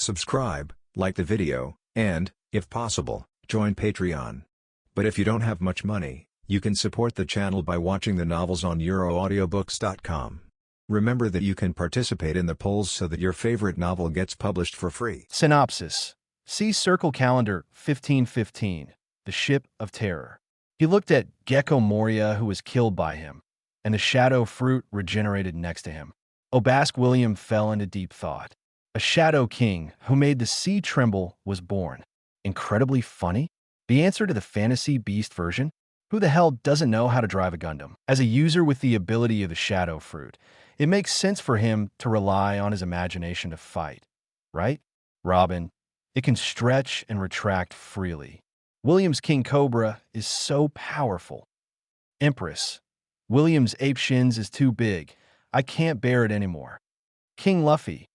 subscribe, like the video, and, if possible, join Patreon. But if you don't have much money, you can support the channel by watching the novels on euroaudiobooks.com. Remember that you can participate in the polls so that your favorite novel gets published for free. Synopsis. See Circle Calendar1515, the Ship of Terror. He looked at Gekko Moria, who was killed by him, and the shadow fruit regenerated next to him. Obask William fell into deep thought. A shadow king who made the sea tremble was born. Incredibly funny? The answer to the fantasy beast version? Who the hell doesn't know how to drive a Gundam? As a user with the ability of the shadow fruit, it makes sense for him to rely on his imagination to fight, right? Robin, it can stretch and retract freely. William's King Cobra is so powerful. Empress, William's ape shins is too big. I can't bear it anymore. King Luffy,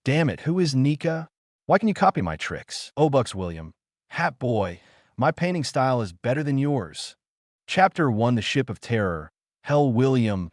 damn it, who is Nika? Why can you copy my tricks? Obask William, Hat Boy, my painting style is better than yours. Chapter 1, The Ship of Terror, Hell William,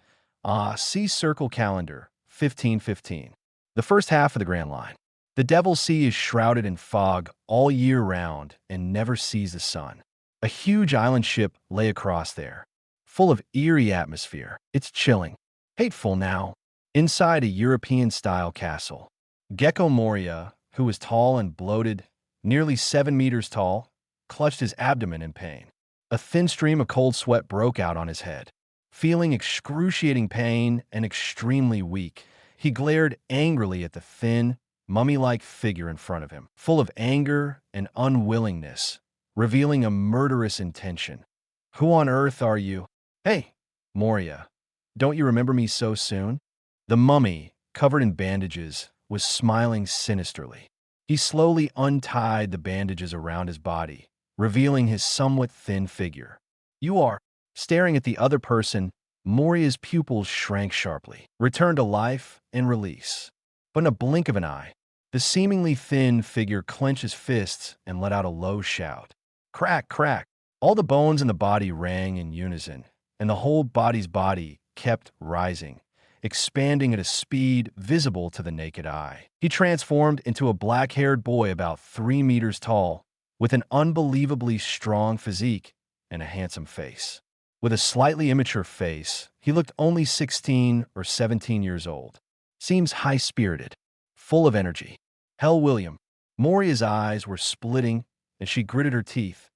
see Circle Calendar 1515. The first half of the Grand Line. The Devil's Sea is shrouded in fog all year round and never sees the sun. A huge island ship lay across there, full of eerie atmosphere. It's chilling. Hateful now. Inside a European-style castle, Gekko Moria, who was tall and bloated, nearly 7 meters tall, clutched his abdomen in pain. A thin stream of cold sweat broke out on his head. Feeling excruciating pain and extremely weak, he glared angrily at the thin, mummy-like figure in front of him, full of anger and unwillingness, revealing a murderous intention. Who on earth are you? Hey, Moria, don't you remember me so soon? The mummy, covered in bandages, was smiling sinisterly. He slowly untied the bandages around his body, revealing his somewhat thin figure. You are. Staring at the other person, Moria's pupils shrank sharply, returned to life, and release. But in a blink of an eye, the seemingly thin figure clenched his fists and let out a low shout. Crack, crack. All the bones in the body rang in unison, and the whole body's body kept rising, expanding at a speed visible to the naked eye. He transformed into a black-haired boy about 3 meters tall, with an unbelievably strong physique and a handsome face. With a slightly immature face, he looked only 16 or 17 years old. Seems high-spirited, full of energy. Hell William. Moria's eyes were splitting, and she gritted her teeth.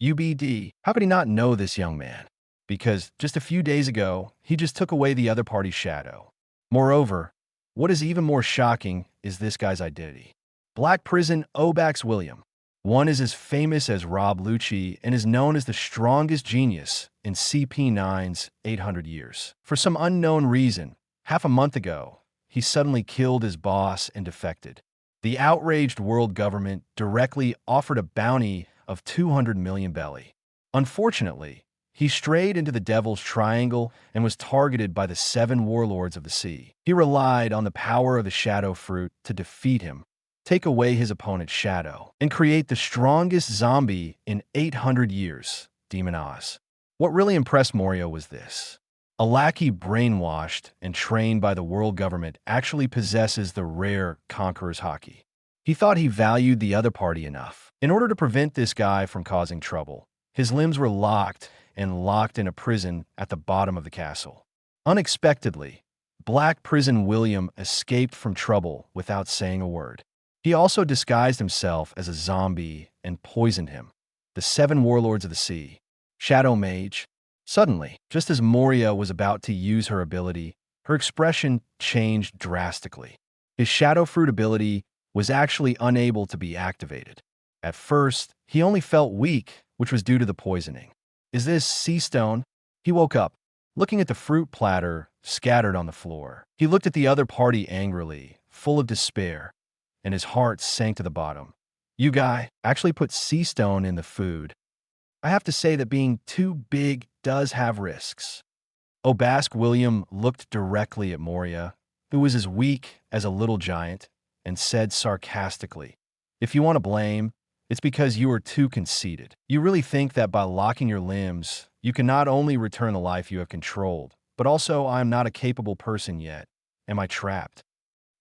UBD, how could he not know this young man? Because just a few days ago, he just took away the other party's shadow. Moreover, what is even more shocking is this guy's identity. Black Prison Obask William. One is as famous as Rob Lucci and is known as the strongest genius in CP9's 800 years. For some unknown reason, half a month ago, he suddenly killed his boss and defected. The outraged world government directly offered a bounty of 200 million belly. Unfortunately, he strayed into the Devil's Triangle and was targeted by the 7 warlords of the sea. He relied on the power of the shadow fruit to defeat him, take away his opponent's shadow, and create the strongest zombie in 800 years, Demon Oz. What really impressed Moria was this. A lackey brainwashed and trained by the world government actually possesses the rare Conqueror's Haki. He thought he valued the other party enough. In order to prevent this guy from causing trouble, his limbs were locked in a prison at the bottom of the castle. Unexpectedly, Black Prison William escaped from trouble without saying a word. He also disguised himself as a zombie and poisoned him. The 7 warlords of the sea. Shadow Mage. Suddenly, just as Moria was about to use her ability, her expression changed drastically. His shadow fruit ability was actually unable to be activated. At first, he only felt weak, which was due to the poisoning. Is this sea stone? He woke up, looking at the fruit platter scattered on the floor. He looked at the other party angrily, full of despair, and his heart sank to the bottom. You guy actually put sea stone in the food. I have to say that being too big does have risks. Obask William looked directly at Moria, who was as weak as a little giant, and said sarcastically, If you want to blame, it's because you are too conceited. You really think that by locking your limbs, you can not only return the life you have controlled, but also I am not a capable person yet. Am I trapped?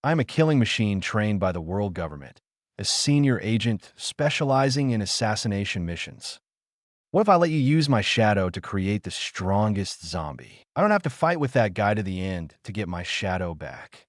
I am a killing machine trained by the world government, a senior agent specializing in assassination missions. What if I let you use my shadow to create the strongest zombie? I don't have to fight with that guy to the end to get my shadow back.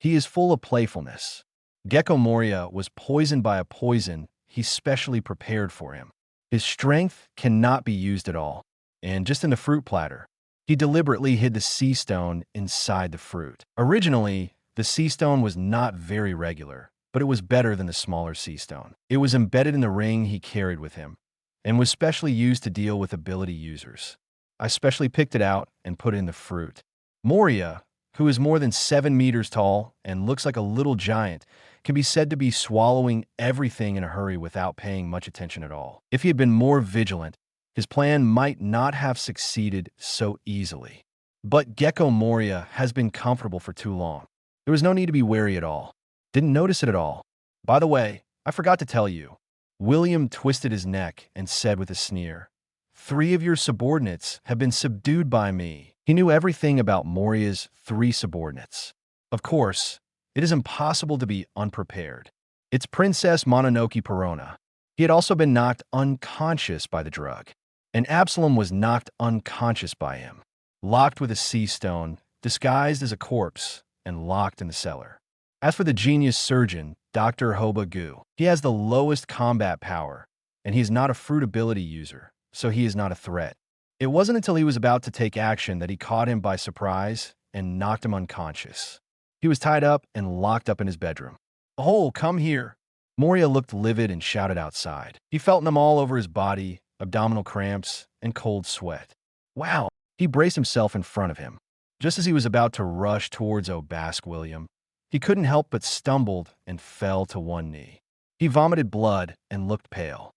He is full of playfulness. Gekko Moria was poisoned by a poison he specially prepared for him. His strength cannot be used at all, and just in the fruit platter, he deliberately hid the sea stone inside the fruit. Originally, the sea stone was not very regular, but it was better than the smaller sea stone. It was embedded in the ring he carried with him, and was specially used to deal with ability users. I specially picked it out and put it in the fruit. Moria, who is more than 7 meters tall and looks like a little giant, can be said to be swallowing everything in a hurry without paying much attention at all. If he had been more vigilant, his plan might not have succeeded so easily. But Gekko Moria has been comfortable for too long. There was no need to be wary at all. Didn't notice it at all. By the way, I forgot to tell you. William twisted his neck and said with a sneer, "3 of your subordinates have been subdued by me." He knew everything about Moria's 3 subordinates. Of course, it is impossible to be unprepared. It's Princess Mononoke Perona. He had also been knocked unconscious by the drug, and Absalom was knocked unconscious by him, locked with a sea stone, disguised as a corpse, and locked in the cellar. As for the genius surgeon, Dr. Hoba Gu, he has the lowest combat power, and he is not a fruit ability user, so he is not a threat. It wasn't until he was about to take action that he caught him by surprise and knocked him unconscious. He was tied up and locked up in his bedroom. "Oh, come here." Moria looked livid and shouted outside. He felt them all over his body, abdominal cramps, and cold sweat. Wow! He braced himself in front of him. Just as he was about to rush towards Obask William, he couldn't help but stumbled and fell to one knee. He vomited blood and looked pale.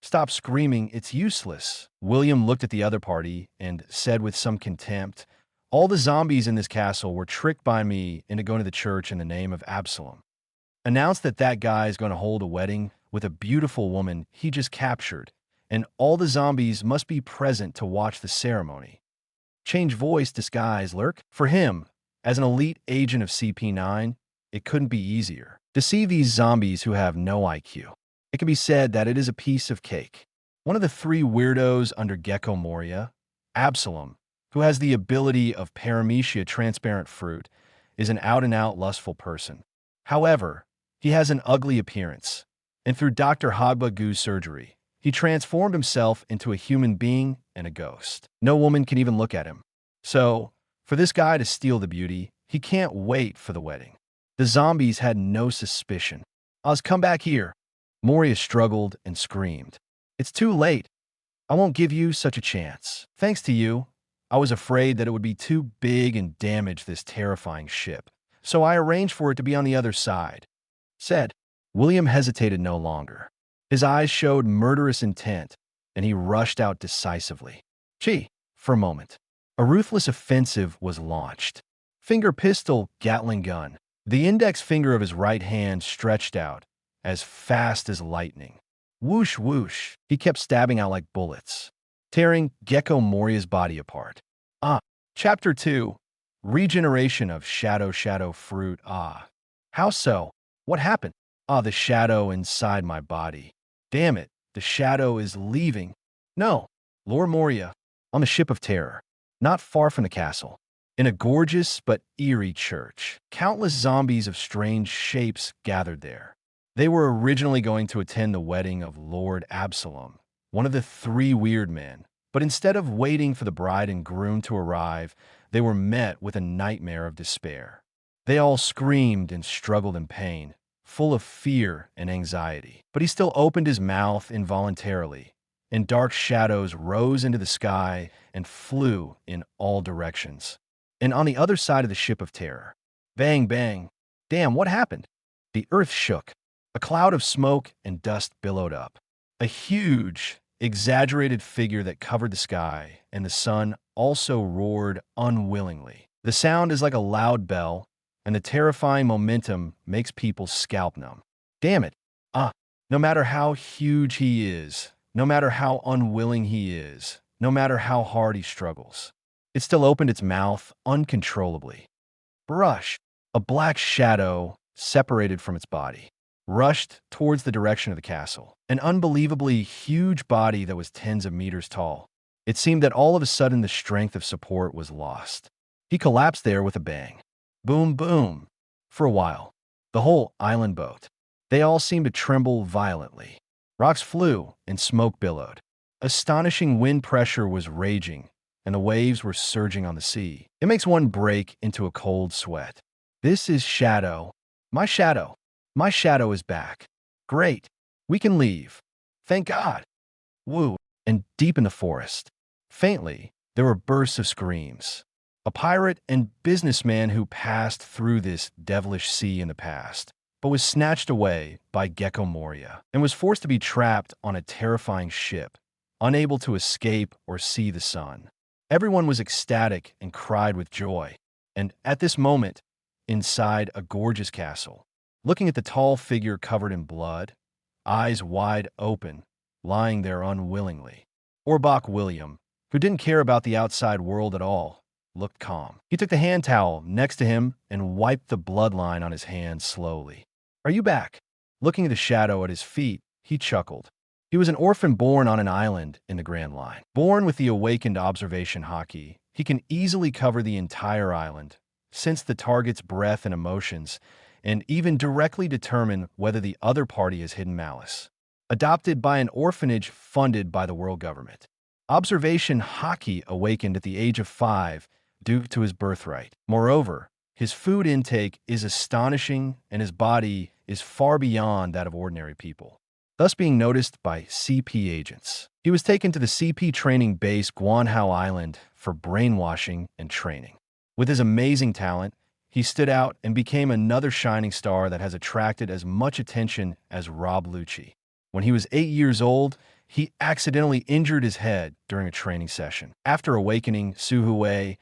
"Stop screaming, it's useless." William looked at the other party and said with some contempt, "All the zombies in this castle were tricked by me into going to the church in the name of Absalom. Announced that that guy is going to hold a wedding with a beautiful woman he just captured, and all the zombies must be present to watch the ceremony. Change voice, disguise, lurk. For him, as an elite agent of CP9, it couldn't be easier. Deceive these zombies who have no IQ. It can be said that it is a piece of cake." One of the 3 weirdos under Gekko Moria, Absalom, who has the ability of paramecia transparent fruit, is an out-and-out lustful person. However, he has an ugly appearance, and through Dr. Hogba Gu's surgery, he transformed himself into a human being and a ghost. No woman can even look at him. So, for this guy to steal the beauty, he can't wait for the wedding. The zombies had no suspicion. "Oz, come back here." Moria struggled and screamed. "It's too late. I won't give you such a chance. Thanks to you, I was afraid that it would be too big and damage this terrifying ship, so I arranged for it to be on the other side," said. William hesitated no longer. His eyes showed murderous intent, and he rushed out decisively. Gee, for a moment. A ruthless offensive was launched. Finger pistol, Gatling gun. The index finger of his right hand stretched out, as fast as lightning. Whoosh, whoosh. He kept stabbing out like bullets, tearing Gekko Moria's body apart. Chapter 2. Regeneration of Shadow Fruit. How so? What happened? The shadow inside my body. Damn it, the shadow is leaving. No, Lord Moria, on the Ship of Terror, not far from the castle. In a gorgeous but eerie church, countless zombies of strange shapes gathered there. They were originally going to attend the wedding of Lord Absalom, one of the 3 weird men, but instead of waiting for the bride and groom to arrive, they were met with a nightmare of despair. They all screamed and struggled in pain, full of fear and anxiety. But he still opened his mouth involuntarily, and dark shadows rose into the sky and flew in all directions. And on the other side of the Ship of Terror, bang, bang. Damn, what happened? The earth shook. A cloud of smoke and dust billowed up. A huge, exaggerated figure that covered the sky, and the sun also roared unwillingly. The sound is like a loud bell, and the terrifying momentum makes people's scalp numb. Damn it. No matter how huge he is, no matter how unwilling he is, no matter how hard he struggles, it still opened its mouth uncontrollably. Brush. A black shadow separated from its body. rushed towards the direction of the castle. An unbelievably huge body that was tens of meters tall. It seemed that all of a sudden the strength of support was lost. He collapsed there with a bang. Boom, boom. For a while, the whole island boat. They all seemed to tremble violently. Rocks flew and smoke billowed. Astonishing wind pressure was raging, and the waves were surging on the sea. It makes one break into a cold sweat. This is Shadow. My shadow. My shadow is back. Great. We can leave. Thank God. Woo. And deep in the forest, faintly, there were bursts of screams. A pirate and businessman who passed through this devilish sea in the past, but was snatched away by Gekko Moria and was forced to be trapped on a terrifying ship, unable to escape or see the sun. Everyone was ecstatic and cried with joy. And at this moment, inside a gorgeous castle, looking at the tall figure covered in blood, eyes wide open, lying there unwillingly, Obask William, who didn't care about the outside world at all, looked calm. He took the hand towel next to him and wiped the bloodline on his hand slowly. "Are you back?" Looking at the shadow at his feet, he chuckled. He was an orphan born on an island in the Grand Line. Born with the awakened observation haki, he can easily cover the entire island, sense the target's breath and emotions, and even directly determine whether the other party has hidden malice. Adopted by an orphanage funded by the world government, observation haki awakened at the age of 5 due to his birthright. Moreover, his food intake is astonishing and his body is far beyond that of ordinary people, thus being noticed by CP agents. He was taken to the CP training base Guanhao Island for brainwashing and training. With his amazing talent, he stood out and became another shining star that has attracted as much attention as Rob Lucci. When he was 8 years old, he accidentally injured his head during a training session. After awakening Suhui,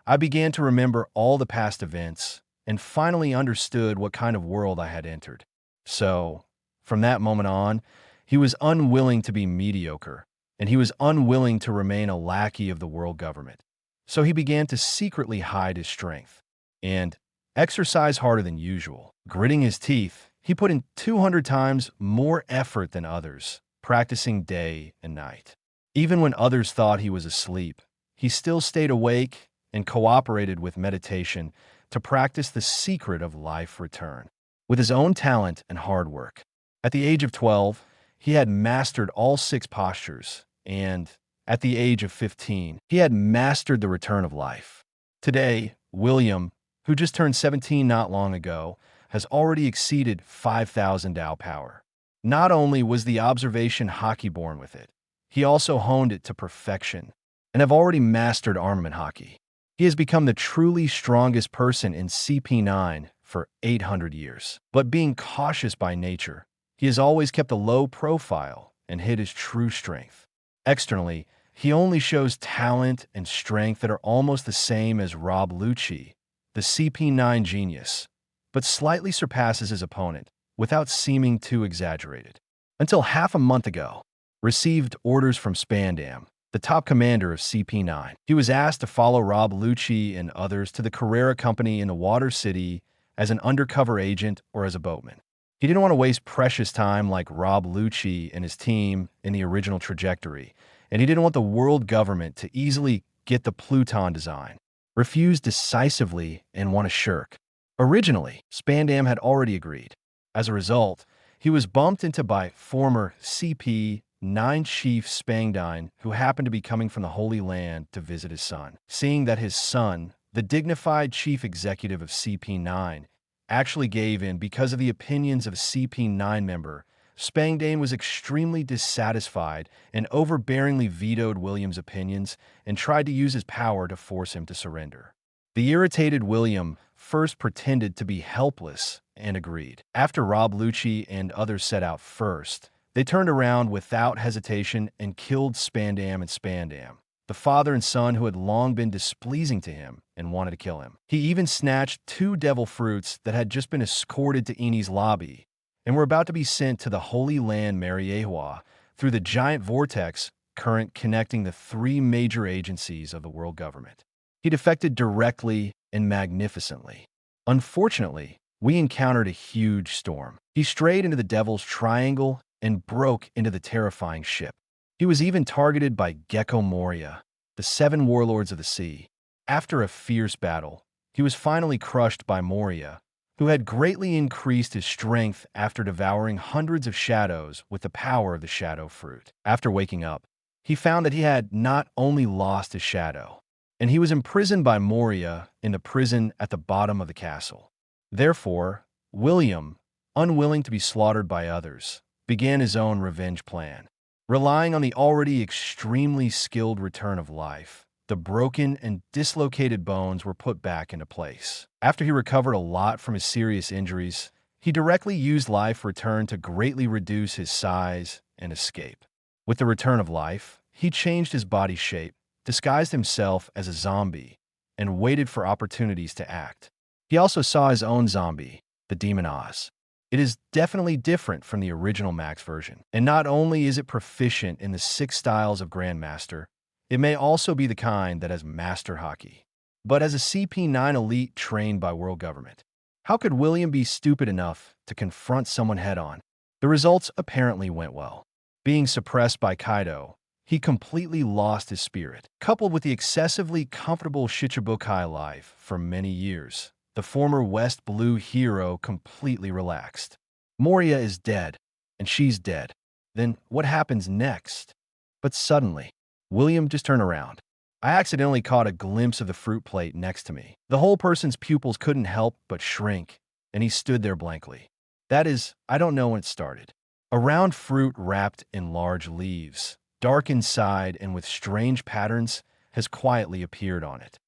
I began to remember all the past events and finally understood what kind of world I had entered. So, from that moment on, he was unwilling to be mediocre, and he was unwilling to remain a lackey of the world government. So he began to secretly hide his strength and exercise harder than usual. Gritting his teeth, he put in 200 times more effort than others, practicing day and night. Even when others thought he was asleep, he still stayed awake and cooperated with meditation to practice the secret of life return. With his own talent and hard work, at the age of 12, he had mastered all 6 postures, and at the age of 15, he had mastered the return of life. Today, William, who just turned 17 not long ago, has already exceeded 5,000 Dao power. Not only was the observation haki born with it, he also honed it to perfection and have already mastered armament haki. He has become the truly strongest person in CP9 for 800 years. But being cautious by nature, he has always kept a low profile and hid his true strength. Externally, he only shows talent and strength that are almost the same as Rob Lucci, the CP9 genius, but slightly surpasses his opponent without seeming too exaggerated. Until half a month ago, received orders from Spandam, the top commander of CP9. He was asked to follow Rob Lucci and others to the Carrera Company in the Water City as an undercover agent or as a boatman. He didn't want to waste precious time like Rob Lucci and his team in the original trajectory, and he didn't want the world government to easily get the Pluton design, refuse decisively, and want to shirk. Originally, Spandam had already agreed. As a result, he was bumped into by former CP9 chief Spangdine, who happened to be coming from the Holy Land to visit his son. Seeing that his son, the dignified chief executive of CP9, actually gave in because of the opinions of a CP9 member, Spangdane was extremely dissatisfied and overbearingly vetoed William's opinions and tried to use his power to force him to surrender. The irritated William first pretended to be helpless and agreed. After Rob Lucci and others set out first, they turned around without hesitation and killed Spandam and Spandam, the father and son who had long been displeasing to him and wanted to kill him. He even snatched 2 devil fruits that had just been escorted to Eni's lobby and were about to be sent to the Holy Land Mariehua through the giant vortex current connecting the 3 major agencies of the world government. He defected directly and magnificently. Unfortunately, we encountered a huge storm. He strayed into the Devil's Triangle and broke into the terrifying ship. He was even targeted by Gekko Moria, the 7 warlords of the sea. After a fierce battle, he was finally crushed by Moria, who had greatly increased his strength after devouring hundreds of shadows with the power of the shadow fruit. After waking up, he found that he had not only lost his shadow, and he was imprisoned by Moria in the prison at the bottom of the castle. Therefore, William, unwilling to be slaughtered by others, began his own revenge plan. Relying on the already extremely skilled return of life, the broken and dislocated bones were put back into place. After he recovered a lot from his serious injuries, he directly used life return to greatly reduce his size and escape. With the return of life, he changed his body shape, disguised himself as a zombie, and waited for opportunities to act. He also saw his own zombie, the Demon Oz. It is definitely different from the original Max version, and not only is it proficient in the 6 styles of Grandmaster, it may also be the kind that has Master Haki. But as a CP9 elite trained by world government, how could William be stupid enough to confront someone head-on? The results apparently went well. Being suppressed by Kaido, he completely lost his spirit. Coupled with the excessively comfortable Shichibukai life for many years, the former West Blue hero completely relaxed. Moria is dead, and she's dead. Then what happens next? But suddenly, William just turned around. I accidentally caught a glimpse of the fruit plate next to me. The whole person's pupils couldn't help but shrink, and he stood there blankly. That is, I don't know when it started. A round fruit wrapped in large leaves, dark inside and with strange patterns, has quietly appeared on it.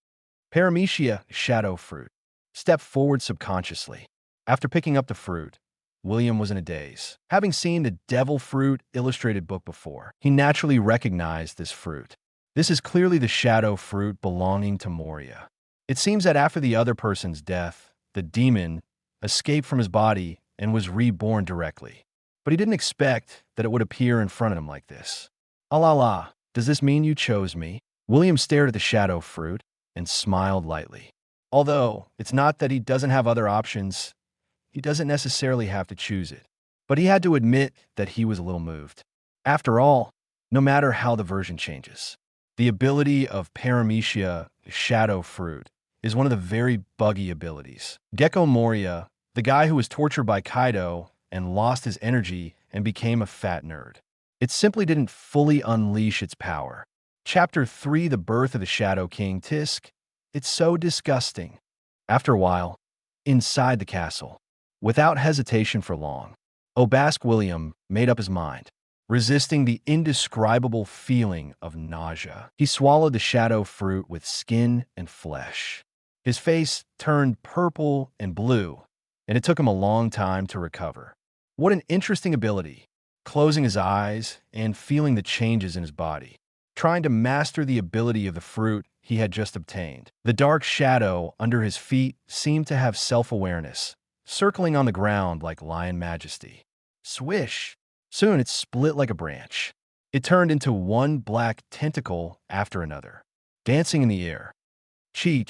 Paramecia shadow fruit. Stepped forward subconsciously. After picking up the fruit, William was in a daze. Having seen the Devil Fruit illustrated book before, he naturally recognized this fruit. This is clearly the shadow fruit belonging to Moria. It seems that after the other person's death, the demon escaped from his body and was reborn directly. But he didn't expect that it would appear in front of him like this. Ah la la, does this mean you chose me? William stared at the shadow fruit and smiled lightly. Although, it's not that he doesn't have other options, he doesn't necessarily have to choose it. But he had to admit that he was a little moved. After all, no matter how the version changes, the ability of Paramecia Shadow Fruit is one of the very buggy abilities. Gekko Moria, the guy who was tortured by Kaido and lost his energy and became a fat nerd. It simply didn't fully unleash its power. Chapter 3, The Birth of the Shadow King Tisk. It's so disgusting. After a while, inside the castle, without hesitation for long, Obask William made up his mind. Resisting the indescribable feeling of nausea, he swallowed the shadow fruit with skin and flesh. His face turned purple and blue, and it took him a long time to recover. What an interesting ability, closing his eyes and feeling the changes in his body, trying to master the ability of the fruit he had just obtained. The dark shadow under his feet seemed to have self-awareness, circling on the ground like lion majesty. Swish! Soon it split like a branch. It turned into one black tentacle after another, dancing in the air. Chi.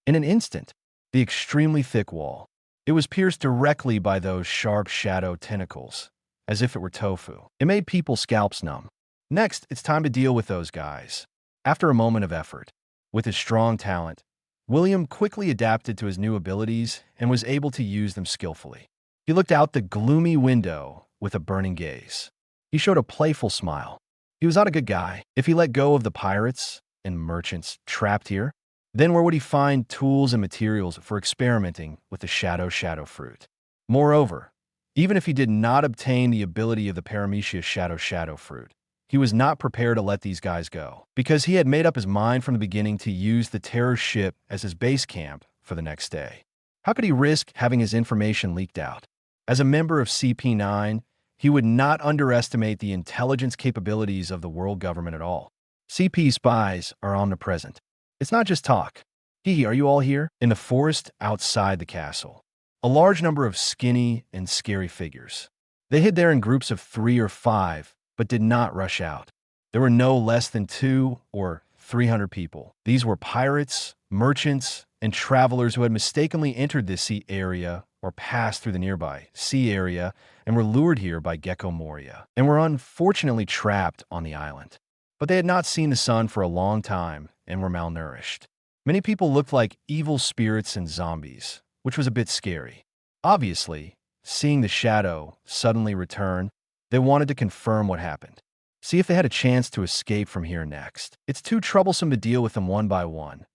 In an instant, the extremely thick wall. It was pierced directly by those sharp shadow tentacles, as if it were tofu. It made people's scalps numb. Next, it's time to deal with those guys. After a moment of effort, with his strong talent, William quickly adapted to his new abilities and was able to use them skillfully. He looked out the gloomy window with a burning gaze. He showed a playful smile. He was not a good guy. If he let go of the pirates and merchants trapped here, then where would he find tools and materials for experimenting with the shadow fruit? Moreover, even if he did not obtain the ability of the Paramecia shadow fruit, he was not prepared to let these guys go, because he had made up his mind from the beginning to use the terror ship as his base camp for the next day. How could he risk having his information leaked out? As a member of CP9, he would not underestimate the intelligence capabilities of the world government at all. CP spies are omnipresent. It's not just talk. Are you all here? In the forest outside the castle, a large number of skinny and scary figures. They hid there in groups of 3 or 5, but did not rush out. There were no less than 200 or 300 people. These were pirates, merchants, and travelers who had mistakenly entered this sea area or passed through the nearby sea area and were lured here by Gekko Moria, and were unfortunately trapped on the island. But they had not seen the sun for a long time and were malnourished. Many people looked like evil spirits and zombies, which was a bit scary. Obviously, seeing the shadow suddenly return, they wanted to confirm what happened. See if they had a chance to escape from here next. It's too troublesome to deal with them one by one.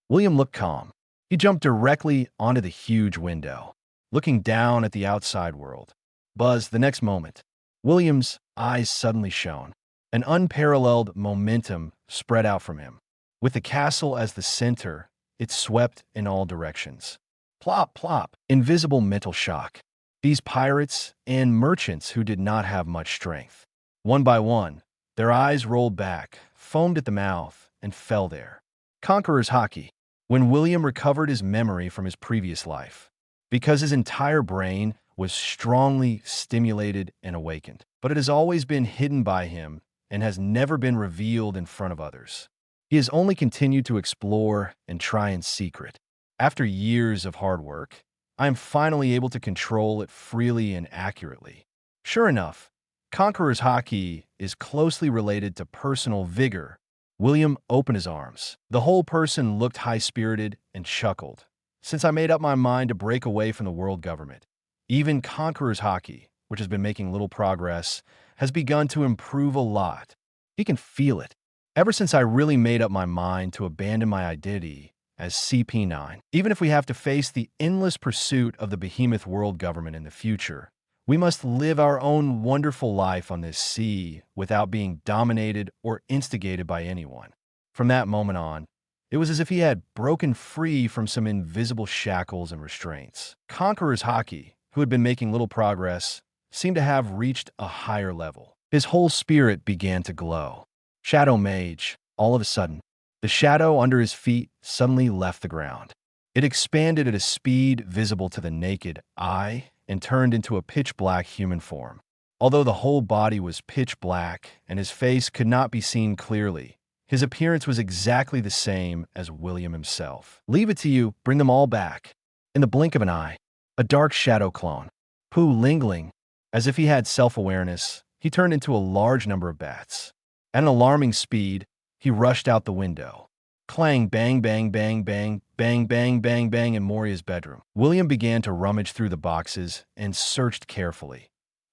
William looked calm. He jumped directly onto the huge window, looking down at the outside world. The next moment, William's eyes suddenly shone. An unparalleled momentum spread out from him. With the castle as the center, it swept in all directions. Plop, plop, invisible mental shock. These pirates and merchants who did not have much strength. One by one, their eyes rolled back, foamed at the mouth, and fell there. Conqueror's Haki. When William recovered his memory from his previous life, because his entire brain was strongly stimulated and awakened, but it has always been hidden by him and has never been revealed in front of others. He has only continued to explore and try in secret. After years of hard work, I am finally able to control it freely and accurately. Sure enough, Conqueror's Haki is closely related to personal vigor. William opened his arms. The whole person looked high-spirited and chuckled. Since I made up my mind to break away from the world government, even Conqueror's Haki, which has been making little progress, has begun to improve a lot. He can feel it. Ever since I really made up my mind to abandon my identity as CP9, even if we have to face the endless pursuit of the behemoth world government in the future, we must live our own wonderful life on this sea without being dominated or instigated by anyone. From that moment on, it was as if he had broken free from some invisible shackles and restraints. Conqueror's Haki, who had been making little progress, seemed to have reached a higher level. His whole spirit began to glow. Shadow Mage, all of a sudden, the shadow under his feet suddenly left the ground. It expanded at a speed visible to the naked eye and turned into a pitch-black human form. Although the whole body was pitch black and his face could not be seen clearly, his appearance was exactly the same as William himself. Leave it to you, bring them all back. In the blink of an eye, a dark shadow clone, Pu Lingling, as if he had self-awareness, he turned into a large number of bats. At an alarming speed, he rushed out the window. Clang, bang, bang, bang, bang, bang, bang, bang, bang in Moria's bedroom. William began to rummage through the boxes and searched carefully.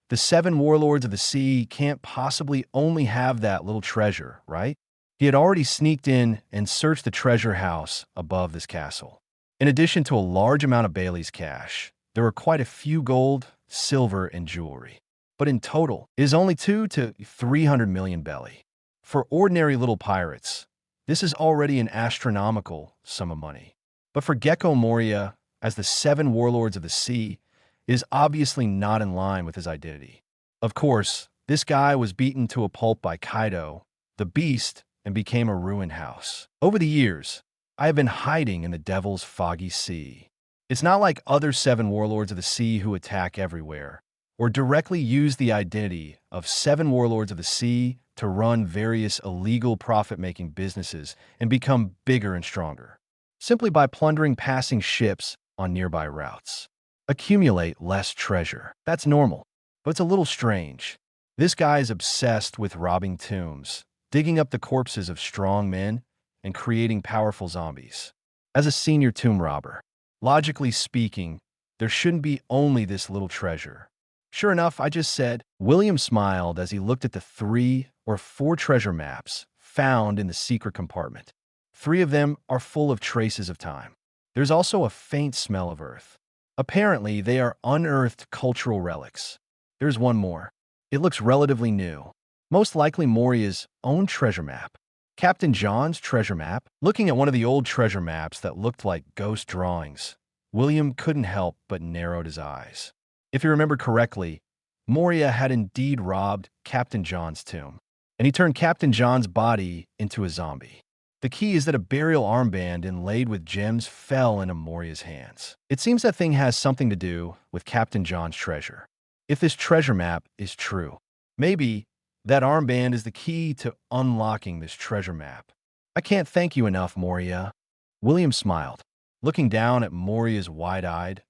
The 7 warlords of the sea can't possibly only have that little treasure, right? He had already sneaked in and searched the treasure house above this castle. In addition to a large amount of Bailey's cash, there were quite a few gold, silver, and jewelry. But in total, it is only 2 to 300 million belly. For ordinary little pirates, this is already an astronomical sum of money. But for Gekko Moria, as the 7 warlords of the sea, it is obviously not in line with his identity. Of course, this guy was beaten to a pulp by Kaido, the beast, and became a ruined house. Over the years, I have been hiding in the Devil's Foggy Sea. It's not like other 7 warlords of the sea who attack everywhere, or directly use the identity of 7 warlords of the sea to run various illegal profit-making businesses and become bigger and stronger, simply by plundering passing ships on nearby routes. Accumulate less treasure. That's normal, but it's a little strange. This guy is obsessed with robbing tombs, digging up the corpses of strong men, and creating powerful zombies. As a senior tomb robber, logically speaking, there shouldn't be only this little treasure. Sure enough, I just said. William smiled as he looked at the 3 or 4 treasure maps found in the secret compartment. 3 of them are full of traces of time. There's also a faint smell of earth. Apparently, they are unearthed cultural relics. There's one more. It looks relatively new. Most likely Moria's own treasure map. Captain John's treasure map? Looking at one of the old treasure maps that looked like ghost drawings, William couldn't help but narrowed his eyes. If you remember correctly, Moria had indeed robbed Captain John's tomb, and he turned Captain John's body into a zombie. The key is that a burial armband inlaid with gems fell into Moria's hands. It seems that thing has something to do with Captain John's treasure. If this treasure map is true, maybe that armband is the key to unlocking this treasure map. I can't thank you enough, Moria. William smiled, looking down at Moria's wide-eyed,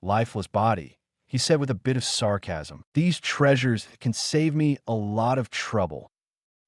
lifeless body, he said with a bit of sarcasm. These treasures can save me a lot of trouble.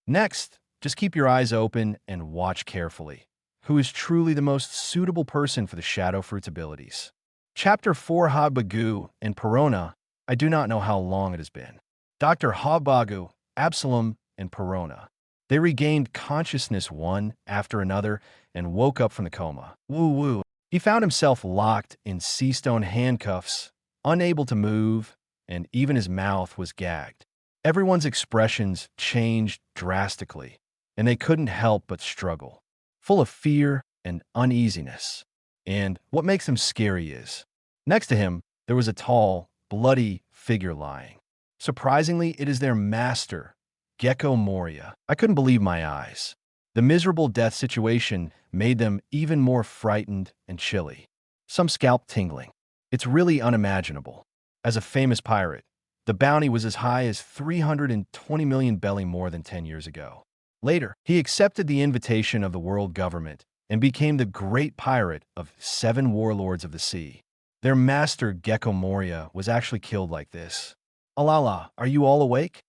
Next, just keep your eyes open and watch carefully. Who is truly the most suitable person for the Shadow Fruit's abilities? Chapter 4 Habagu and Perona. I do not know how long it has been. Dr. Habagu, Absalom, and Perona. They regained consciousness one after another and woke up from the coma. Woo-woo. He found himself locked in sea-stone handcuffs, unable to move, and even his mouth was gagged. Everyone's expressions changed drastically, and they couldn't help but struggle, full of fear and uneasiness. And what makes him scary is, next to him, there was a tall, bloody figure lying. Surprisingly, it is their master, Gekko Moria. I couldn't believe my eyes. The miserable death situation made them even more frightened and chilly. Some scalp tingling. It's really unimaginable. As a famous pirate, the bounty was as high as 320 million belly more than 10 years ago. Later, he accepted the invitation of the world government and became the great pirate of 7 warlords of the sea. Their master, Gekko Moria, was actually killed like this. Alala, are you all awake?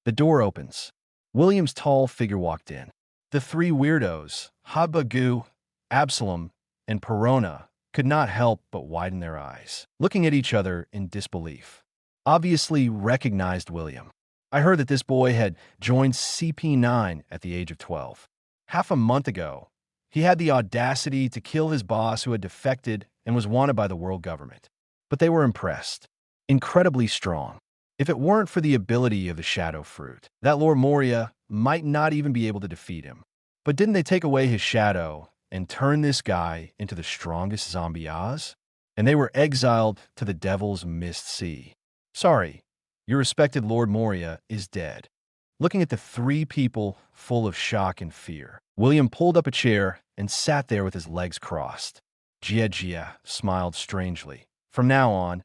The door opens. William's tall figure walked in. The 3 weirdos, Habagu, Absalom, and Perona, could not help but widen their eyes, looking at each other in disbelief. Obviously recognized William. I heard that this boy had joined CP9 at the age of 12. Half a month ago, he had the audacity to kill his boss who had defected and was wanted by the world government. But they were impressed. Incredibly strong. If it weren't for the ability of the Shadow Fruit, that Lord Moria might not even be able to defeat him. But didn't they take away his shadow and turn this guy into the strongest zombie Oz? And they were exiled to the Devil's Mist Sea. Sorry, your respected Lord Moria is dead. Looking at the 3 people full of shock and fear, William pulled up a chair and sat there with his legs crossed. Jia smiled strangely. From now on,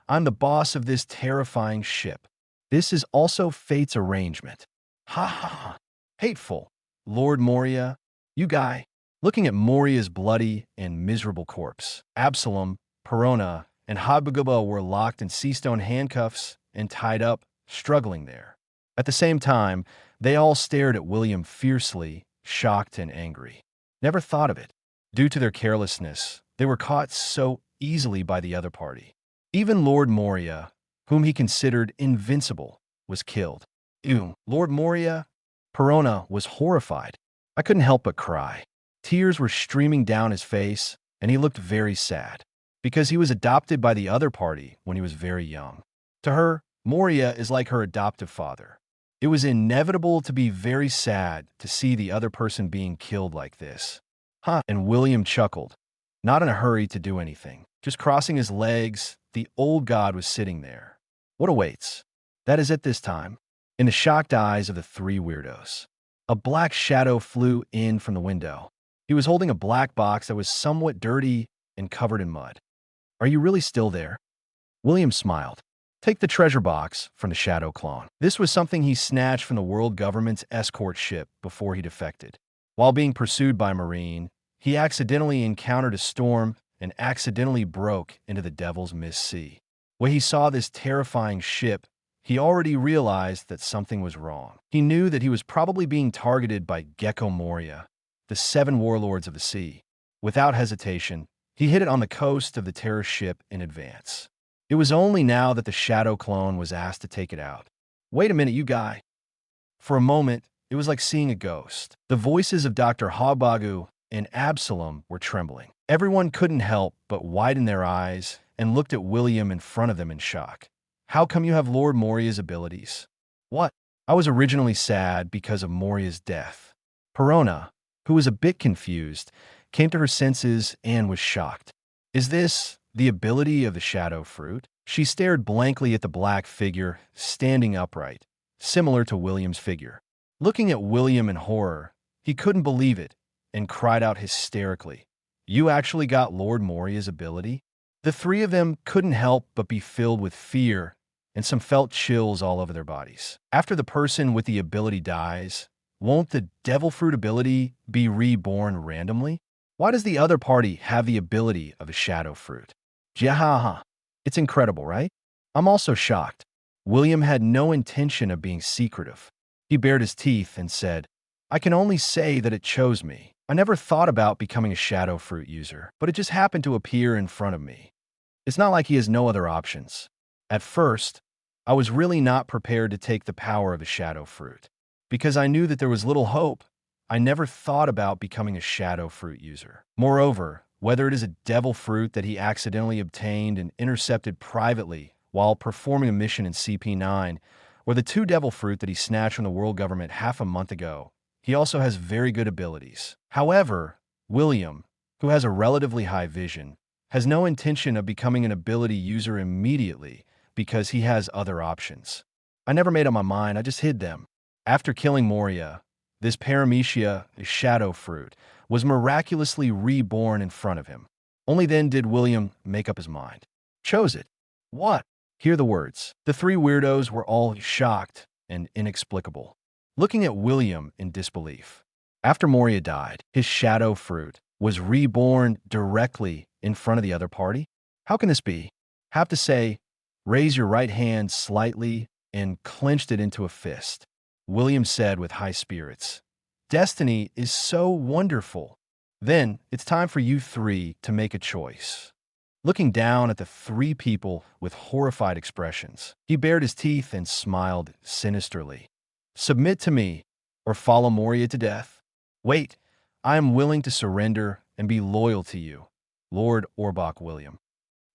I'm the boss of this terrifying ship. This is also fate's arrangement. Ha ha ha. Hateful. Lord Moria, you guy. Looking at Moria's bloody and miserable corpse, Absalom, Perona, and Habaguba were locked in sea-stone handcuffs and tied up, struggling there. At the same time, they all stared at William fiercely, shocked and angry. Never thought of it. Due to their carelessness, they were caught so easily by the other party. Even Lord Moria, whom he considered invincible, was killed. Ew, Lord Moria? Perona was horrified. I couldn't help but cry. Tears were streaming down his face, and he looked very sad, because he was adopted by the other party when he was very young. To her, Moria is like her adoptive father. It was inevitable to be very sad to see the other person being killed like this. Huh, and William chuckled, not in a hurry to do anything. Just crossing his legs, the old god was sitting there. What awaits? That is at this time. In the shocked eyes of the 3 weirdos, a black shadow flew in from the window. He was holding a black box that was somewhat dirty and covered in mud. Are you really still there? William smiled. Take the treasure box from the shadow clone. This was something he snatched from the world government's escort ship before he defected. While being pursued by a Marine, he accidentally encountered a storm and accidentally broke into the Devil's Mist Sea. When he saw this terrifying ship, he already realized that something was wrong. He knew that he was probably being targeted by Gekko Moria, the 7 warlords of the sea. Without hesitation, he hit it on the coast of the terror ship in advance. It was only now that the shadow clone was asked to take it out. Wait a minute, you guy. For a moment, it was like seeing a ghost. The voices of Dr. Habagu and Absalom were trembling. Everyone couldn't help but widen their eyes and looked at William in front of them in shock. How come you have Lord Moria's abilities? What? I was originally sad because of Moria's death. Perona, who was a bit confused, came to her senses and was shocked. Is this the ability of the Shadow Fruit? She stared blankly at the black figure standing upright, similar to William's figure. Looking at William in horror, he couldn't believe it and cried out hysterically, "You actually got Lord Moria's ability?" The 3 of them couldn't help but be filled with fear, and some felt chills all over their bodies. After the person with the ability dies, won't the Devil Fruit ability be reborn randomly? Why does the other party have the ability of a Shadow Fruit? Jahaha. It's incredible, right? I'm also shocked. William had no intention of being secretive. He bared his teeth and said, I can only say that it chose me. I never thought about becoming a shadow fruit user, but it just happened to appear in front of me. It's not like he has no other options. At first, I was really not prepared to take the power of a shadow fruit. Because I knew that there was little hope, I never thought about becoming a shadow fruit user. Moreover, whether it is a devil fruit that he accidentally obtained and intercepted privately while performing a mission in CP9, or the two devil fruit that he snatched from the world government half a month ago, he also has very good abilities. However, William, who has a relatively high vision, has no intention of becoming an ability user immediately because he has other options. I never made up my mind, I just hid them. After killing Moria, this paramecia, a shadow fruit, was miraculously reborn in front of him. Only then did William make up his mind. Chose it. What? Hear the words. The three weirdos were all shocked and inexplicable, looking at William in disbelief. After Moria died, his shadow fruit was reborn directly in front of the other party? How can this be? Have to say, raise your right hand slightly and clenched it into a fist. William said with high spirits. Destiny is so wonderful. Then it's time for you three to make a choice. Looking down at the three people with horrified expressions, he bared his teeth and smiled sinisterly. Submit to me, or follow Moria to death. Wait, I am willing to surrender and be loyal to you, Lord Obask William.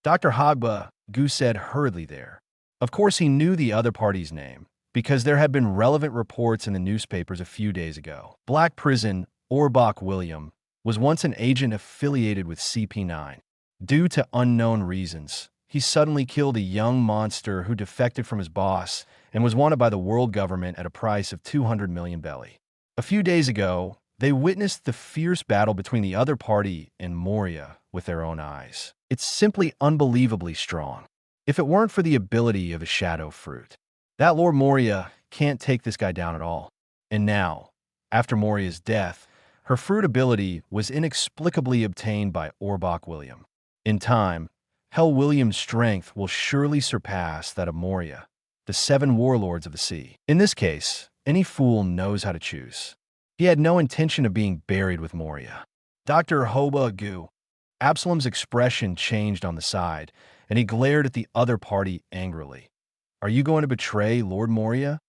Dr. Hogba, Gu said hurriedly there. Of course he knew the other party's name, because there had been relevant reports in the newspapers a few days ago. Black Prison, Obask William, was once an agent affiliated with CP9. Due to unknown reasons, he suddenly killed a young monster who defected from his boss and was wanted by the world government at a price of 200 million belly. A few days ago, they witnessed the fierce battle between the other party and Moria with their own eyes. It's simply unbelievably strong. If it weren't for the ability of a shadow fruit, that Lord Moria can't take this guy down at all. And now, after Moria's death, her fruit ability was inexplicably obtained by Obask William. In time, Hell William's strength will surely surpass that of Moria, the 7 warlords of the sea. In this case, any fool knows how to choose. He had no intention of being buried with Moria. Dr. Hoba Gu. Absalom's expression changed on the side, and he glared at the other party angrily. Are you going to betray Lord Moria?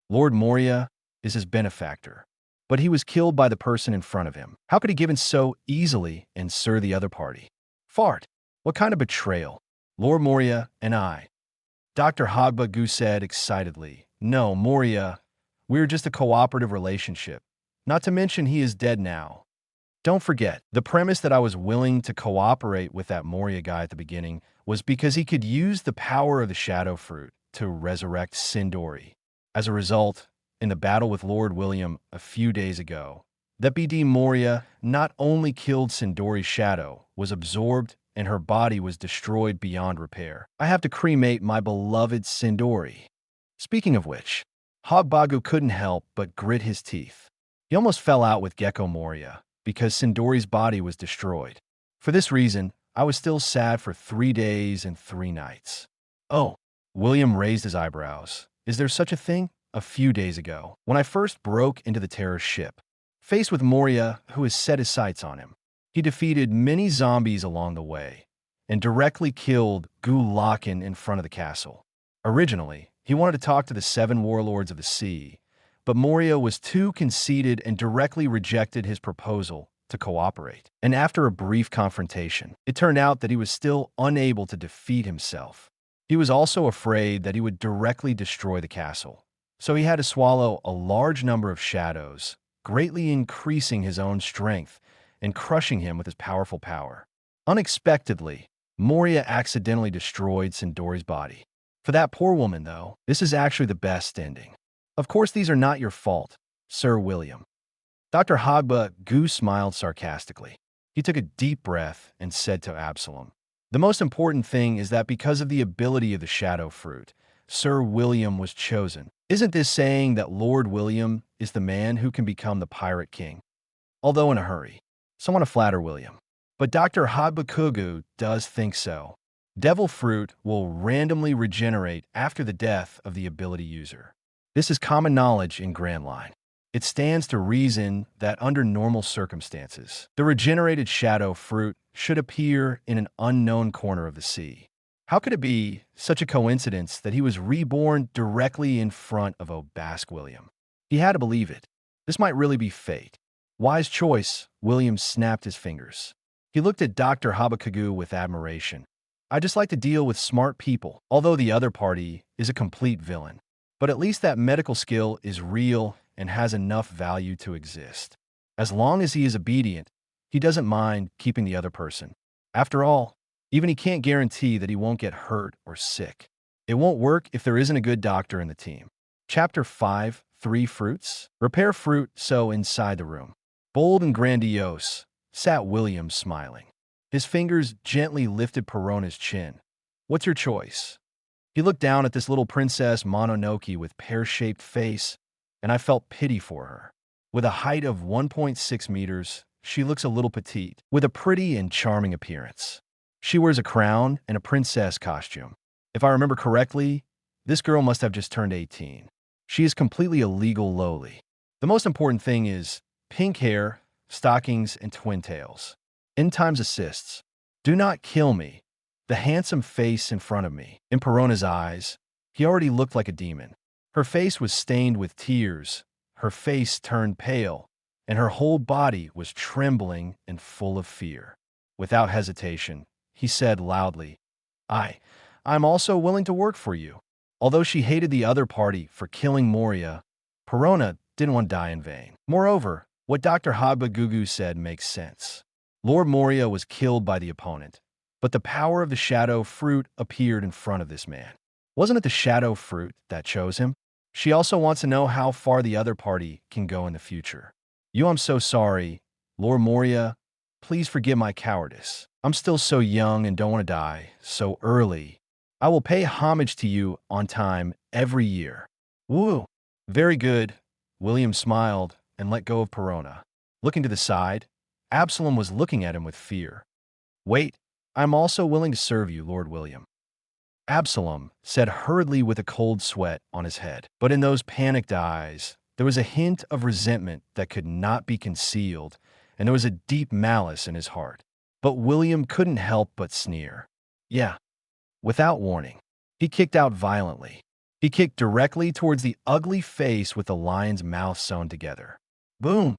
Lord Moria is his benefactor, but he was killed by the person in front of him. How could he give in so easily and serve the other party? Fart. What kind of betrayal? Lord Moria and I. Dr. Hogba Gu said excitedly. No, Moria, we're just a cooperative relationship. Not to mention he is dead now. Don't forget, the premise that I was willing to cooperate with that Moria guy at the beginning was because he could use the power of the shadow fruit to resurrect Sindori. As a result, in the battle with Lord William a few days ago, that BD Moria not only killed Sindori's shadow, was absorbed, and her body was destroyed beyond repair. I have to cremate my beloved Sindori. Speaking of which, Hogbagu couldn't help but grit his teeth. He almost fell out with Gekko Moria because Sindori's body was destroyed. For this reason, I was still sad for 3 days and 3 nights. Oh, William raised his eyebrows. Is there such a thing? A few days ago, when I first broke into the terrorist ship, faced with Moria, who has set his sights on him, he defeated many zombies along the way and directly killed Gulakin in front of the castle. Originally, he wanted to talk to the 7 warlords of the sea, but Moria was too conceited and directly rejected his proposal to cooperate. And after a brief confrontation, it turned out that he was still unable to defeat himself. He was also afraid that he would directly destroy the castle, so he had to swallow a large number of shadows, greatly increasing his own strength and crushing him with his powerful power. Unexpectedly, Moria accidentally destroyed Sindori's body. For that poor woman, though, this is actually the best ending. Of course, these are not your fault, Sir William. Dr. Hogba Gu smiled sarcastically. He took a deep breath and said to Absalom, the most important thing is that because of the ability of the shadow fruit, Sir William was chosen. Isn't this saying that Lord William is the man who can become the pirate king? Although in a hurry. So I want to flatter William. But Dr. Hogbakugu does think so. Devil fruit will randomly regenerate after the death of the ability user. This is common knowledge in Grand Line. It stands to reason that under normal circumstances, the regenerated shadow fruit should appear in an unknown corner of the sea. How could it be such a coincidence that he was reborn directly in front of Obask William? He had to believe it. This might really be fate. Wise choice, William snapped his fingers. He looked at Dr. Habakugu with admiration. I just like to deal with smart people, although the other party is a complete villain. But at least that medical skill is real and has enough value to exist. As long as he is obedient, he doesn't mind keeping the other person. After all, even he can't guarantee that he won't get hurt or sick. It won't work if there isn't a good doctor in the team. Chapter 5, 3 Fruits. Repair fruit so inside the room. Bold and grandiose, sat William smiling. His fingers gently lifted Perona's chin. What's your choice? He looked down at this little Princess Mononoke with pear-shaped face, and I felt pity for her. With a height of 1.6 meters, she looks a little petite, with a pretty and charming appearance. She wears a crown and a princess costume. If I remember correctly, this girl must have just turned 18. She is completely a legal lowly. The most important thing is pink hair, stockings, and twin tails. End times assists. Do not kill me. The handsome face in front of me. In Perona's eyes, he already looked like a demon. Her face was stained with tears, her face turned pale, and her whole body was trembling and full of fear. Without hesitation, he said loudly, I'm also willing to work for you. Although she hated the other party for killing Moria, Perona didn't want to die in vain. Moreover, what Dr. Habagugu said makes sense. Lord Moria was killed by the opponent, but the power of the shadow fruit appeared in front of this man. Wasn't it the shadow fruit that chose him? She also wants to know how far the other party can go in the future. I'm so sorry, Lord Moria. Please forgive my cowardice. I'm still so young and don't want to die so early. I will pay homage to you on time every year. Woo! Very good. William smiled and let go of Perona. Looking to the side, Absalom was looking at him with fear. Wait, I'm also willing to serve you, Lord William. Absalom said hurriedly with a cold sweat on his head. But in those panicked eyes, there was a hint of resentment that could not be concealed, and there was a deep malice in his heart. But William couldn't help but sneer. Yeah. Without warning, he kicked out violently. He kicked directly towards the ugly face with the lion's mouth sewn together. Boom!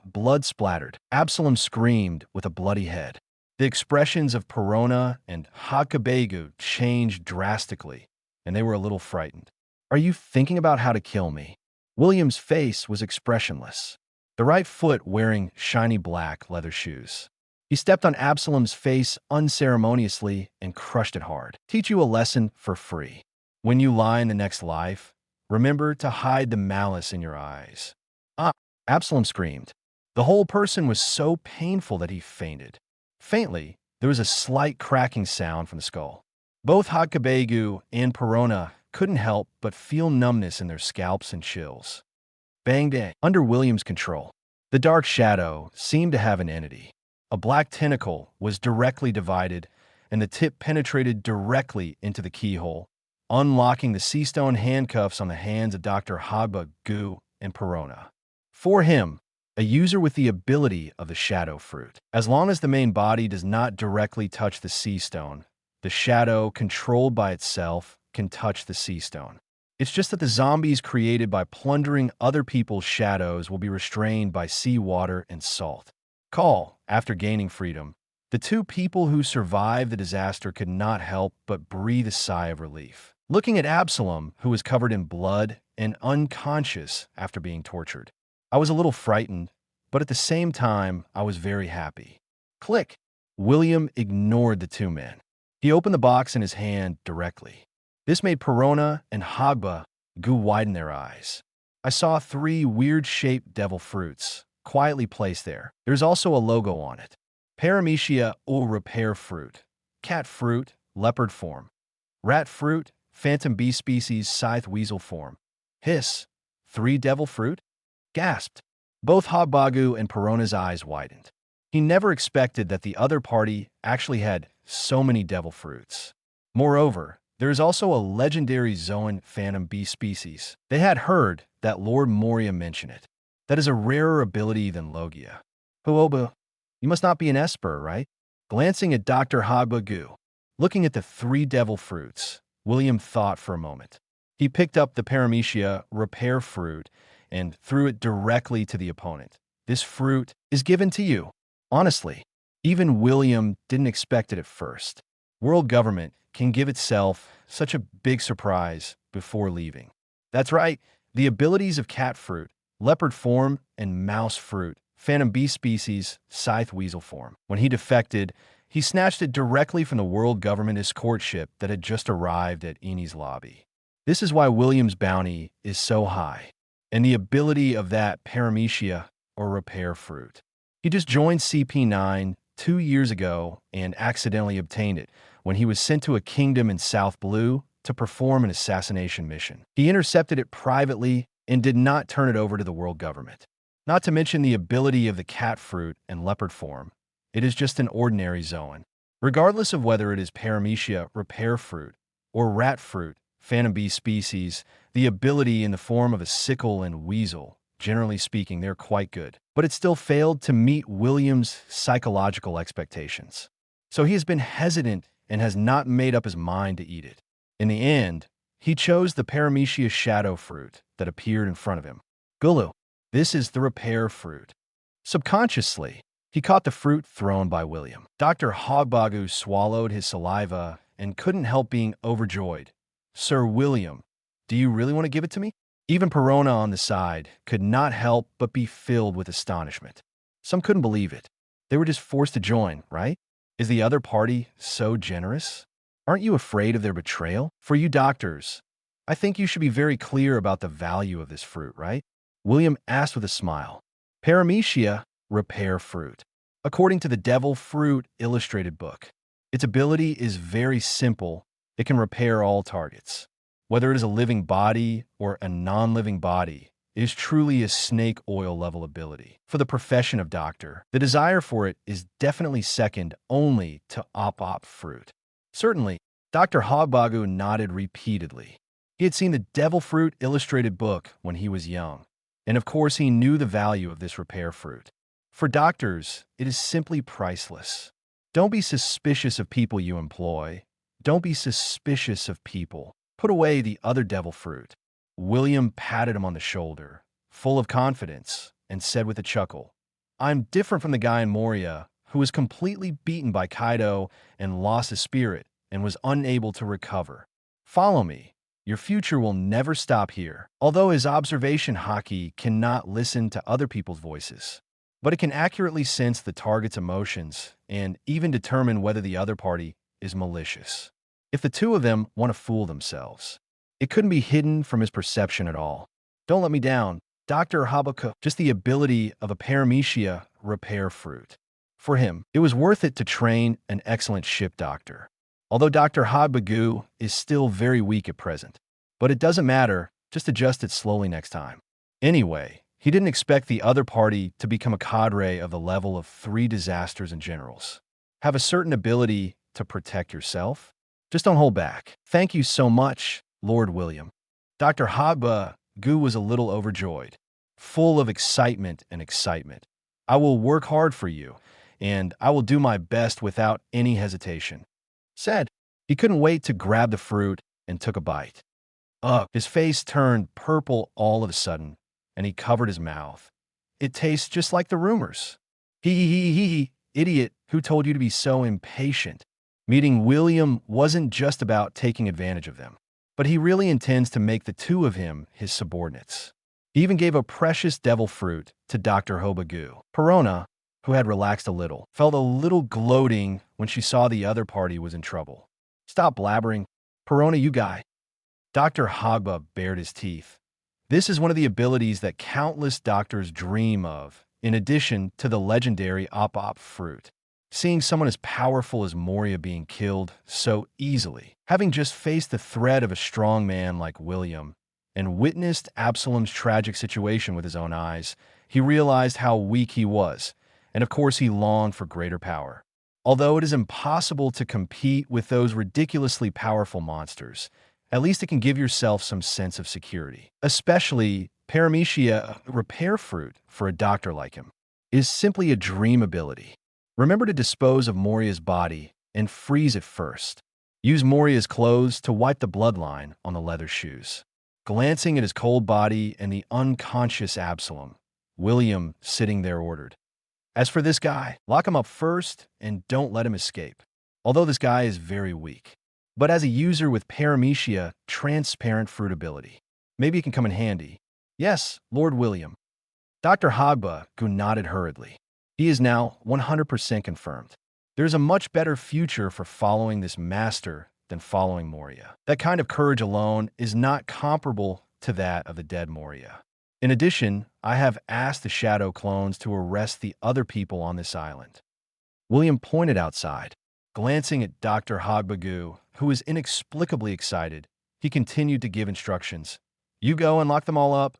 Blood splattered. Absalom screamed with a bloody head. The expressions of Perona and Hakabegu changed drastically, and they were a little frightened. Are you thinking about how to kill me? William's face was expressionless, the right foot wearing shiny black leather shoes. He stepped on Absalom's face unceremoniously and crushed it hard. Teach you a lesson for free. When you lie in the next life, remember to hide the malice in your eyes. Absalom screamed. The whole person was so painful that he fainted. Faintly, there was a slight cracking sound from the skull. Both Hakabegu and Perona couldn't help but feel numbness in their scalps and chills. Bang bang. Under William's control, the dark shadow seemed to have an entity. A black tentacle was directly divided, and the tip penetrated directly into the keyhole, unlocking the sea-stone handcuffs on the hands of Dr. Habagugu and Perona. For him, a user with the ability of the shadow fruit. As long as the main body does not directly touch the sea stone, the shadow, controlled by itself, can touch the sea stone. It's just that the zombies created by plundering other people's shadows will be restrained by seawater and salt. After gaining freedom, the two people who survived the disaster could not help but breathe a sigh of relief. Looking at Absalom, who was covered in blood and unconscious after being tortured, I was a little frightened, but at the same time, I was very happy. Click! William ignored the two men. He opened the box in his hand directly. This made Perona and Habagugu widen their eyes. I saw 3 weird-shaped devil fruits, quietly placed there. There's also a logo on it. Paramecia or repair fruit. Cat fruit, leopard form. Rat fruit, phantom bee species, scythe weasel form. Hiss! 3 devil fruit? Gasped. Both Habagugu and Perona's eyes widened. He never expected that the other party actually had so many devil fruits. Moreover, there is also a legendary Zoan Phantom Beast species. They had heard that Lord Moria mention it. That is a rarer ability than Logia. Huoba, you must not be an Esper, right? Glancing at Dr. Habagu, looking at the 3 devil fruits, William thought for a moment. He picked up the Paramecia repair fruit and threw it directly to the opponent. This fruit is given to you. Honestly, even William didn't expect it at first. World government can give itself such a big surprise before leaving. That's right, the abilities of cat fruit, leopard form, and mouse fruit, phantom beast species, scythe weasel form. When he defected, he snatched it directly from the world government escort ship that had just arrived at Eni's lobby. This is why William's bounty is so high, and the ability of that Paramecia or repair fruit. He just joined CP9 2 years ago and accidentally obtained it when he was sent to a kingdom in South Blue to perform an assassination mission. He intercepted it privately and did not turn it over to the world government. Not to mention the ability of the cat fruit and leopard form. It is just an ordinary Zoan. Regardless of whether it is Paramecia repair fruit or rat fruit, phantom beast species, the ability in the form of a sickle and weasel, generally speaking, they're quite good. But it still failed to meet William's psychological expectations. So he has been hesitant and has not made up his mind to eat it. In the end, he chose the Paramecia shadow fruit that appeared in front of him. Gulu, this is the repair fruit. Subconsciously, he caught the fruit thrown by William. Dr. Hogbagu swallowed his saliva and couldn't help being overjoyed. Sir William, do you really want to give it to me? Even Perona on the side could not help but be filled with astonishment. Some couldn't believe it. They were just forced to join, right? Is the other party so generous? Aren't you afraid of their betrayal? For you doctors, I think you should be very clear about the value of this fruit, right? William asked with a smile. Paramecia repair fruit. According to the Devil Fruit Illustrated book, its ability is very simple. It can repair all targets. Whether it is a living body or a non-living body, it is truly a snake oil level ability. For the profession of doctor, the desire for it is definitely second only to op fruit. Certainly, Dr. Hogbagu nodded repeatedly. He had seen the Devil Fruit Illustrated book when he was young, and of course he knew the value of this repair fruit. For doctors, it is simply priceless. Don't be suspicious of people you employ. Don't be suspicious of people. Put away the other devil fruit. William patted him on the shoulder, full of confidence, and said with a chuckle, I'm different from the guy in Moria who was completely beaten by Kaido and lost his spirit and was unable to recover. Follow me. Your future will never stop here. Although his observation haki cannot listen to other people's voices, but it can accurately sense the target's emotions and even determine whether the other party is malicious. If the two of them want to fool themselves, it couldn't be hidden from his perception at all. Don't let me down, Dr. Habaku. Just the ability of a Paramecia repair fruit. For him, it was worth it to train an excellent ship doctor. Although Dr. Habagu is still very weak at present. But it doesn't matter, just adjust it slowly next time. Anyway, he didn't expect the other party to become a cadre of the level of 3 disasters and generals. Have a certain ability to protect yourself. Just don't hold back. Thank you so much, Lord William. Dr. Habagu was a little overjoyed, full of excitement. I will work hard for you, and I will do my best without any hesitation. Said. He couldn't wait to grab the fruit and took a bite. His face turned purple all of a sudden, and he covered his mouth. It tastes just like the rumors. Hee, idiot, who told you to be so impatient? Meeting William wasn't just about taking advantage of them, but he really intends to make the two of him his subordinates. He even gave a precious devil fruit to Dr. Hobagu. Perona, who had relaxed a little, felt a little gloating when she saw the other party was in trouble. Stop blabbering. Perona, you guy. Dr. Hogba bared his teeth. This is one of the abilities that countless doctors dream of, in addition to the legendary op fruit. Seeing someone as powerful as Moria being killed so easily, having just faced the threat of a strong man like William, and witnessed Absalom's tragic situation with his own eyes, he realized how weak he was, and of course he longed for greater power. Although it is impossible to compete with those ridiculously powerful monsters, at least it can give yourself some sense of security. Especially Paramecia, repair fruit for a doctor like him, is simply a dream ability. Remember to dispose of Moria's body and freeze it first. Use Moria's clothes to wipe the bloodline on the leather shoes. Glancing at his cold body and the unconscious Absalom, William, sitting there, ordered, "As for this guy, lock him up first and don't let him escape." Although this guy is very weak, but as a user with Paramecia transparent fruit ability, maybe it can come in handy. Yes, Lord William. Dr. Hogba nodded hurriedly. He is now 100% confirmed. There's a much better future for following this master than following Moria. That kind of courage alone is not comparable to that of the dead Moria. In addition, I have asked the Shadow clones to arrest the other people on this island. William pointed outside. Glancing at Dr. Hogbagu, who was inexplicably excited, he continued to give instructions. "You go and lock them all up.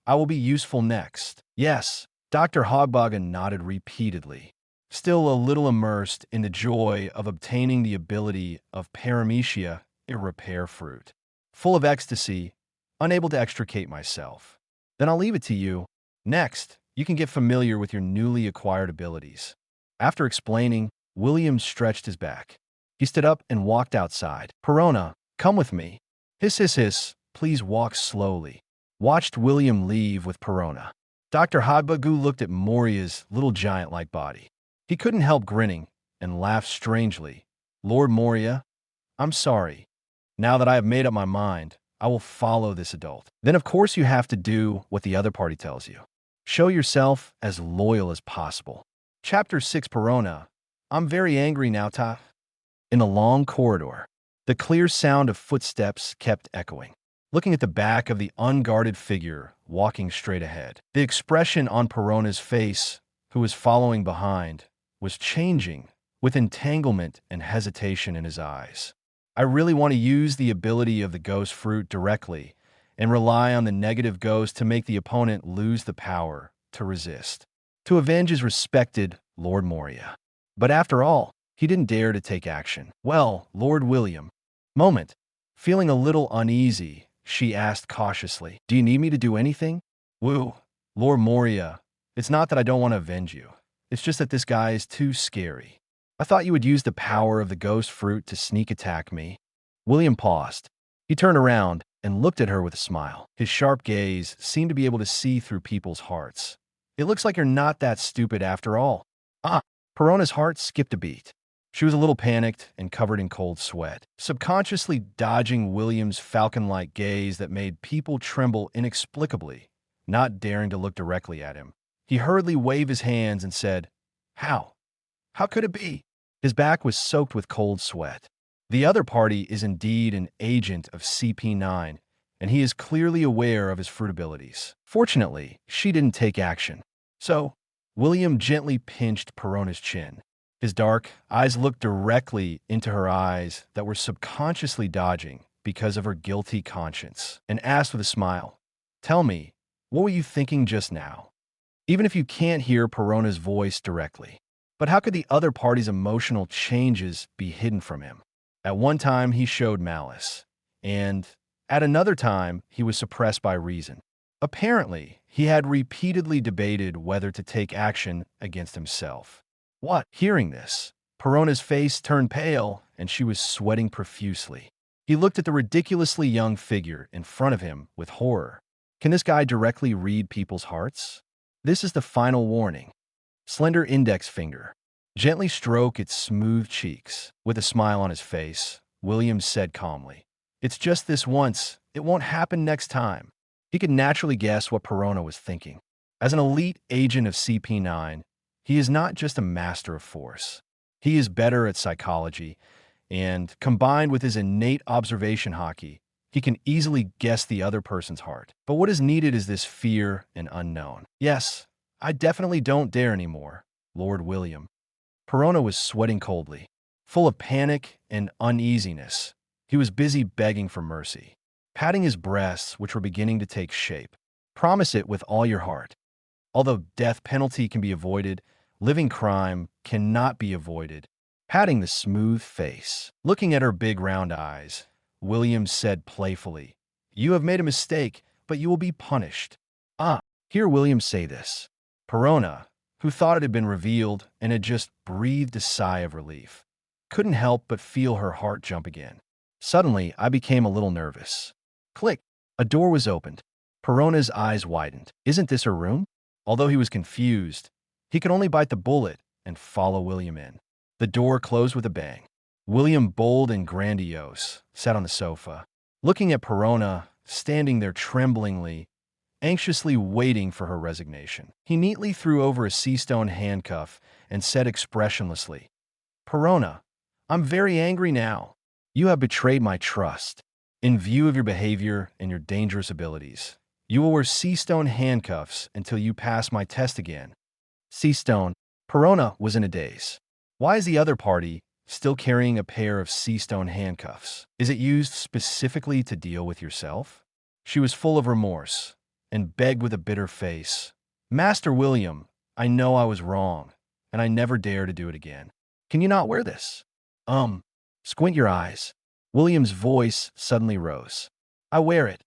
I will be useful next." Yes, Dr. Hogbagu nodded repeatedly, still a little immersed in the joy of obtaining the ability of Paramecia, a repair fruit. Full of ecstasy, unable to extricate myself. "Then I'll leave it to you. Next, you can get familiar with your newly acquired abilities." After explaining, William stretched his back. He stood up and walked outside. "Perona, come with me." "Hiss, hiss, hiss, please walk slowly." Watched William leave with Perona. Dr. Hogbagu looked at Moria's little giant-like body. He couldn't help grinning and laughed strangely. "Lord Moria, I'm sorry. Now that I have made up my mind, I will follow this adult." "Then of course you have to do what the other party tells you. Show yourself as loyal as possible." Chapter 6 Perona, I'm very angry now, Ta. In the long corridor, the clear sound of footsteps kept echoing. Looking at the back of the unguarded figure walking straight ahead, the expression on Perona's face, who was following behind, was changing, with entanglement and hesitation in his eyes. I really want to use the ability of the ghost fruit directly and rely on the negative ghost to make the opponent lose the power to resist, to avenge his respected Lord Moria. But after all, he didn't dare to take action. "Well, Lord William." Moment. Feeling a little uneasy, she asked cautiously, "Do you need me to do anything?" "Woo, Lord Moria, it's not that I don't want to avenge you. It's just that this guy is too scary. I thought you would use the power of the ghost fruit to sneak attack me." William paused. He turned around and looked at her with a smile. His sharp gaze seemed to be able to see through people's hearts. "It looks like you're not that stupid after all." Ah, Perona's heart skipped a beat. She was a little panicked and covered in cold sweat, subconsciously dodging William's falcon-like gaze that made people tremble inexplicably, not daring to look directly at him. He hurriedly waved his hands and said, "How? How could it be?" His back was soaked with cold sweat. "The other party is indeed an agent of CP9, and he is clearly aware of his fruit abilities. Fortunately, she didn't take action. So, William gently pinched Perona's chin. His dark eyes looked directly into her eyes that were subconsciously dodging because of her guilty conscience, and asked with a smile, "Tell me, what were you thinking just now?" Even if you can't hear Perona's voice directly. But how could the other party's emotional changes be hidden from him? At one time, he showed malice, and at another time, he was suppressed by reason. Apparently, he had repeatedly debated whether to take action against himself. What? Hearing this, Perona's face turned pale, and she was sweating profusely. He looked at the ridiculously young figure in front of him with horror. Can this guy directly read people's hearts? This is the final warning. Slender index finger. Gently stroke its smooth cheeks. With a smile on his face, William said calmly, "It's just this once. It won't happen next time." He could naturally guess what Perona was thinking. As an elite agent of CP9, he is not just a master of force. He is better at psychology, and combined with his innate observation hockey, he can easily guess the other person's heart. But what is needed is this fear and unknown. "Yes, I definitely don't dare anymore, Lord William." Perona was sweating coldly. Full of panic and uneasiness, he was busy begging for mercy, patting his breasts, which were beginning to take shape. "Promise it with all your heart. Although death penalty can be avoided, Living crime cannot be avoided. Patting the smooth face, looking at her big round eyes, William said playfully, "You have made a mistake, but you will be punished." Hear William say this. Perona, who thought it had been revealed and had just breathed a sigh of relief, couldn't help but feel her heart jump again. Suddenly, I became a little nervous. Click. A door was opened. Perona's eyes widened. Isn't this her room? Although he was confused, he could only bite the bullet and follow William in. The door closed with a bang. William, bold and grandiose, sat on the sofa, looking at Perona, standing there tremblingly, anxiously waiting for her resignation. He neatly threw over a sea-stone handcuff and said expressionlessly, "Perona, I'm very angry now. You have betrayed my trust. In view of your behavior and your dangerous abilities, you will wear sea-stone handcuffs until you pass my test again." Sea-stone. Perona was in a daze. Why is the other party still carrying a pair of sea-stone handcuffs? Is it used specifically to deal with yourself? She was full of remorse and begged with a bitter face, "Master William, I know I was wrong, and I never dare to do it again. Can you not wear this?" Squint your eyes. William's voice suddenly rose. "I wear it.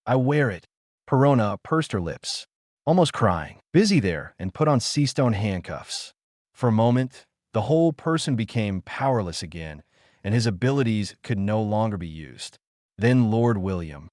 I wear it." Perona pursed her lips, almost crying. Busy there and put on sea-stone handcuffs. For a moment, the whole person became powerless again, and his abilities could no longer be used. Then Lord William,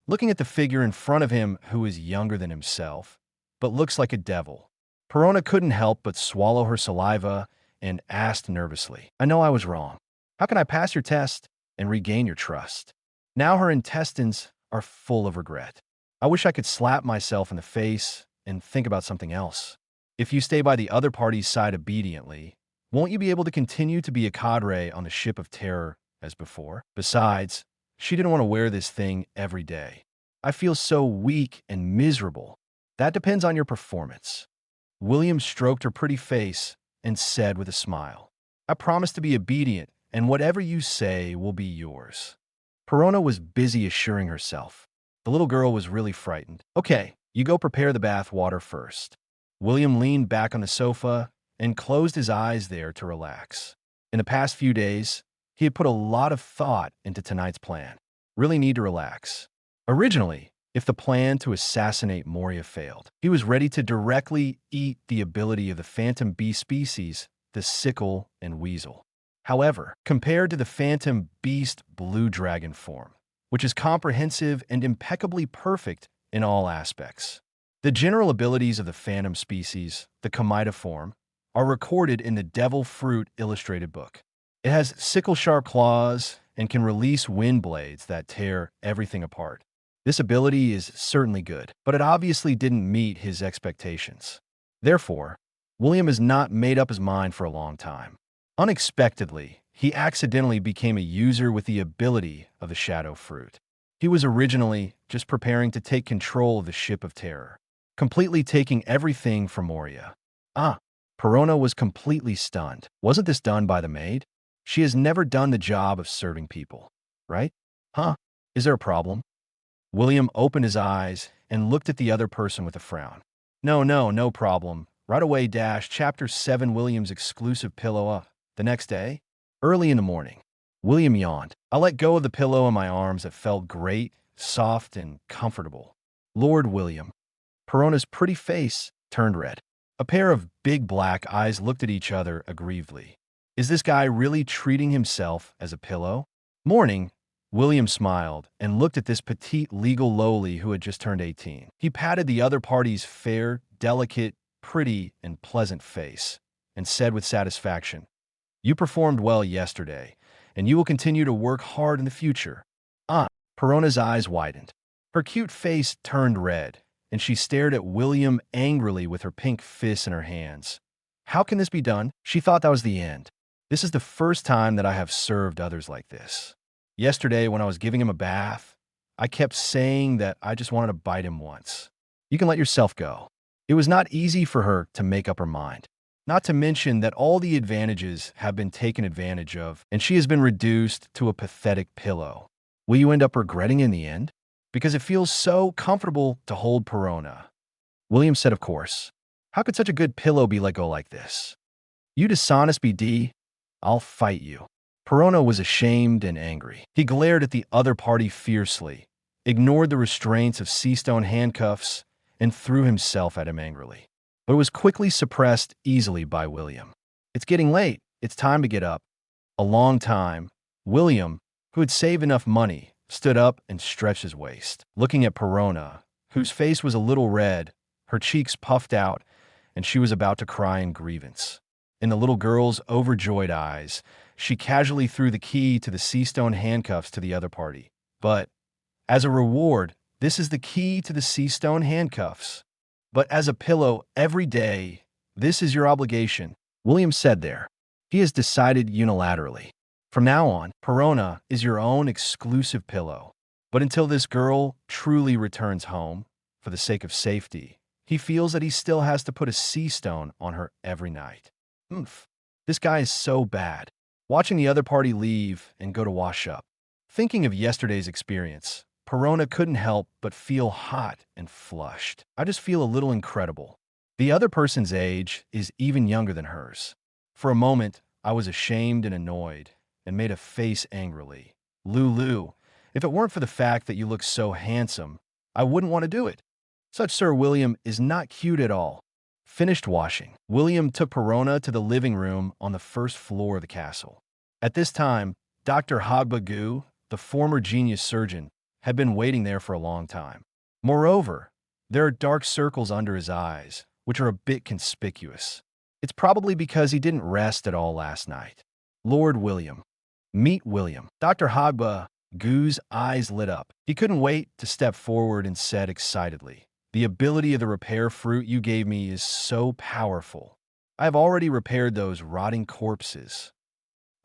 looking at the figure in front of him who is younger than himself, but looks like a devil. Perona couldn't help but swallow her saliva and asked nervously, "I know I was wrong. How can I pass your test and regain your trust?" Now her intestines are full of regret. "I wish I could slap myself in the face and think about something else. If you stay by the other party's side obediently, won't you be able to continue to be a cadre on the ship of terror as before?" Besides, she didn't want to wear this thing every day. "I feel so weak and miserable." "That depends on your performance." William stroked her pretty face and said with a smile, "I promise to be obedient, and whatever you say will be yours." Perona was busy assuring herself. The little girl was really frightened. "Okay, you go prepare the bath water first." William leaned back on the sofa and closed his eyes there to relax. In the past few days, he had put a lot of thought into tonight's plan. Really need to relax. Originally, if the plan to assassinate Moria failed, he was ready to directly eat the ability of the Phantom Beast species, the Sickle and Weasel. However, compared to the Phantom Beast Blue Dragon form, which is comprehensive and impeccably perfect in all aspects, the general abilities of the Phantom species, the Kamita form, are recorded in the Devil Fruit illustrated book. It has sickle-sharp claws and can release wind blades that tear everything apart. This ability is certainly good, but it obviously didn't meet his expectations. Therefore, William has not made up his mind for a long time. Unexpectedly, he accidentally became a user with the ability of the Shadow Fruit. He was originally just preparing to take control of the Ship of Terror, completely taking everything from Moria. Perona was completely stunned. Wasn't this done by the maid? She has never done the job of serving people, right? Is there a problem? William opened his eyes and looked at the other person with a frown. No problem. Right away, Chapter 7 William's exclusive pillow. The next day, early in the morning, William yawned. I let go of the pillow in my arms that felt great, soft, and comfortable. Lord William. Perona's pretty face turned red. A pair of big black eyes looked at each other aggrievedly. Is this guy really treating himself as a pillow? Morning, William smiled and looked at this petite legal lowly who had just turned 18. He patted the other party's fair, delicate, pretty, and pleasant face and said with satisfaction, "You performed well yesterday, and you will continue to work hard in the future." Perona's eyes widened. Her cute face turned red, and she stared at William angrily with her pink fists in her hands. How can this be done? She thought that was the end. This is the first time that I have served others like this. Yesterday, when I was giving him a bath, I kept saying that I just wanted to bite him once. You can let yourself go. It was not easy for her to make up her mind. Not to mention that all the advantages have been taken advantage of, and she has been reduced to a pathetic pillow. Will you end up regretting in the end? Because it feels so comfortable to hold Perona. William said, of course. How could such a good pillow be let go like this? You dishonest BD, I'll fight you. Perona was ashamed and angry. He glared at the other party fiercely, ignored the restraints of sea-stone handcuffs, and threw himself at him angrily. But it was quickly suppressed easily by William. It's getting late. It's time to get up. A long time, William, who had saved enough money, stood up and stretched his waist, looking at Perona, whose face was a little red, her cheeks puffed out, and she was about to cry in grievance. In the little girl's overjoyed eyes, she casually threw the key to the sea-stone handcuffs to the other party. But, as a reward, this is the key to the sea-stone handcuffs. But as a pillow every day, this is your obligation, William said there. He has decided unilaterally. From now on, Perona is your own exclusive pillow. But until this girl truly returns home, for the sake of safety, he feels that he still has to put a sea stone on her every night. This guy is so bad. Watching the other party leave and go to wash up. Thinking of yesterday's experience, Perona couldn't help but feel hot and flushed. I just feel a little incredible. The other person's age is even younger than hers. For a moment, I was ashamed and annoyed, and made a face angrily. Lulu, if it weren't for the fact that you look so handsome, I wouldn't want to do it. Such Sir William is not cute at all. Finished washing, William took Perona to the living room on the first floor of the castle. At this time, Dr. Hagbagu, the former genius surgeon, had been waiting there for a long time. Moreover, there are dark circles under his eyes, which are a bit conspicuous. It's probably because he didn't rest at all last night. Lord William. Meet William. Dr. Hagbagu's eyes lit up. He couldn't wait to step forward and said excitedly, "The ability of the repair fruit you gave me is so powerful. I have already repaired those rotting corpses."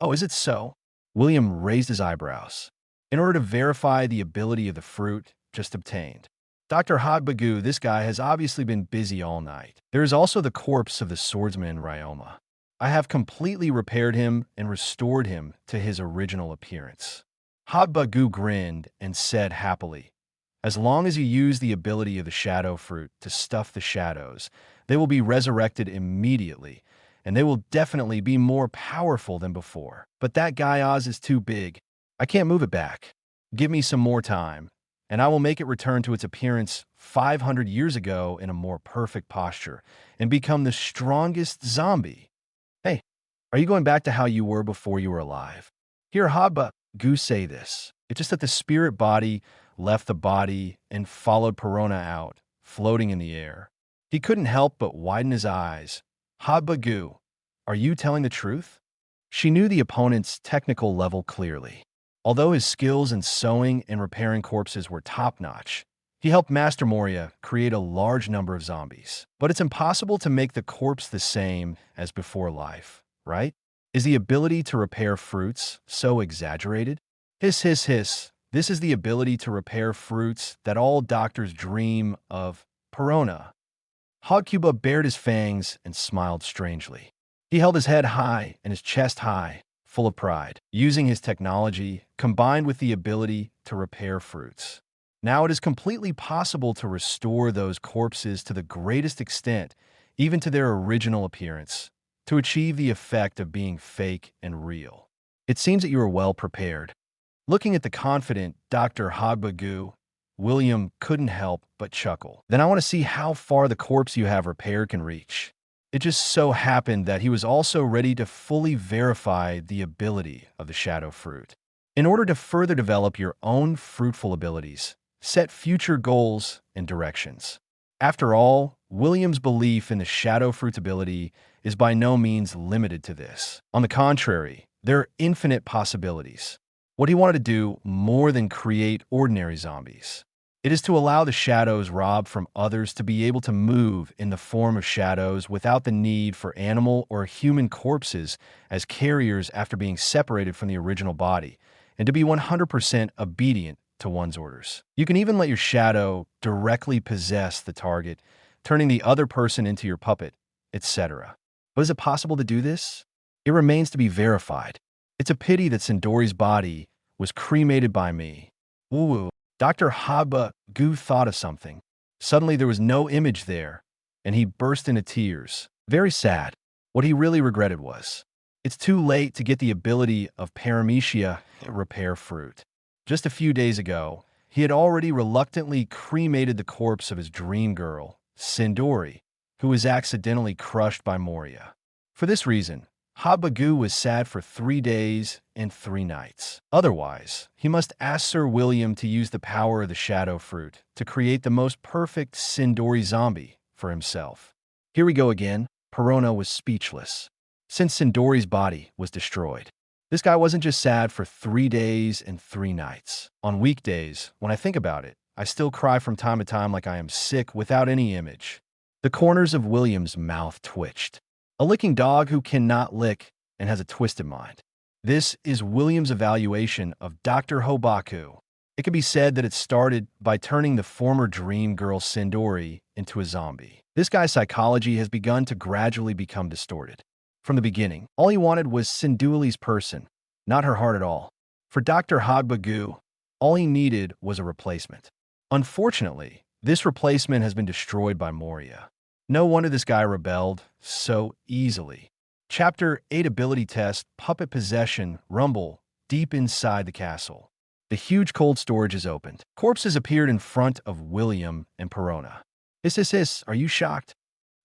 "Oh, is it so?" William raised his eyebrows. In order to verify the ability of the fruit just obtained. Dr. Hagbagu, this guy has obviously been busy all night. There is also the corpse of the swordsman Ryoma. I have completely repaired him and restored him to his original appearance. Hagbagu grinned and said happily, "As long as you use the ability of the shadow fruit to stuff the shadows, they will be resurrected immediately, and they will definitely be more powerful than before. But that guy Oz is too big. I can't move it back. Give me some more time, and I will make it return to its appearance 500 years ago in a more perfect posture, and become the strongest zombie." "Hey, are you going back to how you were before you were alive?" Hear Hagbagu say this. It's just that the spirit body left the body and followed Perona out, floating in the air. He couldn't help but widen his eyes. "Hagbagu, are you telling the truth?" She knew the opponent's technical level clearly. Although his skills in sewing and repairing corpses were top-notch, he helped Master Moria create a large number of zombies. But it's impossible to make the corpse the same as before life, right? Is the ability to repair fruits so exaggerated? Hiss, hiss, hiss. This is the ability to repair fruits that all doctors dream of. Perona. Hagbagu bared his fangs and smiled strangely. He held his head high and his chest high, full of pride, using his technology combined with the ability to repair fruits. Now it is completely possible to restore those corpses to the greatest extent, even to their original appearance, to achieve the effect of being fake and real. It seems that you are well prepared. Looking at the confident Dr. Hagbagu, William couldn't help but chuckle. Then I want to see how far the corpse you have repaired can reach. It just so happened that he was also ready to fully verify the ability of the shadow fruit. In order to further develop your own fruitful abilities, set future goals and directions. After all, William's belief in the shadow fruit's ability is by no means limited to this. On the contrary, there are infinite possibilities. What he wanted to do more than create ordinary zombies. It is to allow the shadows robbed from others to be able to move in the form of shadows without the need for animal or human corpses as carriers after being separated from the original body, and to be 100% obedient to one's orders. You can even let your shadow directly possess the target, turning the other person into your puppet, etc. But is it possible to do this? It remains to be verified. It's a pity that Sindori's body was cremated by me. Woo-woo. Dr. Hagbagu thought of something. Suddenly there was no image there, and he burst into tears. Very sad. What he really regretted was, it's too late to get the ability of paramecia repair fruit. Just a few days ago, he had already reluctantly cremated the corpse of his dream girl, Sindori, who was accidentally crushed by Moria. For this reason, Habagu was sad for 3 days and 3 nights. Otherwise, he must ask Sir William to use the power of the shadow fruit to create the most perfect Sindori zombie for himself. Here we go again. Perona was speechless. Since Sindori's body was destroyed, this guy wasn't just sad for 3 days and 3 nights. On weekdays, when I think about it, I still cry from time to time like I am sick without any image. The corners of William's mouth twitched. A licking dog who cannot lick and has a twisted mind. This is William's evaluation of Dr. Hobaku. It could be said that it started by turning the former dream girl Sindori into a zombie. This guy's psychology has begun to gradually become distorted. From the beginning, all he wanted was Sindori's person, not her heart at all. For Dr. Hobaku, all he needed was a replacement. Unfortunately, this replacement has been destroyed by Moria. No wonder this guy rebelled so easily. Chapter 8 Ability Test, Puppet Possession, Rumble, deep inside the castle. The huge cold storage is opened. Corpses appeared in front of William and Perona. Hiss, are you shocked?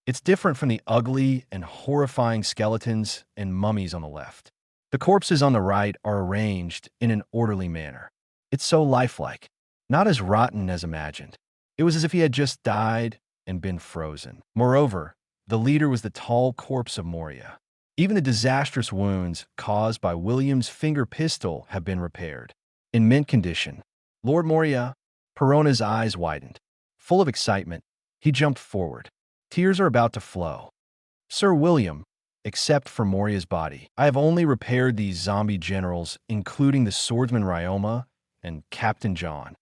It's different from the ugly and horrifying skeletons and mummies on the left. The corpses on the right are arranged in an orderly manner. It's so lifelike, not as rotten as imagined. It was as if he had just died and been frozen. Moreover, the leader was the tall corpse of Moria. Even the disastrous wounds caused by William's finger pistol have been repaired. In mint condition, Lord Moria, Perona's eyes widened. Full of excitement, he jumped forward. Tears are about to flow. Sir William, except for Moria's body, I have only repaired these zombie generals, including the swordsman Ryoma and Captain John.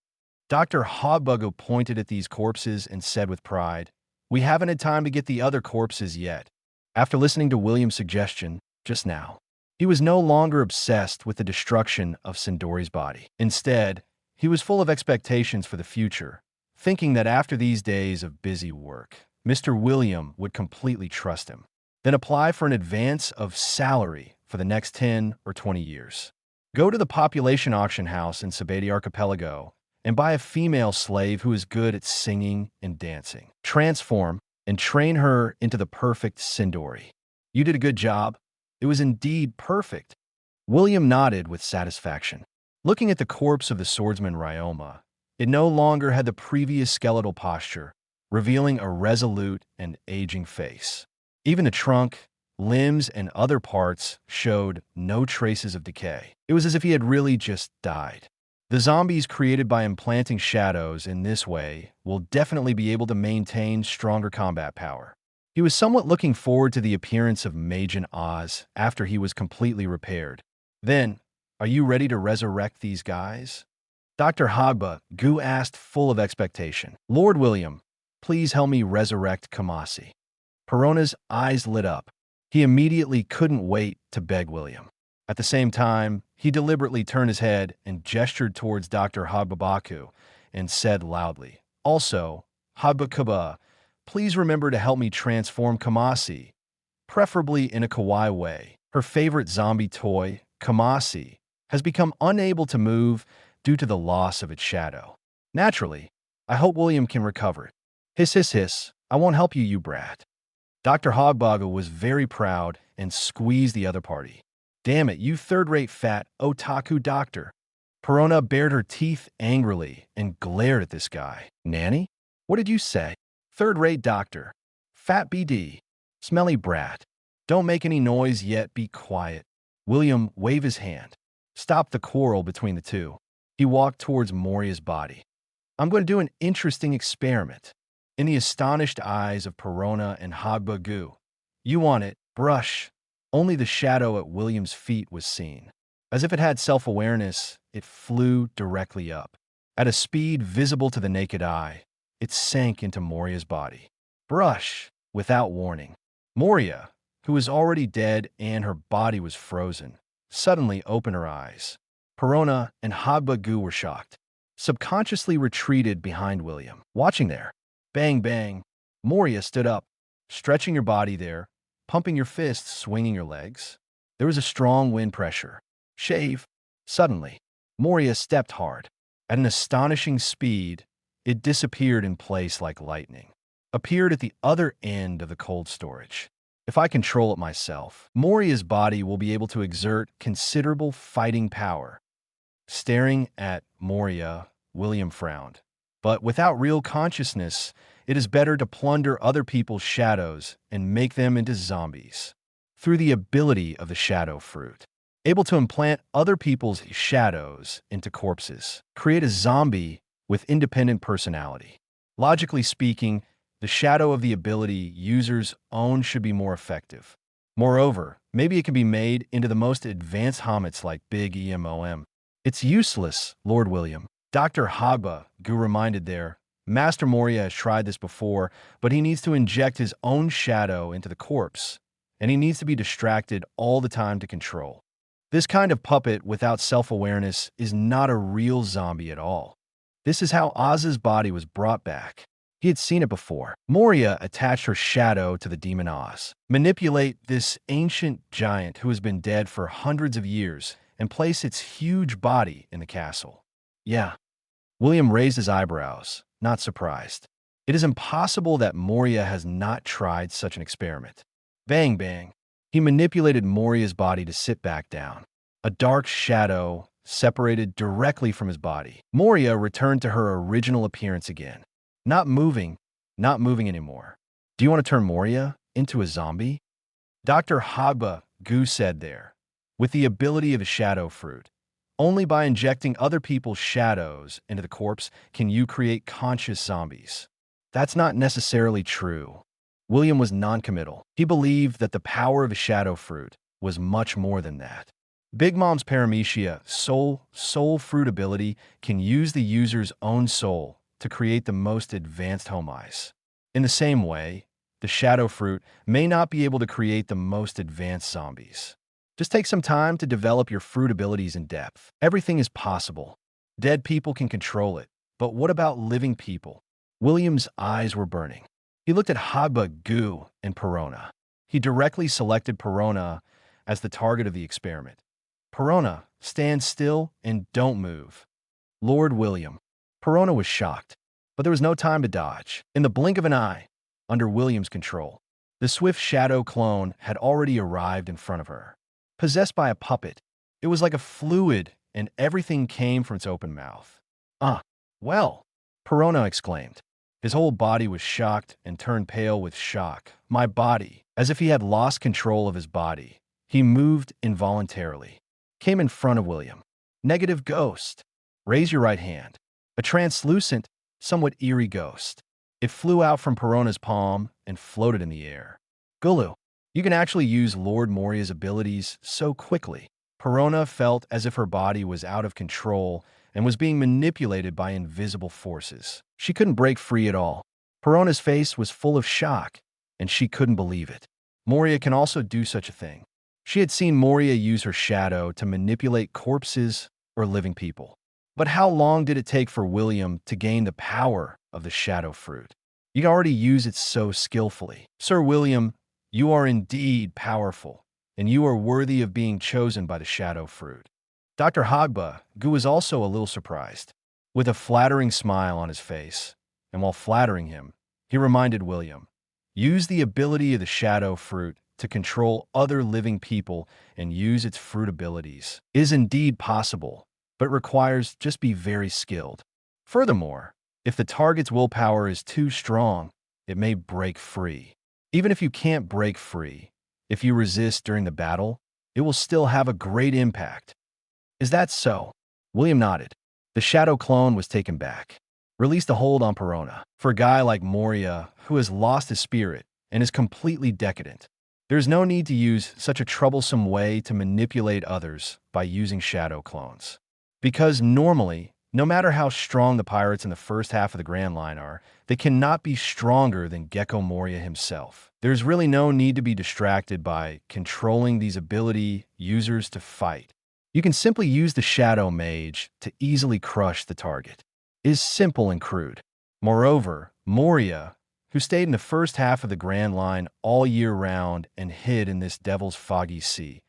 Dr. Hobaku pointed at these corpses and said with pride, "We haven't had time to get the other corpses yet." After listening to William's suggestion just now, he was no longer obsessed with the destruction of Sindori's body. Instead, he was full of expectations for the future, thinking that after these days of busy work, Mr. William would completely trust him, then apply for an advance of salary for the next 10 or 20 years. Go to the population auction house in Sabati Archipelago and buy a female slave who is good at singing and dancing. Transform and train her into the perfect Sindori. You did a good job. It was indeed perfect. William nodded with satisfaction. Looking at the corpse of the swordsman Ryoma, it no longer had the previous skeletal posture, revealing a resolute and aging face. Even the trunk, limbs, and other parts showed no traces of decay. It was as if he had really just died. The zombies created by implanting shadows in this way will definitely be able to maintain stronger combat power. He was somewhat looking forward to the appearance of Majin Oz after he was completely repaired. Then, are you ready to resurrect these guys? Dr. Hobaku asked, full of expectation. Lord William, please help me resurrect Kamasi. Perona's eyes lit up. He immediately couldn't wait to beg William. At the same time, he deliberately turned his head and gestured towards Dr. Hobaku and said loudly, Also, Hobaku, please remember to help me transform Kamasi, preferably in a kawaii way. Her favorite zombie toy, Kamasi, has become unable to move due to the loss of its shadow. Naturally, I hope William can recover it. Hiss, I won't help you, you brat. Dr. Hobaku was very proud and squeezed the other party. Damn it, you third-rate fat otaku doctor. Perona bared her teeth angrily and glared at this guy. Nanny? What did you say? Third-rate doctor. Fat BD. Smelly brat. Don't make any noise yet, be quiet. William waved his hand. Stop the quarrel between the two. He walked towards Moria's body. I'm going to do an interesting experiment. In the astonished eyes of Perona and Hobaku, you want it, brush. Only the shadow at William's feet was seen. As if it had self-awareness, it flew directly up. At a speed visible to the naked eye, it sank into Moria's body. Brush, without warning. Moria, who was already dead and her body was frozen, suddenly opened her eyes. Perona and Hobaku were shocked. Subconsciously retreated behind William. Watching there. Bang, bang. Moria stood up, stretching your body there, pumping your fists, swinging your legs. There was a strong wind pressure. Shave. Suddenly, Moria stepped hard. At an astonishing speed, it disappeared in place like lightning. Appeared at the other end of the cold storage. If I control it myself, Moria's body will be able to exert considerable fighting power. Staring at Moria, William frowned. But without real consciousness, it is better to plunder other people's shadows and make them into zombies. Through the ability of the shadow fruit, able to implant other people's shadows into corpses, create a zombie with independent personality. Logically speaking, the shadow of the ability users own should be more effective. Moreover, maybe it can be made into the most advanced homits like Big EMOM. It's useless, Lord William. Dr. Hagba, Gu reminded there. Master Moria has tried this before, but he needs to inject his own shadow into the corpse, and he needs to be distracted all the time to control. This kind of puppet without self-awareness is not a real zombie at all. This is how Oz's body was brought back. He had seen it before. Moria attached her shadow to the demon Oz. Manipulate this ancient giant who has been dead for hundreds of years and place its huge body in the castle. Yeah. William raised his eyebrows, not surprised. It is impossible that Moria has not tried such an experiment. Bang, bang. He manipulated Moria's body to sit back down. A dark shadow separated directly from his body. Moria returned to her original appearance again. Not moving anymore. Do you want to turn Moria into a zombie? Dr. Hagba Gu said there. With the ability of a shadow fruit, only by injecting other people's shadows into the corpse can you create conscious zombies. That's not necessarily true. William was non-committal. He believed that the power of a shadow fruit was much more than that. Big Mom's paramecia, soul fruit ability, can use the user's own soul to create the most advanced homies. In the same way, the shadow fruit may not be able to create the most advanced zombies. Just take some time to develop your fruit abilities in depth. Everything is possible. Dead people can control it. But what about living people? William's eyes were burning. He looked at Hagba, Gu, and Perona. He directly selected Perona as the target of the experiment. Perona, stand still and don't move. Lord William. Perona was shocked, but there was no time to dodge. In the blink of an eye, under William's control, the swift shadow clone had already arrived in front of her. Possessed by a puppet, it was like a fluid, and everything came from its open mouth. Well, Perona exclaimed. His whole body was shocked and turned pale with shock. My body, as if he had lost control of his body. He moved involuntarily. Came in front of William. Negative ghost. Raise your right hand. A translucent, somewhat eerie ghost. It flew out from Perona's palm and floated in the air. Gulu. You can actually use Lord Moria's abilities so quickly. Perona felt as if her body was out of control and was being manipulated by invisible forces. She couldn't break free at all. Perona's face was full of shock, and she couldn't believe it. Moria can also do such a thing. She had seen Moria use her shadow to manipulate corpses or living people. But how long did it take for William to gain the power of the shadow fruit? He already used it so skillfully. Sir William, you are indeed powerful, and you are worthy of being chosen by the shadow fruit. Dr. Hagba Gu was also a little surprised. With a flattering smile on his face, and while flattering him, he reminded William, use the ability of the shadow fruit to control other living people and use its fruit abilities. It is indeed possible, but requires just be very skilled. Furthermore, if the target's willpower is too strong, it may break free. Even if you can't break free, if you resist during the battle, it will still have a great impact. Is that so? William nodded. The shadow clone was taken back. Released a hold on Perona. For a guy like Moria, who has lost his spirit and is completely decadent, there's no need to use such a troublesome way to manipulate others by using shadow clones. Because normally, no matter how strong the pirates in the first half of the Grand Line are, they cannot be stronger than Gekko Moria himself. There's really no need to be distracted by controlling these ability users to fight. You can simply use the Shadow Mage to easily crush the target. It is simple and crude. Moreover, Moria, who stayed in the first half of the Grand Line all year round and hid in this devil's foggy sea,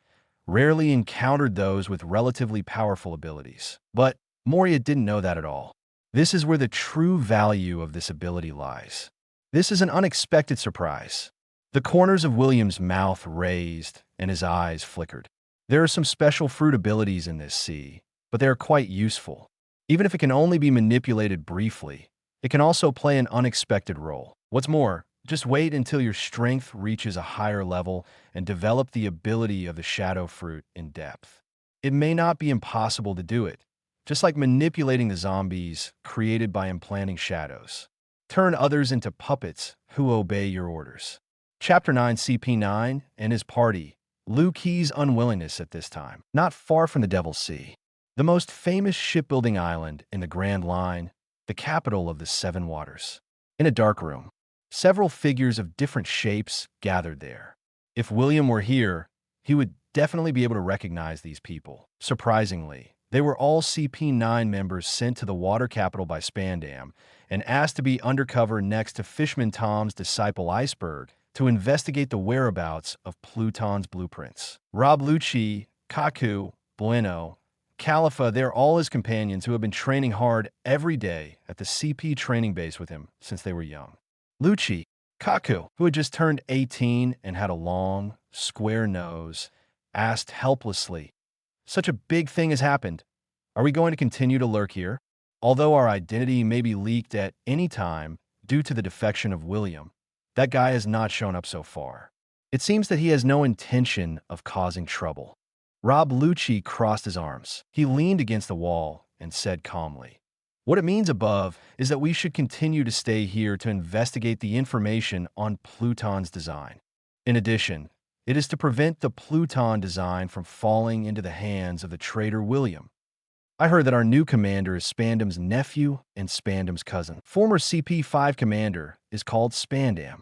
rarely encountered those with relatively powerful abilities. But Moria didn't know that at all. This is where the true value of this ability lies. This is an unexpected surprise. The corners of William's mouth raised and his eyes flickered. There are some special fruit abilities in this sea, but they are quite useful. Even if it can only be manipulated briefly, it can also play an unexpected role. What's more, just wait until your strength reaches a higher level and develop the ability of the shadow fruit in depth. It may not be impossible to do it, just like manipulating the zombies created by implanting shadows. Turn others into puppets who obey your orders. Chapter 9, CP9 and his party. Luffy's unwillingness at this time. Not far from the Devil's Sea, the most famous shipbuilding island in the Grand Line, the capital of the Seven Waters. In a dark room, several figures of different shapes gathered there. If William were here, he would definitely be able to recognize these people. Surprisingly, they were all CP9 members sent to the water capital by Spandam and asked to be undercover next to Fishman Tom's disciple Iceberg to investigate the whereabouts of Pluton's blueprints. Rob Lucci, Kaku, Bueno, Khalifa, they're all his companions who have been training hard every day at the CP training base with him since they were young. Lucci, Kaku, who had just turned 18 and had a long, square nose, asked helplessly, "Such a big thing has happened. Are we going to continue to lurk here? Although our identity may be leaked at any time due to the defection of William, that guy has not shown up so far. It seems that he has no intention of causing trouble." Rob Lucci crossed his arms. He leaned against the wall and said calmly, "What it means above is that we should continue to stay here to investigate the information on Pluton's design. In addition, it is to prevent the Pluton design from falling into the hands of the traitor William. I heard that our new commander is Spandam's nephew and Spandam's cousin. Former CP5 commander is called Spandam.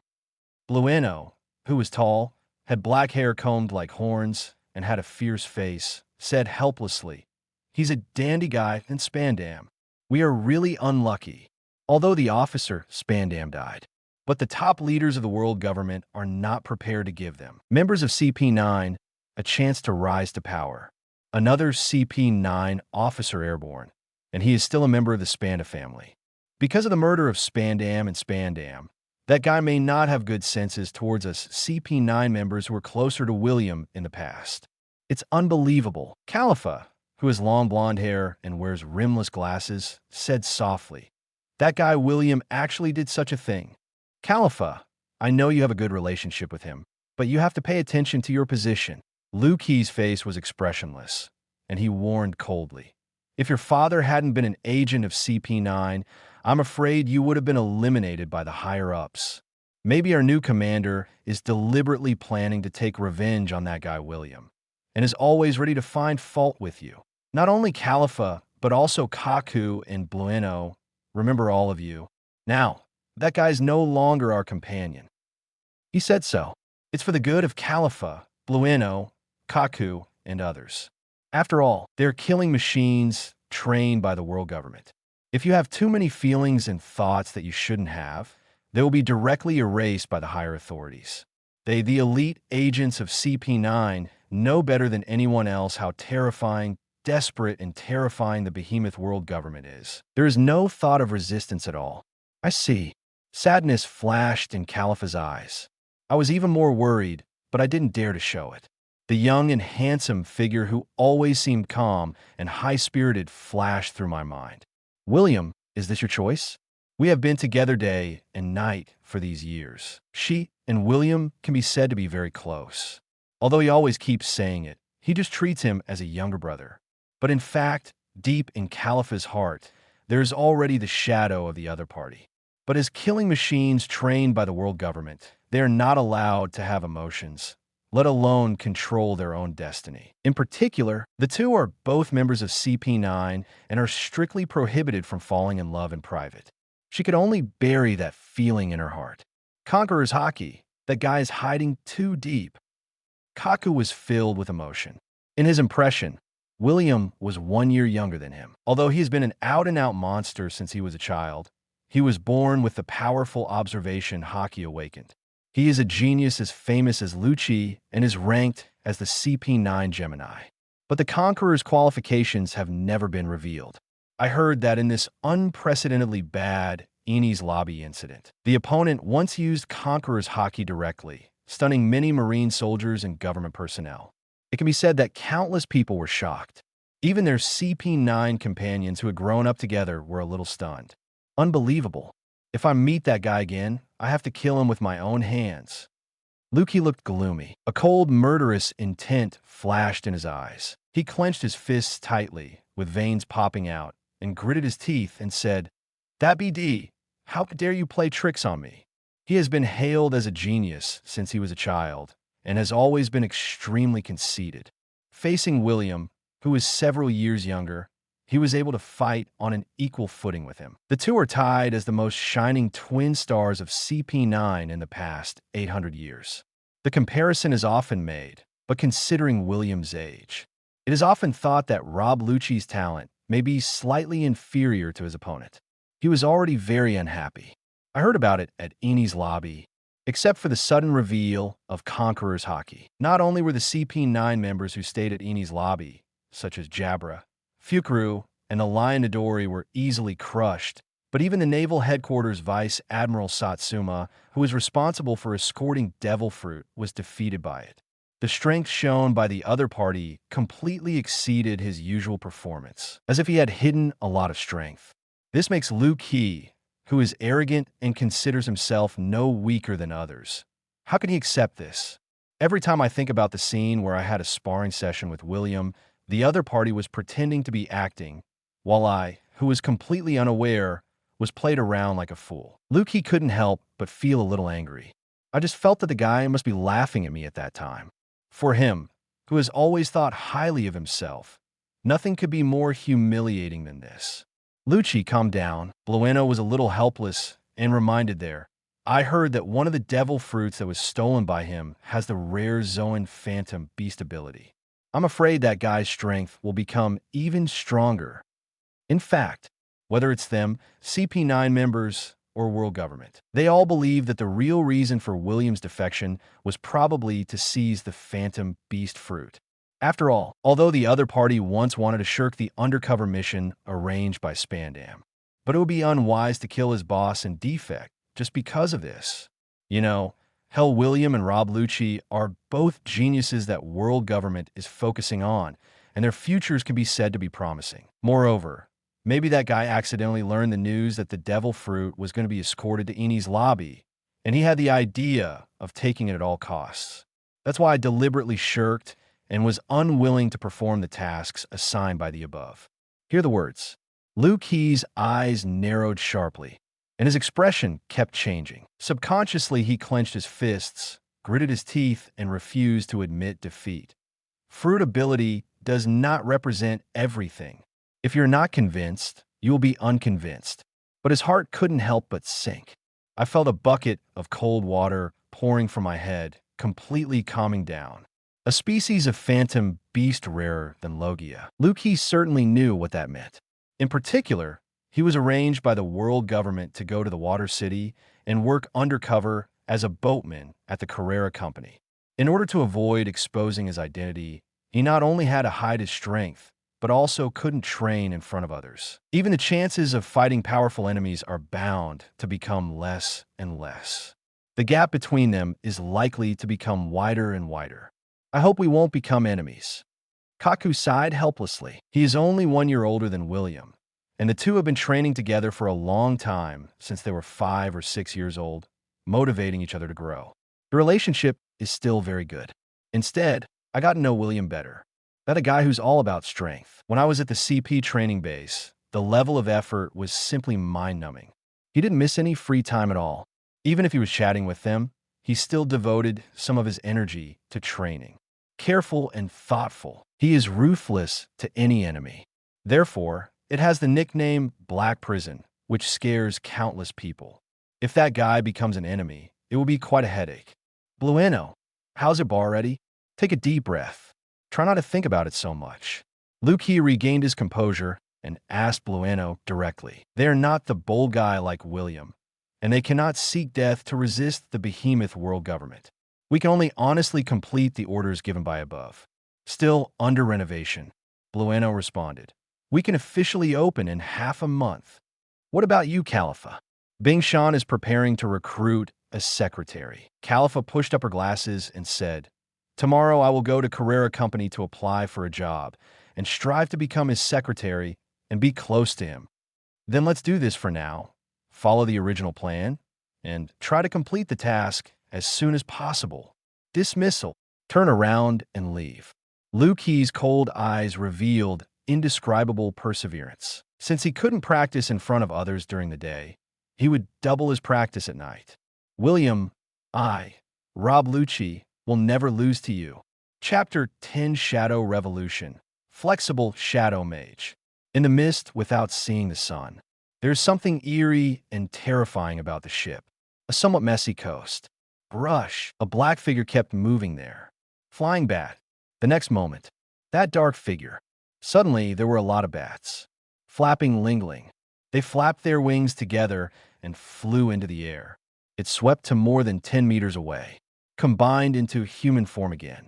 Bueno, who was tall, had black hair combed like horns, and had a fierce face, said helplessly, "He's a dandy guy and Spandam. We are really unlucky." Although the officer, Spandam, died. But the top leaders of the world government are not prepared to give them, members of CP9, a chance to rise to power. Another CP9 officer airborne, and he is still a member of the Spanda family. Because of the murder of Spandam and Spandam, that guy may not have good senses towards us CP9 members who were closer to William in the past. It's unbelievable. Khalifa, who has long blonde hair and wears rimless glasses, said softly, "That guy William actually did such a thing. Khalifa, I know you have a good relationship with him, but you have to pay attention to your position." Luffy's face was expressionless, and he warned coldly, "If your father hadn't been an agent of CP9, I'm afraid you would have been eliminated by the higher-ups. Maybe our new commander is deliberately planning to take revenge on that guy William, and is always ready to find fault with you. Not only Khalifa, but also Kaku and Bueno, remember all of you. Now, that guy's no longer our companion." He said so. It's for the good of Khalifa, Bueno, Kaku, and others. After all, they're killing machines trained by the world government. If you have too many feelings and thoughts that you shouldn't have, they will be directly erased by the higher authorities. They, the elite agents of CP9, know better than anyone else how terrifying, desperate, and terrifying the behemoth world government is. There is no thought of resistance at all. I see. Sadness flashed in Khalifa's eyes. I was even more worried, but I didn't dare to show it. The young and handsome figure who always seemed calm and high-spirited flashed through my mind. "William, is this your choice? We have been together day and night for these years." She and William can be said to be very close. Although he always keeps saying it, he just treats him as a younger brother. But in fact, deep in Khalifa's heart, there is already the shadow of the other party. But as killing machines trained by the world government, they are not allowed to have emotions, let alone control their own destiny. In particular, the two are both members of CP9 and are strictly prohibited from falling in love in private. She could only bury that feeling in her heart. Conqueror's Haki, that guy is hiding too deep. Kaku was filled with emotion. In his impression, William was 1 year younger than him. Although he has been an out-and-out monster since he was a child, He was born with the powerful observation haki awakened. He is a genius as famous as Lucci and is ranked as the CP9 Gemini. But the Conqueror's qualifications have never been revealed. I heard that in this unprecedentedly bad Enies Lobby incident, the opponent once used Conqueror's haki directly, stunning many Marine soldiers and government personnel. It can be said that countless people were shocked. Even their CP9 companions who had grown up together were a little stunned. Unbelievable. If I meet that guy again, I have to kill him with my own hands. Luffy looked gloomy. A cold, murderous intent flashed in his eyes. He clenched his fists tightly, with veins popping out, and gritted his teeth and said, "That BD, how dare you play tricks on me?" He has been hailed as a genius since he was a child, and has always been extremely conceited. Facing William, who is several years younger, he was able to fight on an equal footing with him. The two are tied as the most shining twin stars of CP9 in the past 800 years. The comparison is often made, but considering William's age, it is often thought that Rob Lucci's talent may be slightly inferior to his opponent. He was already very unhappy. I heard about it at Enies Lobby, except for the sudden reveal of Conqueror's haki. Not only were the CP9 members who stayed at Enies Lobby, such as Jabra, Fukuru, and the Lion Midori were easily crushed, but even the Naval Headquarters Vice Admiral Satsuma, who was responsible for escorting Devil Fruit, was defeated by it. The strength shown by the other party completely exceeded his usual performance, as if he had hidden a lot of strength. This makes Luffy, who is arrogant and considers himself no weaker than others. How can he accept this? Every time I think about the scene where I had a sparring session with William, the other party was pretending to be acting, while I, who was completely unaware, was played around like a fool. Luffy couldn't help but feel a little angry. I just felt that the guy must be laughing at me at that time. For him, who has always thought highly of himself, nothing could be more humiliating than this. Lucci calmed down. Blueno was a little helpless and reminded there, "I heard that one of the devil fruits that was stolen by him has the rare Zoan Phantom Beast ability. I'm afraid that guy's strength will become even stronger." In fact, whether it's them, CP9 members, or world government, they all believe that the real reason for William's defection was probably to seize the Phantom Beast fruit. After all, although the other party once wanted to shirk the undercover mission arranged by Spandam, but it would be unwise to kill his boss in defect just because of this. You know, hell, William and Rob Lucci are both geniuses that world government is focusing on, and their futures can be said to be promising. Moreover, maybe that guy accidentally learned the news that the devil fruit was going to be escorted to Enies Lobby, and he had the idea of taking it at all costs. That's why I deliberately shirked and was unwilling to perform the tasks assigned by the above. Hear the words. Luffy's eyes narrowed sharply, and his expression kept changing. Subconsciously, he clenched his fists, gritted his teeth, and refused to admit defeat. Fruit ability does not represent everything. If you're not convinced, you will be unconvinced. But his heart couldn't help but sink. I felt a bucket of cold water pouring from my head, completely calming down. A species of phantom beast rarer than Logia. Luffy certainly knew what that meant. In particular, he was arranged by the world government to go to the Water City and work undercover as a boatman at the Carrera Company. In order to avoid exposing his identity, he not only had to hide his strength, but also couldn't train in front of others. Even the chances of fighting powerful enemies are bound to become less and less. The gap between them is likely to become wider and wider. I hope we won't become enemies. Kaku sighed helplessly. He is only 1 year older than William, and the two have been training together for a long time since they were 5 or 6 years old, motivating each other to grow. The relationship is still very good. Instead, I got to know William better. That a guy who's all about strength. When I was at the CP training base, the level of effort was simply mind-numbing. He didn't miss any free time at all. Even if he was chatting with them, he still devoted some of his energy to training. Careful and thoughtful, he is ruthless to any enemy. Therefore, it has the nickname Black Prison, which scares countless people. If that guy becomes an enemy, it will be quite a headache. Blueno, how's your bar ready? Take a deep breath. Try not to think about it so much. Luffy regained his composure, and asked Blueno directly. They are not the bold guy like William, and they cannot seek death to resist the behemoth world government. We can only honestly complete the orders given by above. Still under renovation, Blueno responded. We can officially open in half a month. What about you, Khalifa? Bing Shan is preparing to recruit a secretary. Khalifa pushed up her glasses and said, Tomorrow I will go to Carrera Company to apply for a job and strive to become his secretary and be close to him. Then let's do this for now. Follow the original plan and try to complete the task as soon as possible. Dismissal. Turn around and leave. Liu Qi's cold eyes revealed indescribable perseverance. Since he couldn't practice in front of others during the day, he would double his practice at night. William, Rob Lucci, will never lose to you. Chapter 10 Shadow Revolution. Flexible Shadow Mage. In the mist without seeing the sun. There's something eerie and terrifying about the ship. A somewhat messy coast. Brush. A black figure kept moving there. Flying bat. The next moment, that dark figure. Suddenly, there were a lot of bats. Flapping lingling. They flapped their wings together and flew into the air. It swept to more than 10 meters away. Combined into human form again.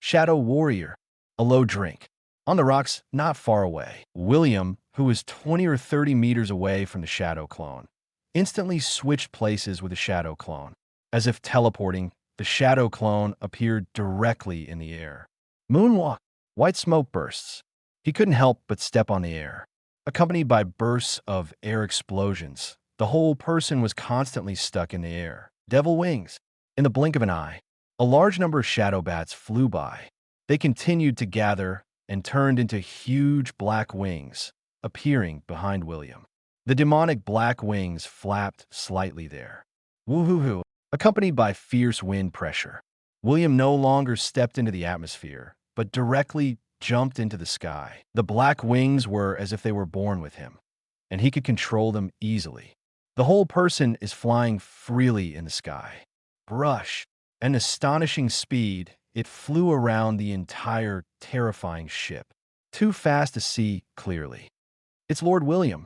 Shadow Warrior. A low drink. On the rocks, not far away. William, who was 20 or 30 meters away from the Shadow clone, instantly switched places with the Shadow clone. As if teleporting, the Shadow clone appeared directly in the air. Moonwalk. White smoke bursts. He couldn't help but step on the air. Accompanied by bursts of air explosions, the whole person was constantly stuck in the air. Devil wings. In the blink of an eye, a large number of shadow bats flew by. They continued to gather and turned into huge black wings, appearing behind William. The demonic black wings flapped slightly there. Woo-hoo-hoo, accompanied by fierce wind pressure. William no longer stepped into the atmosphere, but directly jumped into the sky. The black wings were as if they were born with him, and he could control them easily. The whole person is flying freely in the sky. Brush. An astonishing speed, it flew around the entire terrifying ship. Too fast to see clearly. It's Lord William.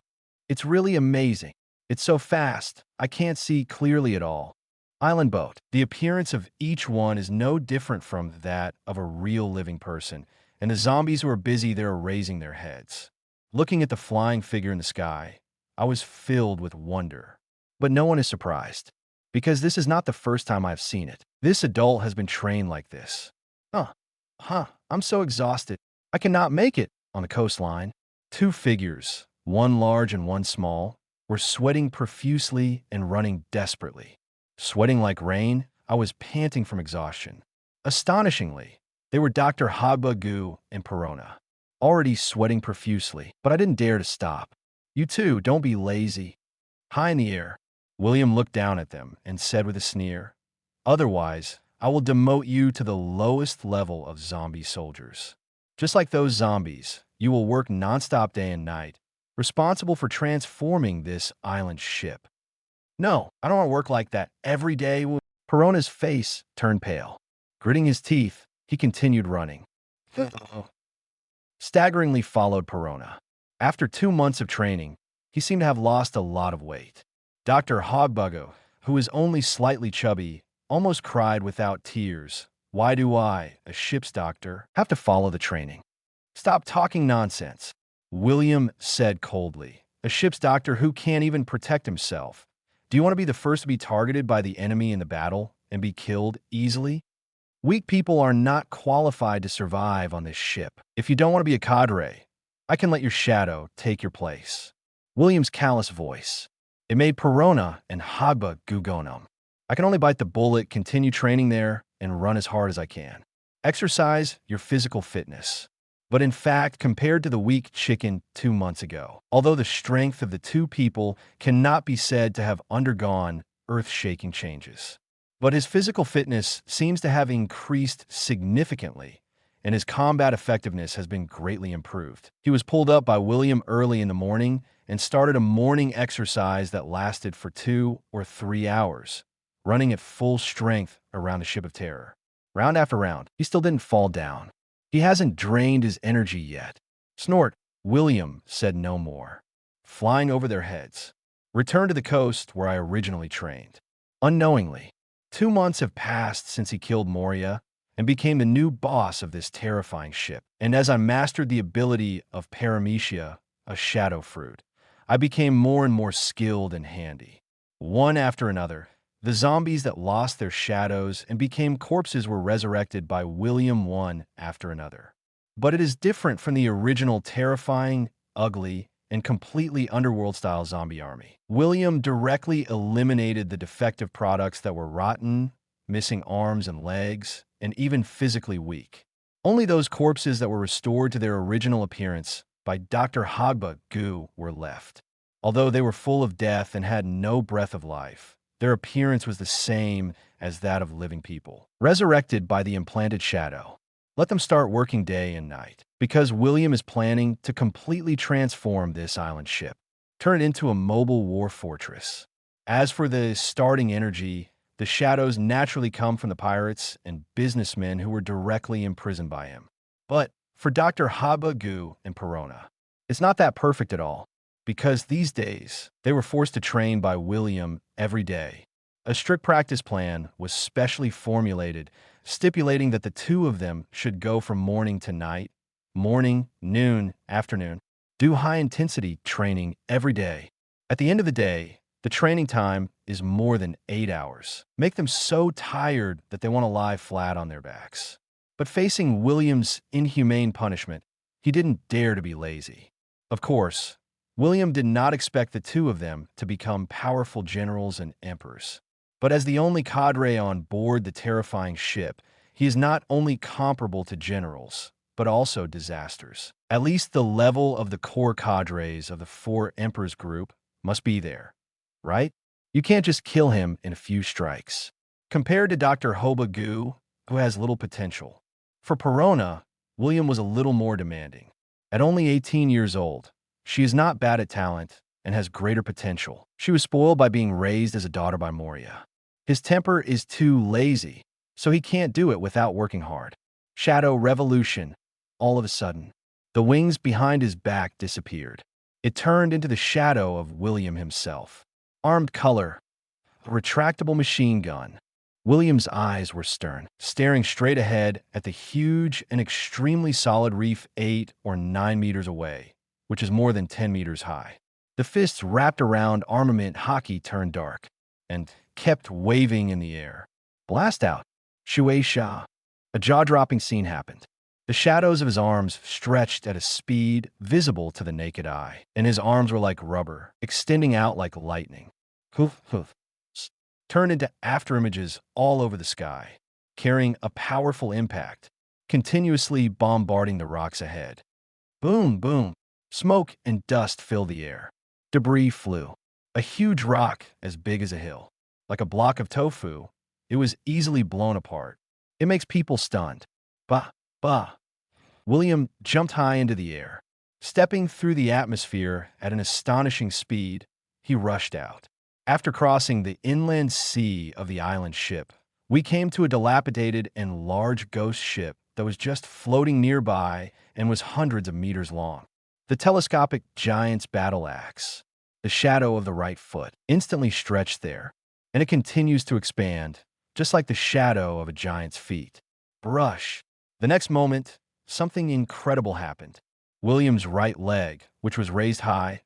It's really amazing. It's so fast, I can't see clearly at all. Island boat. The appearance of each one is no different from that of a real living person, and the zombies who are busy there are raising their heads. Looking at the flying figure in the sky, I was filled with wonder. But no one is surprised, because this is not the first time I've seen it. This adult has been trained like this. I'm so exhausted. I cannot make it. On the coastline, two figures, one large and one small, were sweating profusely and running desperately. Sweating like rain, I was panting from exhaustion. Astonishingly, they were Dr. Hagba and Perona, already sweating profusely, but I didn't dare to stop. You two, don't be lazy. High in the air, William looked down at them and said with a sneer, Otherwise, I will demote you to the lowest level of zombie soldiers. Just like those zombies, you will work nonstop day and night, responsible for transforming this island ship. No, I don't want to work like that every day. Perona's face turned pale. Gritting his teeth, he continued running. Staggeringly followed Perona. After 2 months of training, he seemed to have lost a lot of weight. Dr. Hogbugo, who was only slightly chubby, almost cried without tears. Why do I, a ship's doctor, have to follow the training? Stop talking nonsense, William said coldly. A ship's doctor who can't even protect himself. Do you want to be the first to be targeted by the enemy in the battle and be killed easily? Weak people are not qualified to survive on this ship. If you don't want to be a cadre, I can let your shadow take your place. William's callous voice. It made Perona and Hagba gugonum. I can only bite the bullet, continue training there, and run as hard as I can. Exercise your physical fitness. But in fact, compared to the weak chicken 2 months ago, although the strength of the two people cannot be said to have undergone earth-shaking changes. But his physical fitness seems to have increased significantly, and his combat effectiveness has been greatly improved. He was pulled up by William early in the morning and started a morning exercise that lasted for 2 or 3 hours, running at full strength around the Ship of Terror. Round after round, he still didn't fall down. He hasn't drained his energy yet. Snort. William said no more, flying over their heads. Return to the coast where I originally trained. Unknowingly, 2 months have passed since he killed Moria and became the new boss of this terrifying ship. And as I mastered the ability of paramecia, a shadow fruit, I became more and more skilled and handy. One after another, the zombies that lost their shadows and became corpses were resurrected by William one after another. But it is different from the original terrifying, ugly, and completely underworld-style zombie army. William directly eliminated the defective products that were rotten, missing arms and legs, and even physically weak. Only those corpses that were restored to their original appearance by Dr. Hogba Goo were left. Although they were full of death and had no breath of life, their appearance was the same as that of living people, resurrected by the implanted shadow. Let them start working day and night, because William is planning to completely transform this island ship, turn it into a mobile war fortress. As for the starting energy, the shadows naturally come from the pirates and businessmen who were directly imprisoned by him. But for Dr. Habagu and Perona, it's not that perfect at all, because these days they were forced to train by William every day. A strict practice plan was specially formulated, stipulating that the two of them should go from morning to night, morning, noon, afternoon, do high-intensity training every day. At the end of the day, the training time is more than 8 hours. Make them so tired that they want to lie flat on their backs. But facing William's inhumane punishment, he didn't dare to be lazy. Of course, William did not expect the two of them to become powerful generals and emperors. But as the only cadre on board the terrifying ship, he is not only comparable to generals, but also disasters. At least the level of the core cadres of the 4 emperors group must be there, right? You can't just kill him in a few strikes. Compared to Dr. Hobagu, who has little potential. For Perona, William was a little more demanding. At only 18 years old, she is not bad at talent and has greater potential. She was spoiled by being raised as a daughter by Moria. His temper is too lazy, so he can't do it without working hard. Shadow revolution. All of a sudden, the wings behind his back disappeared. It turned into the shadow of William himself. Armed color, a retractable machine gun. William's eyes were stern, staring straight ahead at the huge and extremely solid reef 8 or 9 meters away, which is more than 10 meters high. The fists wrapped around armament hockey turned dark and kept waving in the air. Blast out. Shui Sha. A jaw-dropping scene happened. The shadows of his arms stretched at a speed visible to the naked eye, and his arms were like rubber, extending out like lightning. Hoof, hoof. Turned into afterimages all over the sky, carrying a powerful impact, continuously bombarding the rocks ahead. Boom, boom. Smoke and dust filled the air. Debris flew. A huge rock as big as a hill. Like a block of tofu, it was easily blown apart. It makes people stunned. Bah, bah. William jumped high into the air. Stepping through the atmosphere at an astonishing speed, he rushed out. After crossing the inland sea of the island ship, we came to a dilapidated and large ghost ship that was just floating nearby and was hundreds of meters long. The telescopic giant's battle axe, the shadow of the right foot, instantly stretched there, and it continues to expand, just like the shadow of a giant's feet. Brush. The next moment, something incredible happened. William's right leg, which was raised high,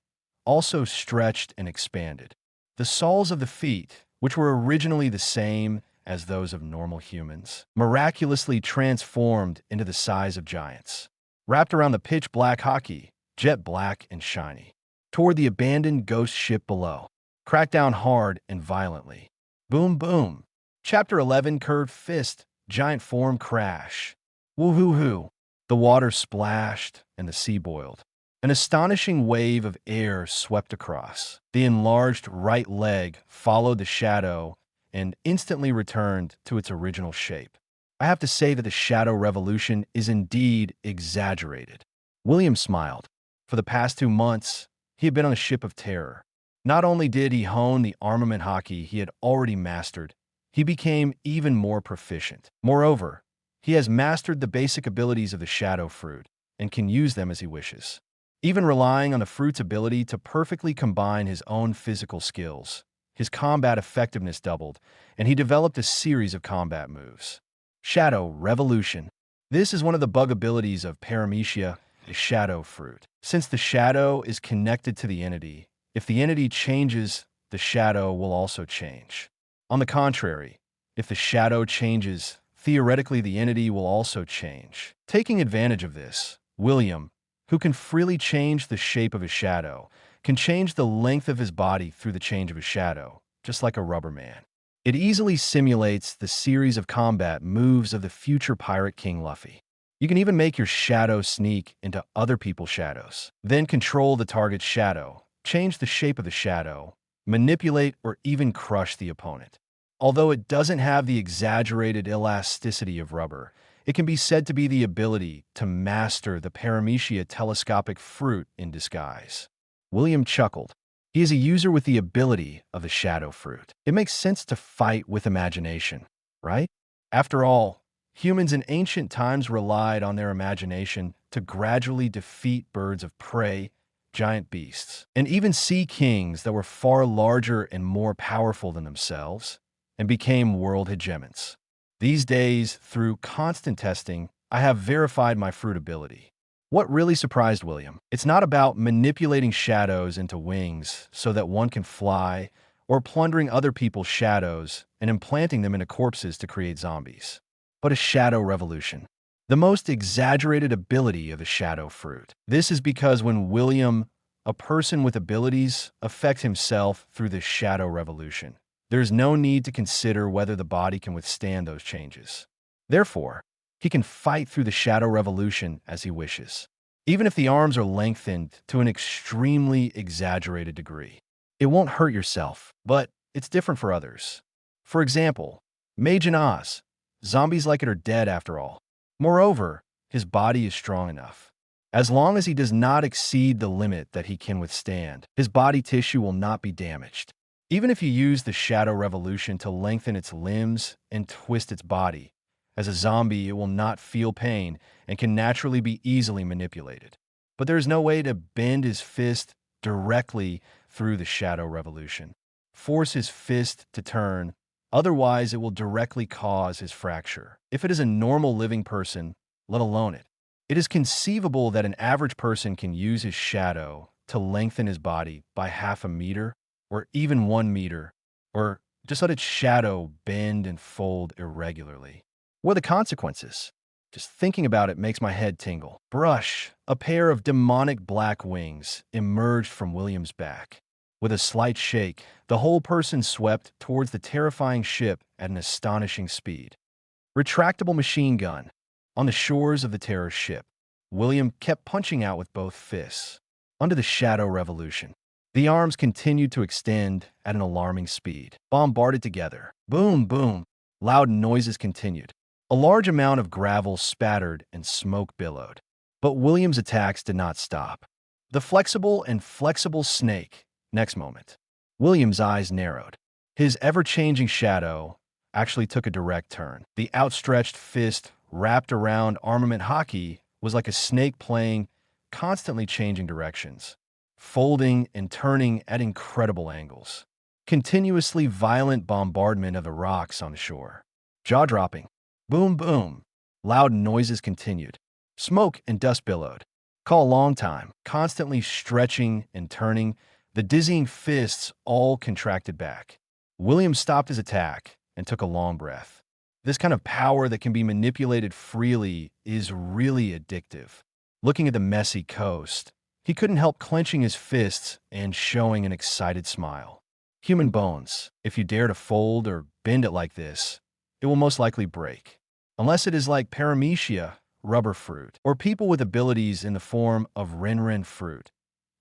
also stretched and expanded. The soles of the feet, which were originally the same as those of normal humans, miraculously transformed into the size of giants. Wrapped around the pitch-black hockey, jet black and shiny, toward the abandoned ghost ship below. Cracked down hard and violently. Boom, boom. Chapter 11, Curved Fist, Giant Form Crash. Woo-hoo-hoo. The water splashed and the sea boiled. An astonishing wave of air swept across. The enlarged right leg followed the shadow and instantly returned to its original shape. I have to say that the shadow revolution is indeed exaggerated. William smiled. For the past 2 months, he had been on a ship of terror. Not only did he hone the armament hockey he had already mastered, he became even more proficient. Moreover, he has mastered the basic abilities of the shadow fruit and can use them as he wishes. Even relying on the fruit's ability to perfectly combine his own physical skills, his combat effectiveness doubled, and he developed a series of combat moves. Shadow Revolution. This is one of the bug abilities of Paramecia, the Shadow Fruit. Since the shadow is connected to the entity, if the entity changes, the shadow will also change. On the contrary, if the shadow changes, theoretically the entity will also change. Taking advantage of this, William, who can freely change the shape of his shadow, can change the length of his body through the change of his shadow, just like a rubber man. It easily simulates the series of combat moves of the future Pirate King Luffy. You can even make your shadow sneak into other people's shadows, then control the target's shadow, change the shape of the shadow, manipulate or even crush the opponent. Although it doesn't have the exaggerated elasticity of rubber, it can be said to be the ability to master the Paramecia telescopic fruit in disguise. William chuckled. He is a user with the ability of the shadow fruit. It makes sense to fight with imagination, right? After all, humans in ancient times relied on their imagination to gradually defeat birds of prey, giant beasts, and even sea kings that were far larger and more powerful than themselves, and became world hegemons. These days, through constant testing, I have verified my fruit ability. What really surprised William? It's not about manipulating shadows into wings so that one can fly, or plundering other people's shadows and implanting them into corpses to create zombies, but a shadow revolution. The most exaggerated ability of the shadow fruit. This is because when William, a person with abilities, affects himself through the shadow revolution, there is no need to consider whether the body can withstand those changes. Therefore, he can fight through the shadow revolution as he wishes, even if the arms are lengthened to an extremely exaggerated degree. It won't hurt yourself, but it's different for others. For example, Mage and Oz. Zombies like it are dead after all. Moreover, his body is strong enough. As long as he does not exceed the limit that he can withstand, his body tissue will not be damaged. Even if you use the shadow revolution to lengthen its limbs and twist its body, as a zombie it will not feel pain and can naturally be easily manipulated. But there is no way to bend his fist directly through the shadow revolution. Force his fist to turn, otherwise it will directly cause his fracture. If it is a normal living person, let alone it. It is conceivable that an average person can use his shadow to lengthen his body by half a meter, or even 1 meter, or just let its shadow bend and fold irregularly. What are the consequences? Just thinking about it makes my head tingle. Brush, a pair of demonic black wings, emerged from William's back. With a slight shake, the whole person swept towards the terrifying ship at an astonishing speed. Retractable machine gun. On the shores of the terror ship, William kept punching out with both fists. Under the shadow revolution, the arms continued to extend at an alarming speed, bombarded together. Boom, boom. Loud noises continued. A large amount of gravel spattered and smoke billowed. But William's attacks did not stop. The flexible and flexible snake. Next moment, William's eyes narrowed. His ever-changing shadow actually took a direct turn. The outstretched fist wrapped around armament hockey was like a snake playing, constantly changing directions, folding and turning at incredible angles. Continuously violent bombardment of the rocks on the shore. Jaw-dropping. Boom, boom. Loud noises continued. Smoke and dust billowed. Call a long time, constantly stretching and turning. The dizzying fists all contracted back. William stopped his attack and took a long breath. This kind of power that can be manipulated freely is really addictive. Looking at the messy coast, he couldn't help clenching his fists and showing an excited smile. Human bones, if you dare to fold or bend it like this, it will most likely break. Unless it is like Paramecia, rubber fruit, or people with abilities in the form of Ren fruit,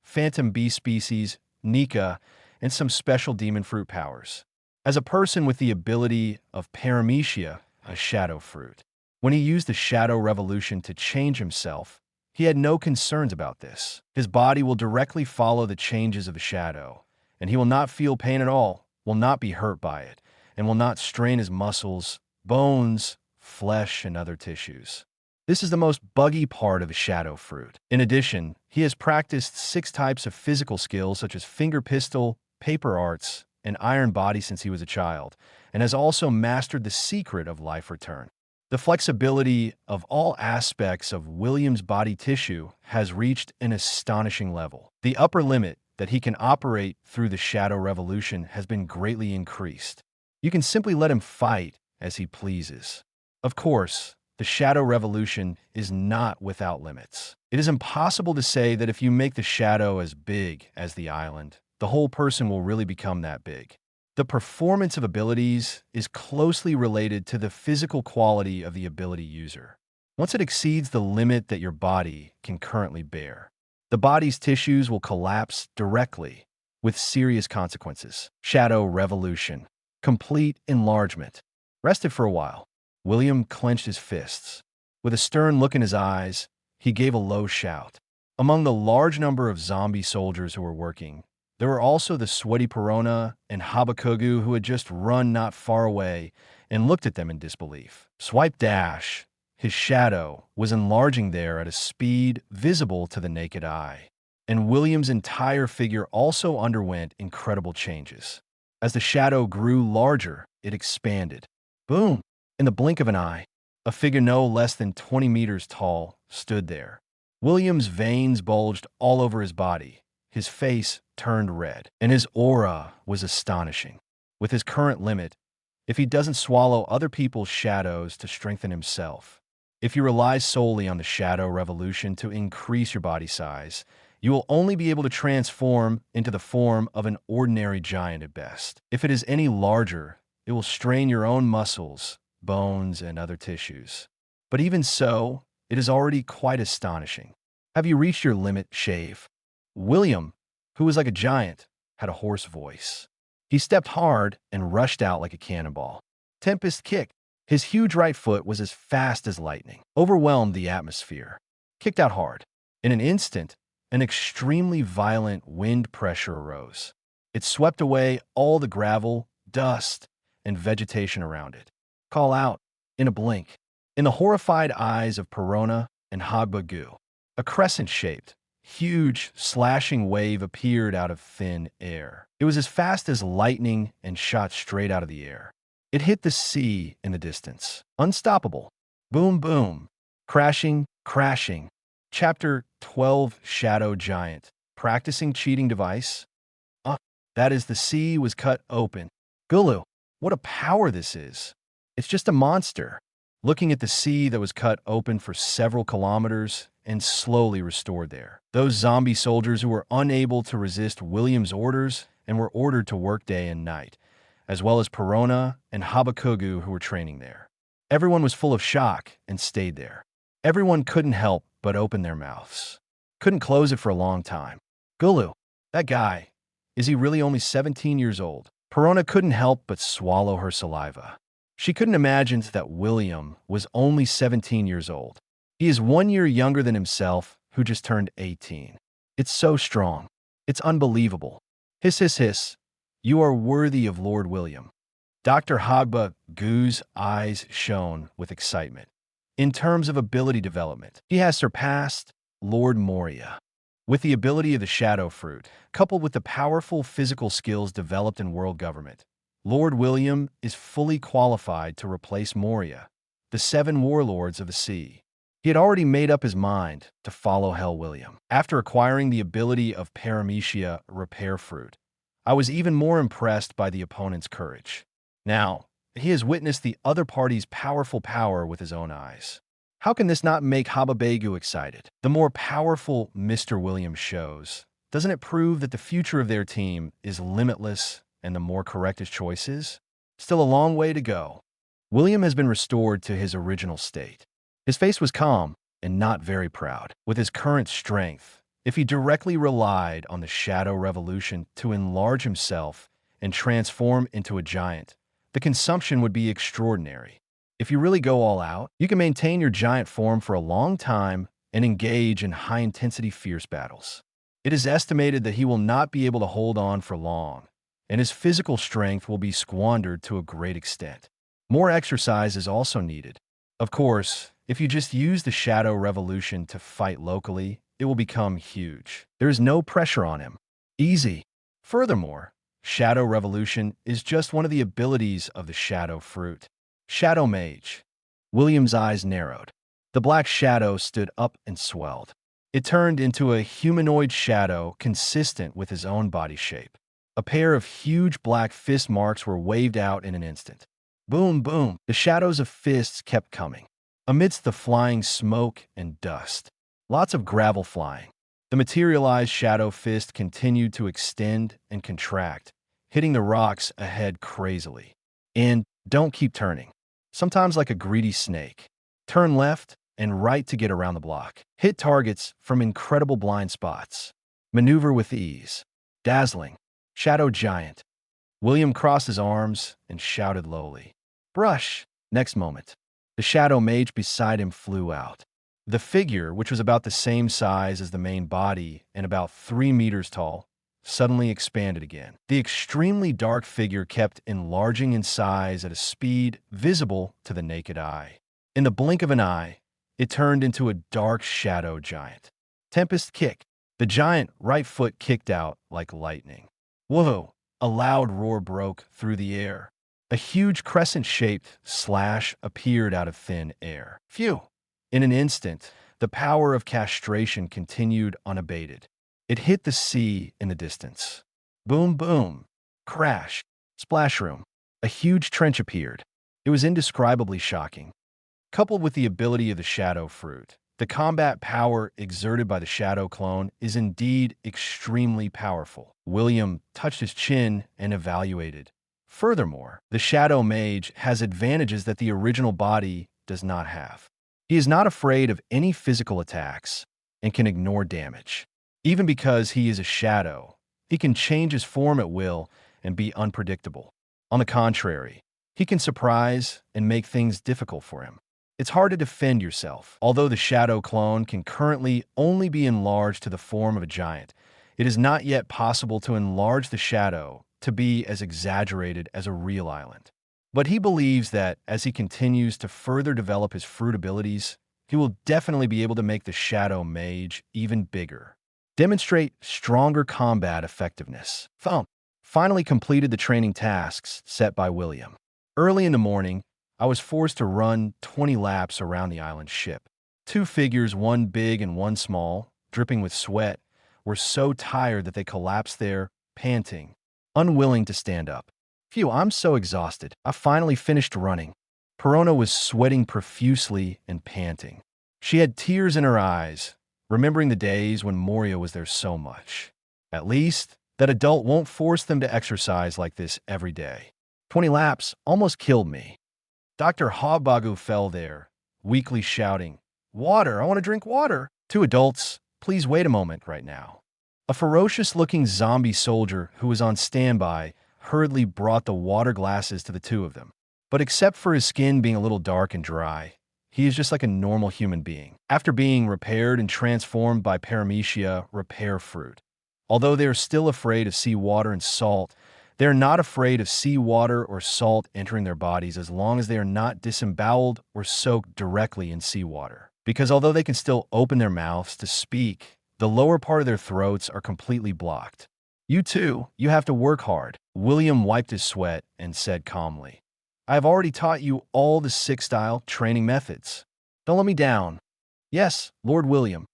phantom bee species, Nika, and some special demon fruit powers. As a person with the ability of Paramecia, a shadow fruit, when he used the shadow revolution to change himself, he had no concerns about this. His body will directly follow the changes of the shadow, and he will not feel pain at all, will not be hurt by it, and will not strain his muscles, bones, flesh, and other tissues. This is the most buggy part of a shadow fruit. In addition, he has practiced 6 types of physical skills such as finger pistol, paper arts, and iron body since he was a child, and has also mastered the secret of life return. The flexibility of all aspects of William's body tissue has reached an astonishing level. The upper limit that he can operate through the Shadow Revolution has been greatly increased. You can simply let him fight as he pleases. Of course, the Shadow Revolution is not without limits. It is impossible to say that if you make the shadow as big as the island, the whole person will really become that big. The performance of abilities is closely related to the physical quality of the ability user. Once it exceeds the limit that your body can currently bear, the body's tissues will collapse directly, with serious consequences. Shadow Revolution. Complete enlargement. Rested for a while, William clenched his fists. With a stern look in his eyes, he gave a low shout. Among the large number of zombie soldiers who were working, there were also the sweaty Perona and Habakugu who had just run not far away and looked at them in disbelief. Swipe dash. His shadow was enlarging there at a speed visible to the naked eye. And William's entire figure also underwent incredible changes. As the shadow grew larger, it expanded. Boom! In the blink of an eye, a figure no less than 20 meters tall stood there. William's veins bulged all over his body. His face turned red, and his aura was astonishing. With his current limit, if he doesn't swallow other people's shadows to strengthen himself, if you rely solely on the Shadow Revolution to increase your body size, you will only be able to transform into the form of an ordinary giant at best. If it is any larger, it will strain your own muscles, bones, and other tissues. But even so, it is already quite astonishing. Have you reached your limit, Shave? William, who was like a giant, had a hoarse voice. He stepped hard and rushed out like a cannonball. Tempest kick. His huge right foot was as fast as lightning, overwhelmed the atmosphere. Kicked out hard. In an instant, an extremely violent wind pressure arose. It swept away all the gravel, dust, and vegetation around it. Call out, in a blink. In the horrified eyes of Perona and Hagbagu, a crescent-shaped, huge, slashing wave appeared out of thin air. It was as fast as lightning and shot straight out of the air. It hit the sea in the distance. Unstoppable. Boom, boom. Crashing, crashing. Chapter 12, Shadow Giant. Practicing cheating device. That is, the sea was cut open. Gulu, what a power this is. It's just a monster. Looking at the sea that was cut open for several kilometers and slowly restored there. Those zombie soldiers who were unable to resist William's orders and were ordered to work day and night, as well as Perona and Habakugu who were training there. Everyone was full of shock and stayed there. Everyone couldn't help but open their mouths. Couldn't close it for a long time. Gulu, that guy, is he really only 17 years old? Perona couldn't help but swallow her saliva. She couldn't imagine that William was only 17 years old. He is 1 year younger than himself, who just turned 18. It's so strong. It's unbelievable. Hiss, hiss, hiss. You are worthy of Lord William. Dr. Hagbagu's eyes shone with excitement. In terms of ability development, he has surpassed Lord Moria. With the ability of the Shadow Fruit, coupled with the powerful physical skills developed in world government, Lord William is fully qualified to replace Moria, the 7 warlords of the sea. He had already made up his mind to follow Hell William. After acquiring the ability of Paramecia Repair Fruit, I was even more impressed by the opponent's courage. Now, he has witnessed the other party's powerful power with his own eyes. How can this not make Habakugu excited? The more powerful Mr. Williams shows, doesn't it prove that the future of their team is limitless and the more correct his choice is? Still a long way to go. William has been restored to his original state. His face was calm and not very proud. With his current strength, if he directly relied on the Shadow Revolution to enlarge himself and transform into a giant, the consumption would be extraordinary. If you really go all out, you can maintain your giant form for a long time and engage in high-intensity fierce battles. It is estimated that he will not be able to hold on for long, and his physical strength will be squandered to a great extent. More exercise is also needed. Of course, If you just use the Shadow Revolution to fight locally, it will become huge. There is no pressure on him. Easy. Furthermore, Shadow Revolution is just one of the abilities of the Shadow Fruit. Shadow Mage. William's eyes narrowed. The black shadow stood up and swelled. It turned into a humanoid shadow consistent with his own body shape. A pair of huge black fist marks were waved out in an instant. Boom, boom. The shadows of fists kept coming. Amidst the flying smoke and dust, lots of gravel flying. The materialized shadow fist continued to extend and contract, hitting the rocks ahead crazily. And don't keep turning. Sometimes like a greedy snake. Turn left and right to get around the block. Hit targets from incredible blind spots. Maneuver with ease. Dazzling. Shadow Giant. William crossed his arms and shouted lowly. Brush! Next moment, the Shadow Mage beside him flew out. The figure, which was about the same size as the main body and about 3 meters tall, suddenly expanded again. The extremely dark figure kept enlarging in size at a speed visible to the naked eye. In the blink of an eye, it turned into a dark shadow giant. Tempest kick. The giant right foot kicked out like lightning. Whoa! A loud roar broke through the air. A huge crescent-shaped slash appeared out of thin air. Phew! In an instant, the power of castration continued unabated. It hit the sea in the distance. Boom, boom. Crash. Splash room. A huge trench appeared. It was indescribably shocking. Coupled with the ability of the Shadow Fruit, the combat power exerted by the Shadow Clone is indeed extremely powerful. William touched his chin and evaluated. Furthermore, the Shadow Mage has advantages that the original body does not have. He is not afraid of any physical attacks and can ignore damage. Even because he is a shadow, he can change his form at will and be unpredictable. On the contrary, he can surprise and make things difficult for him. It's hard to defend yourself. Although the Shadow Clone can currently only be enlarged to the form of a giant, it is not yet possible to enlarge the shadow to be as exaggerated as a real island. But he believes that as he continues to further develop his fruit abilities, he will definitely be able to make the Shadow Mage even bigger. Demonstrate stronger combat effectiveness. Finally completed the training tasks set by William. Early in the morning, I was forced to run 20 laps around the island ship. 2 figures, one big and one small, dripping with sweat, were so tired that they collapsed there, panting, unwilling to stand up. Phew, I'm so exhausted. I finally finished running. Perona was sweating profusely and panting. She had tears in her eyes, remembering the days when Moria was there so much. At least, that adult won't force them to exercise like this every day. 20 laps almost killed me. Dr. Hogbagu fell there, weakly shouting, Water! I want to drink water! 2 adults, please wait a moment right now. A ferocious-looking zombie soldier who was on standby hurriedly brought the water glasses to the 2 of them. But except for his skin being a little dark and dry, he is just like a normal human being. After being repaired and transformed by Paramecia Repair Fruit. Although they are still afraid of seawater and salt, they are not afraid of seawater or salt entering their bodies as long as they are not disemboweled or soaked directly in seawater. Because although they can still open their mouths to speak, the lower part of their throats are completely blocked. You too, you have to work hard. William wiped his sweat and said calmly, I have already taught you all the 6-style training methods. Don't let me down. Yes, Lord William.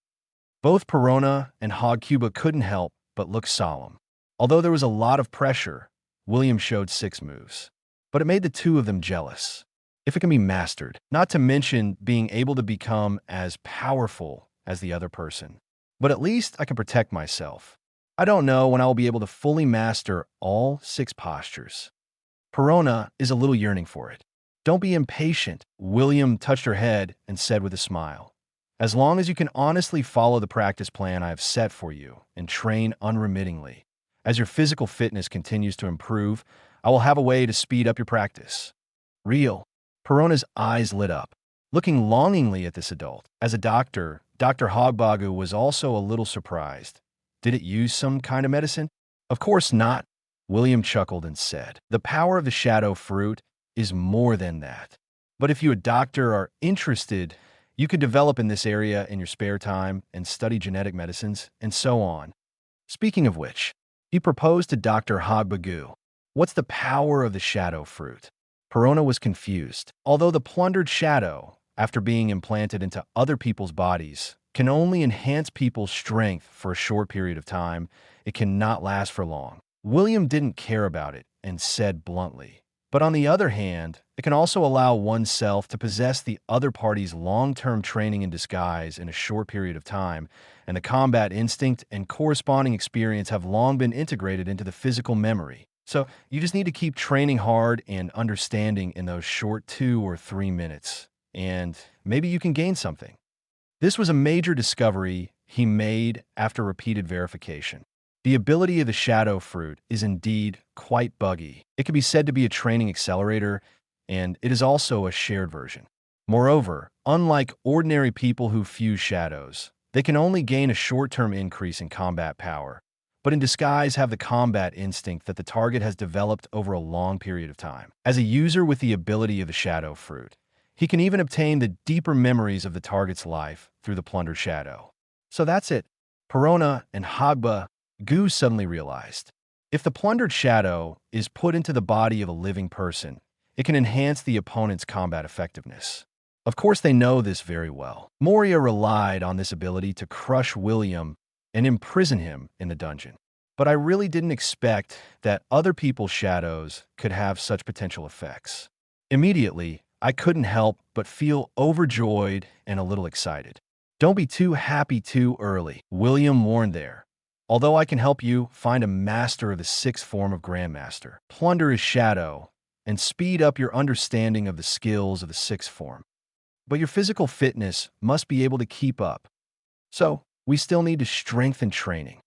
Both Perona and Hogcuba couldn't help but look solemn. Although there was a lot of pressure, William showed 6 moves. But it made the 2 of them jealous. If it can be mastered, not to mention being able to become as powerful as the other person. But at least I can protect myself. I don't know when I will be able to fully master all 6 postures. Perona is a little yearning for it. Don't be impatient, William touched her head and said with a smile. As long as you can honestly follow the practice plan I have set for you and train unremittingly, as your physical fitness continues to improve, I will have a way to speed up your practice. Real. Perona's eyes lit up, looking longingly at this adult. As a doctor, Dr. Hogbagu was also a little surprised. Did it use some kind of medicine? Of course not, William chuckled and said. The power of the Shadow Fruit is more than that. But if you, a doctor, are interested You could develop in this area in your spare time and study genetic medicines, and so on. Speaking of which, he proposed to Dr. Hagbagu. What's the power of the shadow fruit? Perona was confused. Although the plundered shadow, after being implanted into other people's bodies, can only enhance people's strength for a short period of time, it cannot last for long. William didn't care about it and said bluntly. But on the other hand, it can also allow oneself to possess the other party's long-term training in disguise in a short period of time, and the combat instinct and corresponding experience have long been integrated into the physical memory. So you just need to keep training hard and understanding in those short 2 or 3 minutes, and maybe you can gain something. This was a major discovery he made after repeated verification. The ability of the shadow fruit is indeed quite buggy. It can be said to be a training accelerator, and it is also a shared version. Moreover, unlike ordinary people who fuse shadows, they can only gain a short-term increase in combat power, but in disguise have the combat instinct that the target has developed over a long period of time. As a user with the ability of the shadow fruit, he can even obtain the deeper memories of the target's life through the plundered shadow. So that's it. Perona and Hagbagu suddenly realized, if the plundered shadow is put into the body of a living person, it can enhance the opponent's combat effectiveness. Of course, they know this very well. Moria relied on this ability to crush William and imprison him in the dungeon. But I really didn't expect that other people's shadows could have such potential effects. Immediately, I couldn't help but feel overjoyed and a little excited. Don't be too happy too early, William warned there. Although I can help you find a master of the 6th form of Grandmaster, plunder his shadow, and speed up your understanding of the skills of the 6th form. But your physical fitness must be able to keep up. So, we still need to strengthen training.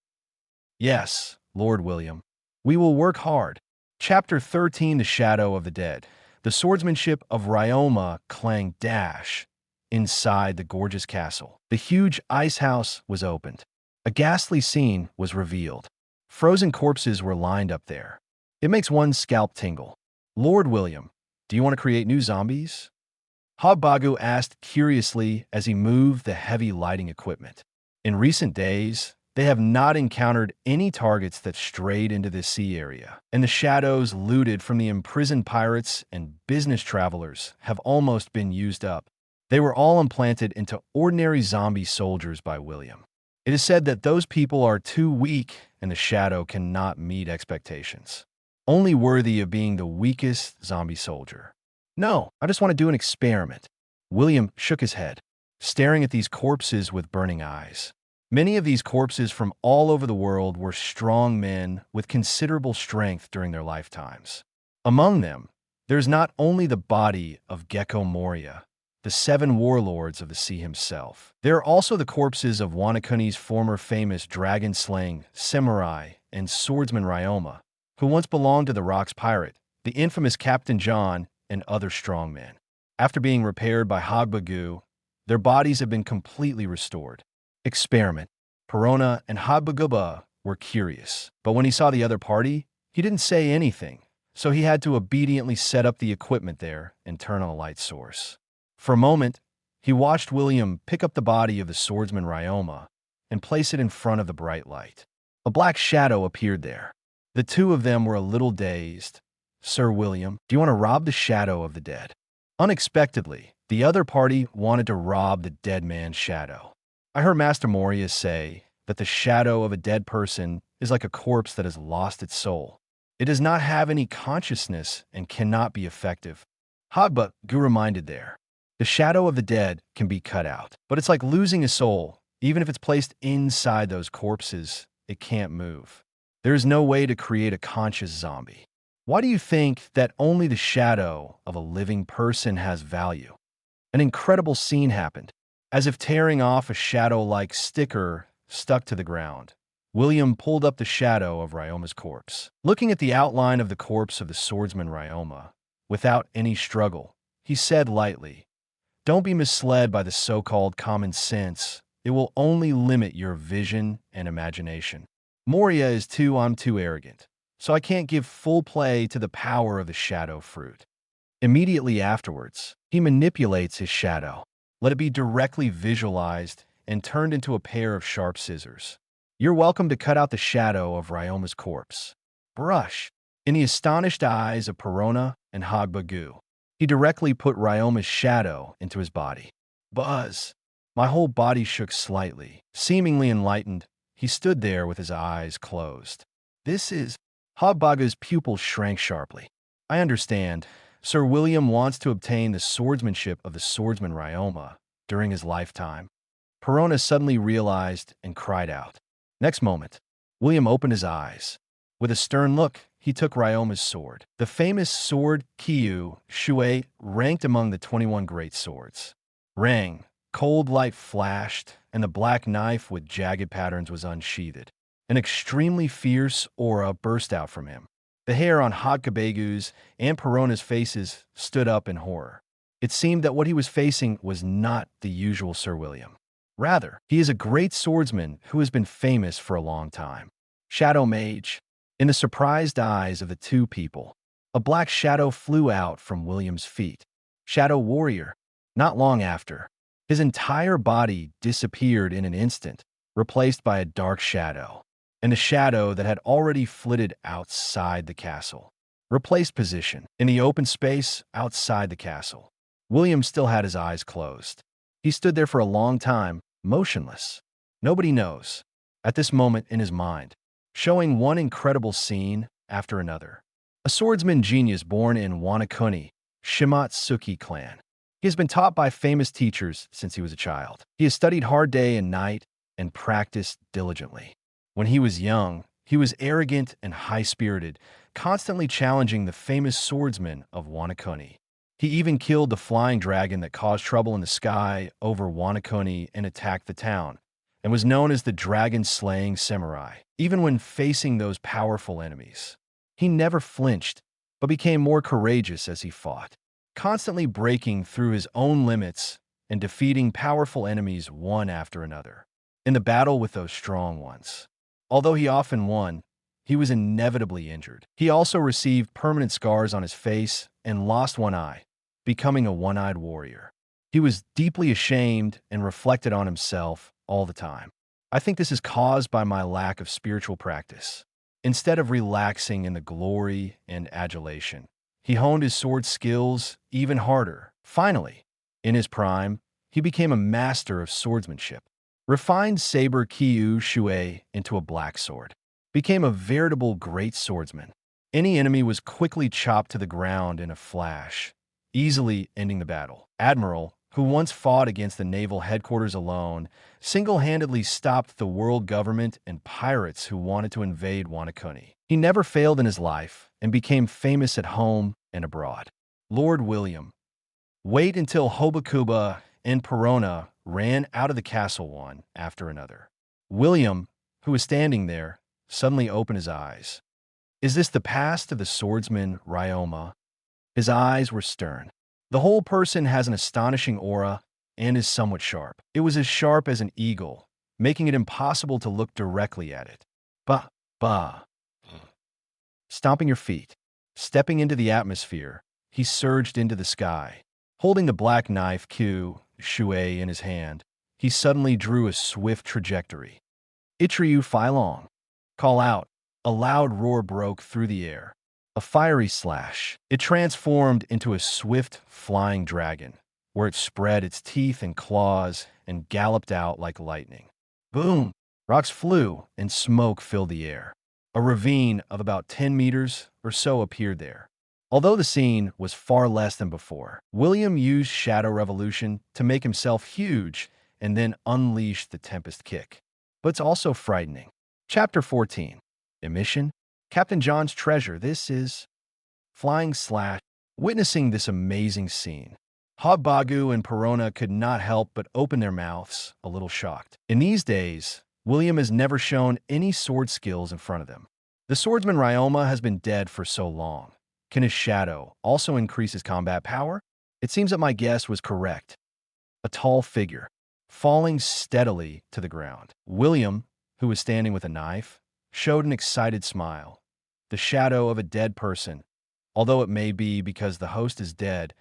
Yes, Lord William. We will work hard. Chapter 13, The Shadow of the Dead. The swordsmanship of Ryoma clanged dash inside the gorgeous castle. The huge ice house was opened. A ghastly scene was revealed. Frozen corpses were lined up there. It makes one's scalp tingle. Lord William, do you want to create new zombies? Hagbagu asked curiously as he moved the heavy lighting equipment. In recent days, they have not encountered any targets that strayed into this sea area, and the shadows looted from the imprisoned pirates and business travelers have almost been used up. They were all implanted into ordinary zombie soldiers by William. It is said that those people are too weak and the shadow cannot meet expectations. Only worthy of being the weakest zombie soldier. No, I just want to do an experiment. William shook his head, staring at these corpses with burning eyes. Many of these corpses from all over the world were strong men with considerable strength during their lifetimes. Among them, there's not only the body of Gekko Moria, the 7 warlords of the sea himself. There are also the corpses of Wanakuni's former famous dragon-slaying samurai and swordsman Ryoma, who once belonged to the Rocks Pirate, the infamous Captain John, and other strong men. After being repaired by Hagbagu, their bodies have been completely restored. Experiment. Perona and Hagbagu were curious, but when he saw the other party, he didn't say anything, so he had to obediently set up the equipment there and turn on a light source. For a moment, he watched William pick up the body of the swordsman Ryoma and place it in front of the bright light. A black shadow appeared there. The two of them were a little dazed. Sir William, do you want to rob the shadow of the dead? Unexpectedly, the other party wanted to rob the dead man's shadow. I heard Master Moria say that the shadow of a dead person is like a corpse that has lost its soul. It does not have any consciousness and cannot be effective. Hagbagu reminded there. The shadow of the dead can be cut out, but it's like losing a soul. Even if it's placed inside those corpses, it can't move. There is no way to create a conscious zombie. Why do you think that only the shadow of a living person has value? An incredible scene happened. As if tearing off a shadow-like sticker stuck to the ground, William pulled up the shadow of Ryoma's corpse. Looking at the outline of the corpse of the swordsman Ryoma, without any struggle, he said lightly, "Don't be misled by the so-called common sense. It will only limit your vision and imagination. Moria is I'm too arrogant, so I can't give full play to the power of the shadow fruit." Immediately afterwards, he manipulates his shadow. Let it be directly visualized and turned into a pair of sharp scissors. You're welcome to cut out the shadow of Ryoma's corpse. Brush. In the astonished eyes of Perona and Hogbagu, he directly put Ryoma's shadow into his body. Buzz. My whole body shook slightly. Seemingly enlightened, he stood there with his eyes closed. This is... Hogbagu's pupils shrank sharply. I understand. Sir William wants to obtain the swordsmanship of the swordsman Ryoma during his lifetime. Perona suddenly realized and cried out. Next moment, William opened his eyes. With a stern look, he took Ryoma's sword. The famous sword Kyu Shui ranked among the 21 great swords. Rang, cold light flashed, and the black knife with jagged patterns was unsheathed. An extremely fierce aura burst out from him. The hair on Hogbagu's and Perona's faces stood up in horror. It seemed that what he was facing was not the usual Sir William. Rather, he is a great swordsman who has been famous for a long time. Shadow Mage. In the surprised eyes of the two people, a black shadow flew out from William's feet. Shadow Warrior. Not long after, his entire body disappeared in an instant, replaced by a dark shadow, and a shadow that had already flitted outside the castle. Replaced position. In the open space outside the castle, William still had his eyes closed. He stood there for a long time, motionless. Nobody knows, at this moment in his mind, showing one incredible scene after another. A swordsman genius born in Wanakuni, Shimatsuki clan. He has been taught by famous teachers since he was a child. He has studied hard day and night and practiced diligently. When he was young, he was arrogant and high-spirited, constantly challenging the famous swordsmen of Wanakuni. He even killed the flying dragon that caused trouble in the sky over Wanakuni and attacked the town, and was known as the dragon-slaying samurai, even when facing those powerful enemies. He never flinched, but became more courageous as he fought, constantly breaking through his own limits and defeating powerful enemies one after another. In the battle with those strong ones, although he often won, he was inevitably injured. He also received permanent scars on his face and lost one eye, becoming a one-eyed warrior. He was deeply ashamed and reflected on himself all the time. I think this is caused by my lack of spiritual practice. Instead of relaxing in the glory and adulation, he honed his sword skills even harder. Finally, in his prime, he became a master of swordsmanship. Refined saber Kyu Shui into a black sword. Became a veritable great swordsman. Any enemy was quickly chopped to the ground in a flash, easily ending the battle. Admiral, who once fought against the naval headquarters alone, single-handedly stopped the world government and pirates who wanted to invade Wanakuni. He never failed in his life and became famous at home and abroad. Lord William. Wait until Hobakuba and Perona ran out of the castle one after another. William, who was standing there, suddenly opened his eyes. Is this the past of the swordsman Ryoma? His eyes were stern. The whole person has an astonishing aura and is somewhat sharp. It was as sharp as an eagle, making it impossible to look directly at it. Bah. Stomping your feet, stepping into the atmosphere, he surged into the sky. Holding the black knife Kyu Shui in his hand, he suddenly drew a swift trajectory. Ichiryu Filong. Call out. A loud roar broke through the air. A fiery slash. It transformed into a swift, flying dragon, where it spread its teeth and claws and galloped out like lightning. Boom! Rocks flew and smoke filled the air. A ravine of about 10 meters or so appeared there. Although the scene was far less than before, William used Shadow Revolution to make himself huge and then unleashed the Tempest Kick. But it's also frightening. Chapter 14. Emission. Captain John's Treasure. This is Flying Slash. Witnessing this amazing scene, Hogbagu and Perona could not help but open their mouths, a little shocked. In these days, William has never shown any sword skills in front of them. The swordsman Ryoma has been dead for so long. Can his shadow also increase his combat power? It seems that my guess was correct. A tall figure, falling steadily to the ground. William, who was standing with a knife, showed an excited smile. The shadow of a dead person, although it may be because the host is dead,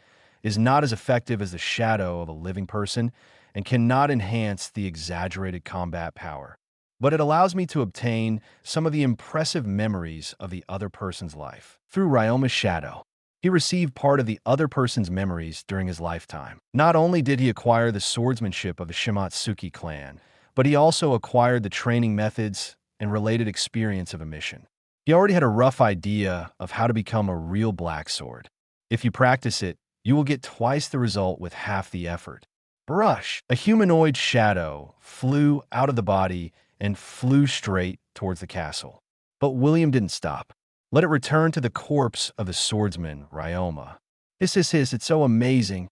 is not as effective as the shadow of a living person and cannot enhance the exaggerated combat power. But it allows me to obtain some of the impressive memories of the other person's life. Through Ryoma's shadow, he received part of the other person's memories during his lifetime. Not only did he acquire the swordsmanship of the Shimotsuki clan, but he also acquired the training methods and related experience of a mission. He already had a rough idea of how to become a real black sword. If you practice it, you will get twice the result with half the effort. Brush! A humanoid shadow flew out of the body and flew straight towards the castle. But William didn't stop. Let it return to the corpse of the swordsman, Ryoma. It's so amazing.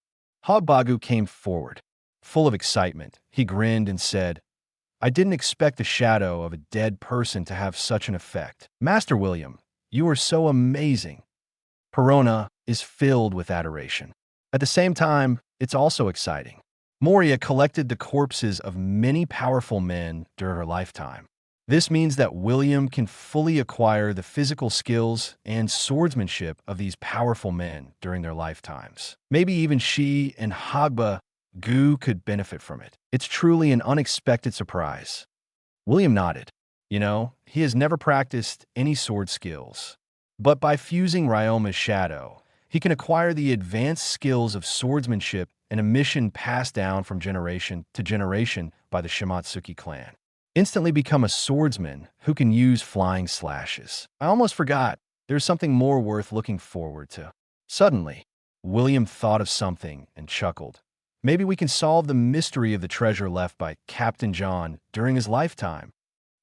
Hogbagu came forward. Full of excitement, he grinned and said, I didn't expect the shadow of a dead person to have such an effect. Master William, you are so amazing. Perona is filled with adoration. At the same time, it's also exciting. Moria collected the corpses of many powerful men during her lifetime. This means that William can fully acquire the physical skills and swordsmanship of these powerful men during their lifetimes. Maybe even she and Hogbagu could benefit from it. It's truly an unexpected surprise. William nodded. He has never practiced any sword skills. But by fusing Ryoma's shadow, he can acquire the advanced skills of swordsmanship and a mission passed down from generation to generation by the Shimotsuki clan. Instantly become a swordsman who can use flying slashes. I almost forgot, there's something more worth looking forward to. Suddenly, William thought of something and chuckled. Maybe we can solve the mystery of the treasure left by Captain John during his lifetime.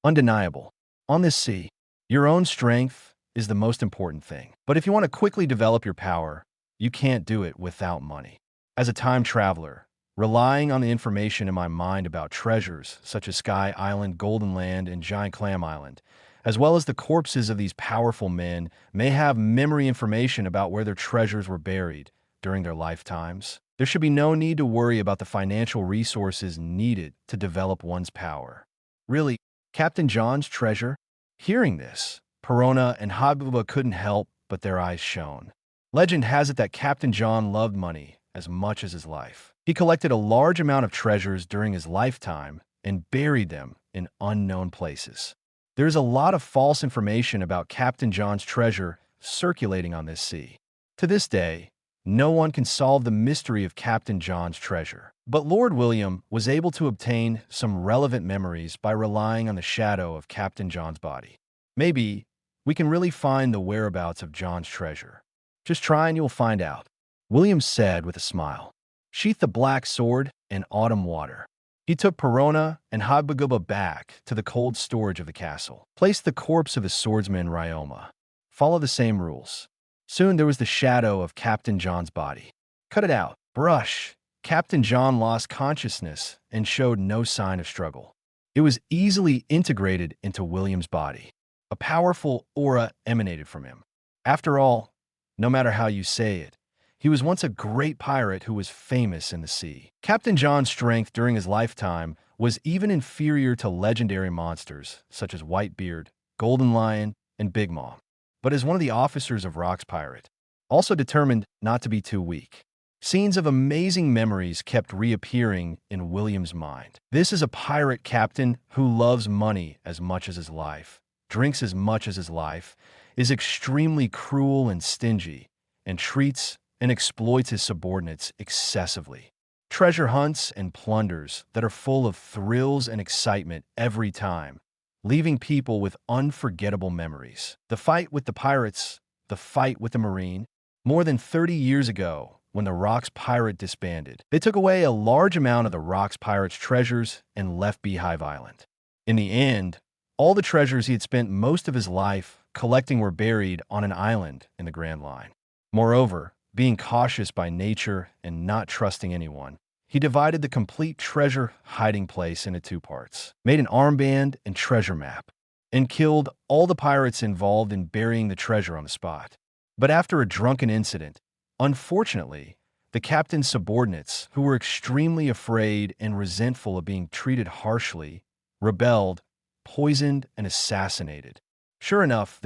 Undeniable. On this sea, your own strength is the most important thing. But if you want to quickly develop your power, you can't do it without money. As a time traveler, relying on the information in my mind about treasures such as Sky Island, Golden Land, and Giant Clam Island, as well as the corpses of these powerful men, may have memory information about where their treasures were buried during their lifetimes. There should be no need to worry about the financial resources needed to develop one's power. Really, Captain John's treasure? Hearing this, Perona and Habuba couldn't help but their eyes shone. Legend has it that Captain John loved money as much as his life. He collected a large amount of treasures during his lifetime and buried them in unknown places. There is a lot of false information about Captain John's treasure circulating on this sea. To this day, no one can solve the mystery of Captain John's treasure. But Lord William was able to obtain some relevant memories by relying on the shadow of Captain John's body. Maybe we can really find the whereabouts of John's treasure. Just try and you'll find out. William said with a smile. Sheath the black sword and autumn water. He took Perona and Habuba back to the cold storage of the castle. Placed the corpse of his swordsman Ryoma. Follow the same rules. Soon there was the shadow of Captain John's body. Cut it out. Brush. Captain John lost consciousness and showed no sign of struggle. It was easily integrated into William's body. A powerful aura emanated from him. After all, no matter how you say it, he was once a great pirate who was famous in the sea. Captain John's strength during his lifetime was even inferior to legendary monsters such as Whitebeard, Golden Lion, and Big Mom. But as one of the officers of Rock's pirate, also determined not to be too weak. Scenes of amazing memories kept reappearing in William's mind. This is a pirate captain who loves money as much as his life, drinks as much as his life, is extremely cruel and stingy, and treats and exploits his subordinates excessively. Treasure hunts and plunders that are full of thrills and excitement every time, leaving people with unforgettable memories. The fight with the pirates, the fight with the Marine. More than 30 years ago, when the Rock's pirate disbanded, they took away a large amount of the Rock's pirate's treasures and left Beehive Island. In the end, all the treasures he had spent most of his life collecting were buried on an island in the Grand Line. Moreover, being cautious by nature and not trusting anyone, he divided the complete treasure hiding place into two parts, made an armband and treasure map, and killed all the pirates involved in burying the treasure on the spot. But after a drunken incident, unfortunately, the captain's subordinates, who were extremely afraid and resentful of being treated harshly, rebelled, poisoned, and assassinated. Sure enough,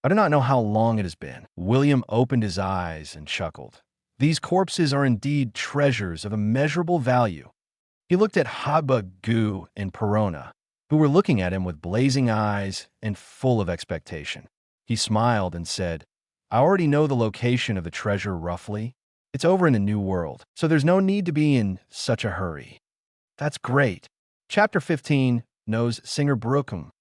I do not know how long it has been. William opened his eyes and chuckled. These corpses are indeed treasures of immeasurable value. He looked at Haba, Gu, and Perona, who were looking at him with blazing eyes and full of expectation. He smiled and said, I already know the location of the treasure roughly. It's over in the New World, so there's no need to be in such a hurry. That's great. Chapter 15, Knows Singer Brookham.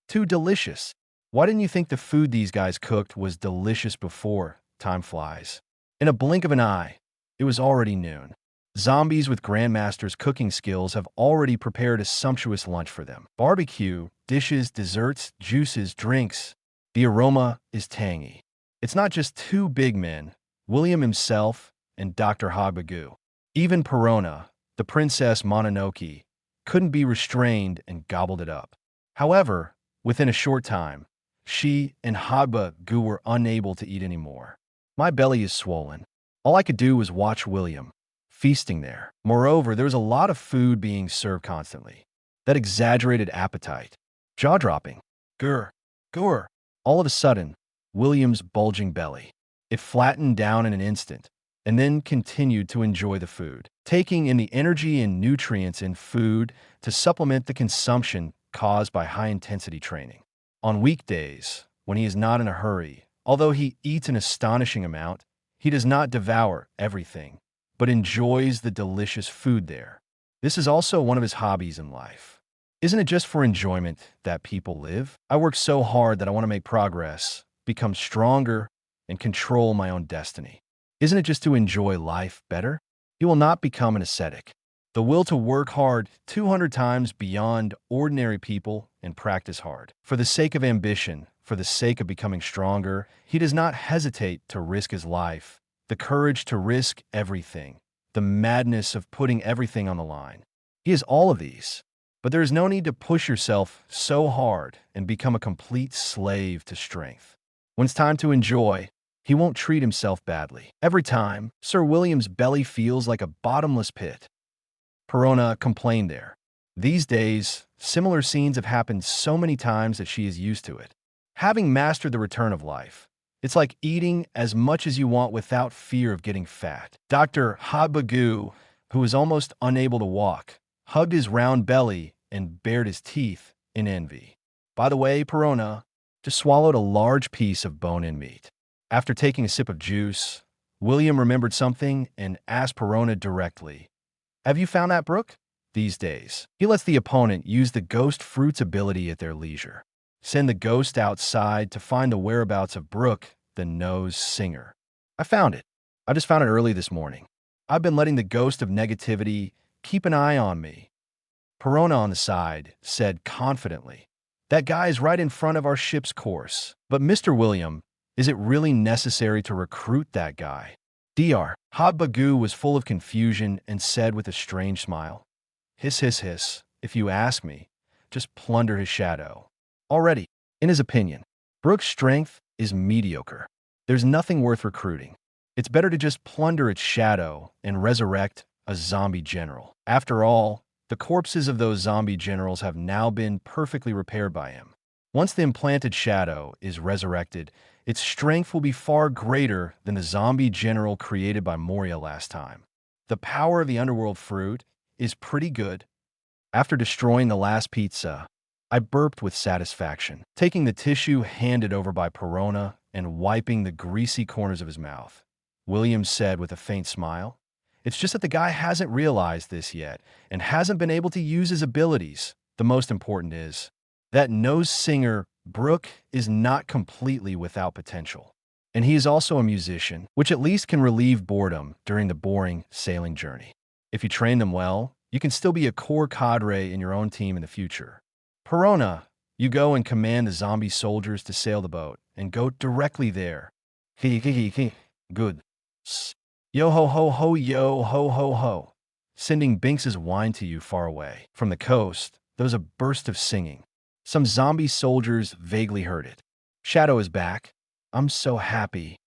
Too delicious. Why didn't you think the food these guys cooked was delicious before? Time flies. In a blink of an eye, it was already noon. Zombies with Grandmaster's cooking skills have already prepared a sumptuous lunch for them. Barbecue, dishes, desserts, juices, drinks. The aroma is tangy. It's not just two big men, William himself and Dr. Habagu. Even Perona, the Princess Mononoke, couldn't be restrained and gobbled it up. However, within a short time, she and Habagu were unable to eat anymore. My belly is swollen. All I could do was watch William, feasting there. Moreover, there was a lot of food being served constantly. That exaggerated appetite. Jaw-dropping. Grr. Grr. All of a sudden, William's bulging belly. It flattened down in an instant, and then continued to enjoy the food, taking in the energy and nutrients in food to supplement the consumption caused by high-intensity training. On weekdays, when he is not in a hurry, although he eats an astonishing amount, he does not devour everything, but enjoys the delicious food there. This is also one of his hobbies in life. Isn't it just for enjoyment that people live? I work so hard that I want to make progress, become stronger, and control my own destiny. Isn't it just to enjoy life better? He will not become an ascetic. The will to work hard 200 times beyond ordinary people and practice hard. For the sake of ambition, for the sake of becoming stronger, he does not hesitate to risk his life, the courage to risk everything, the madness of putting everything on the line. He has all of these. But there is no need to push yourself so hard and become a complete slave to strength. When it's time to enjoy, he won't treat himself badly. Every time, Sir William's belly feels like a bottomless pit. Perona complained there. These days, similar scenes have happened so many times that she is used to it. Having mastered the return of life, it's like eating as much as you want without fear of getting fat. Dr. Habagu, who was almost unable to walk, hugged his round belly and bared his teeth in envy. By the way, Perona just swallowed a large piece of bone-in meat. After taking a sip of juice, William remembered something and asked Perona directly, Have you found that brook? These days, he lets the opponent use the ghost fruit's ability at their leisure. Send the ghost outside to find the whereabouts of Brook, the nose singer. I found it. I just found it early this morning. I've been letting the ghost of negativity keep an eye on me. Perona on the side said confidently, That guy is right in front of our ship's course. But Mr. William, is it really necessary to recruit that guy? Dr. Habagu was full of confusion and said with a strange smile, Hiss, hiss, hiss, if you ask me, just plunder his shadow. Already, in his opinion, Brook's strength is mediocre. There's nothing worth recruiting. It's better to just plunder its shadow and resurrect a zombie general. After all, the corpses of those zombie generals have now been perfectly repaired by him. Once the implanted shadow is resurrected, its strength will be far greater than the zombie general created by Moria last time. The power of the underworld fruit is pretty good. After destroying the last pizza, I burped with satisfaction, taking the tissue handed over by Perona and wiping the greasy corners of his mouth. William said with a faint smile, It's just that the guy hasn't realized this yet and hasn't been able to use his abilities. The most important is that nose singer Brook is not completely without potential. And he is also a musician, which at least can relieve boredom during the boring sailing journey. If you train them well, you can still be a core cadre in your own team in the future. Perona, you go and command the zombie soldiers to sail the boat and go directly there. Good. Yo ho ho ho yo ho ho ho. Sending Binks's whine to you far away. From the coast, there was a burst of singing. Some zombie soldiers vaguely heard it. Shadow is back. I'm so happy.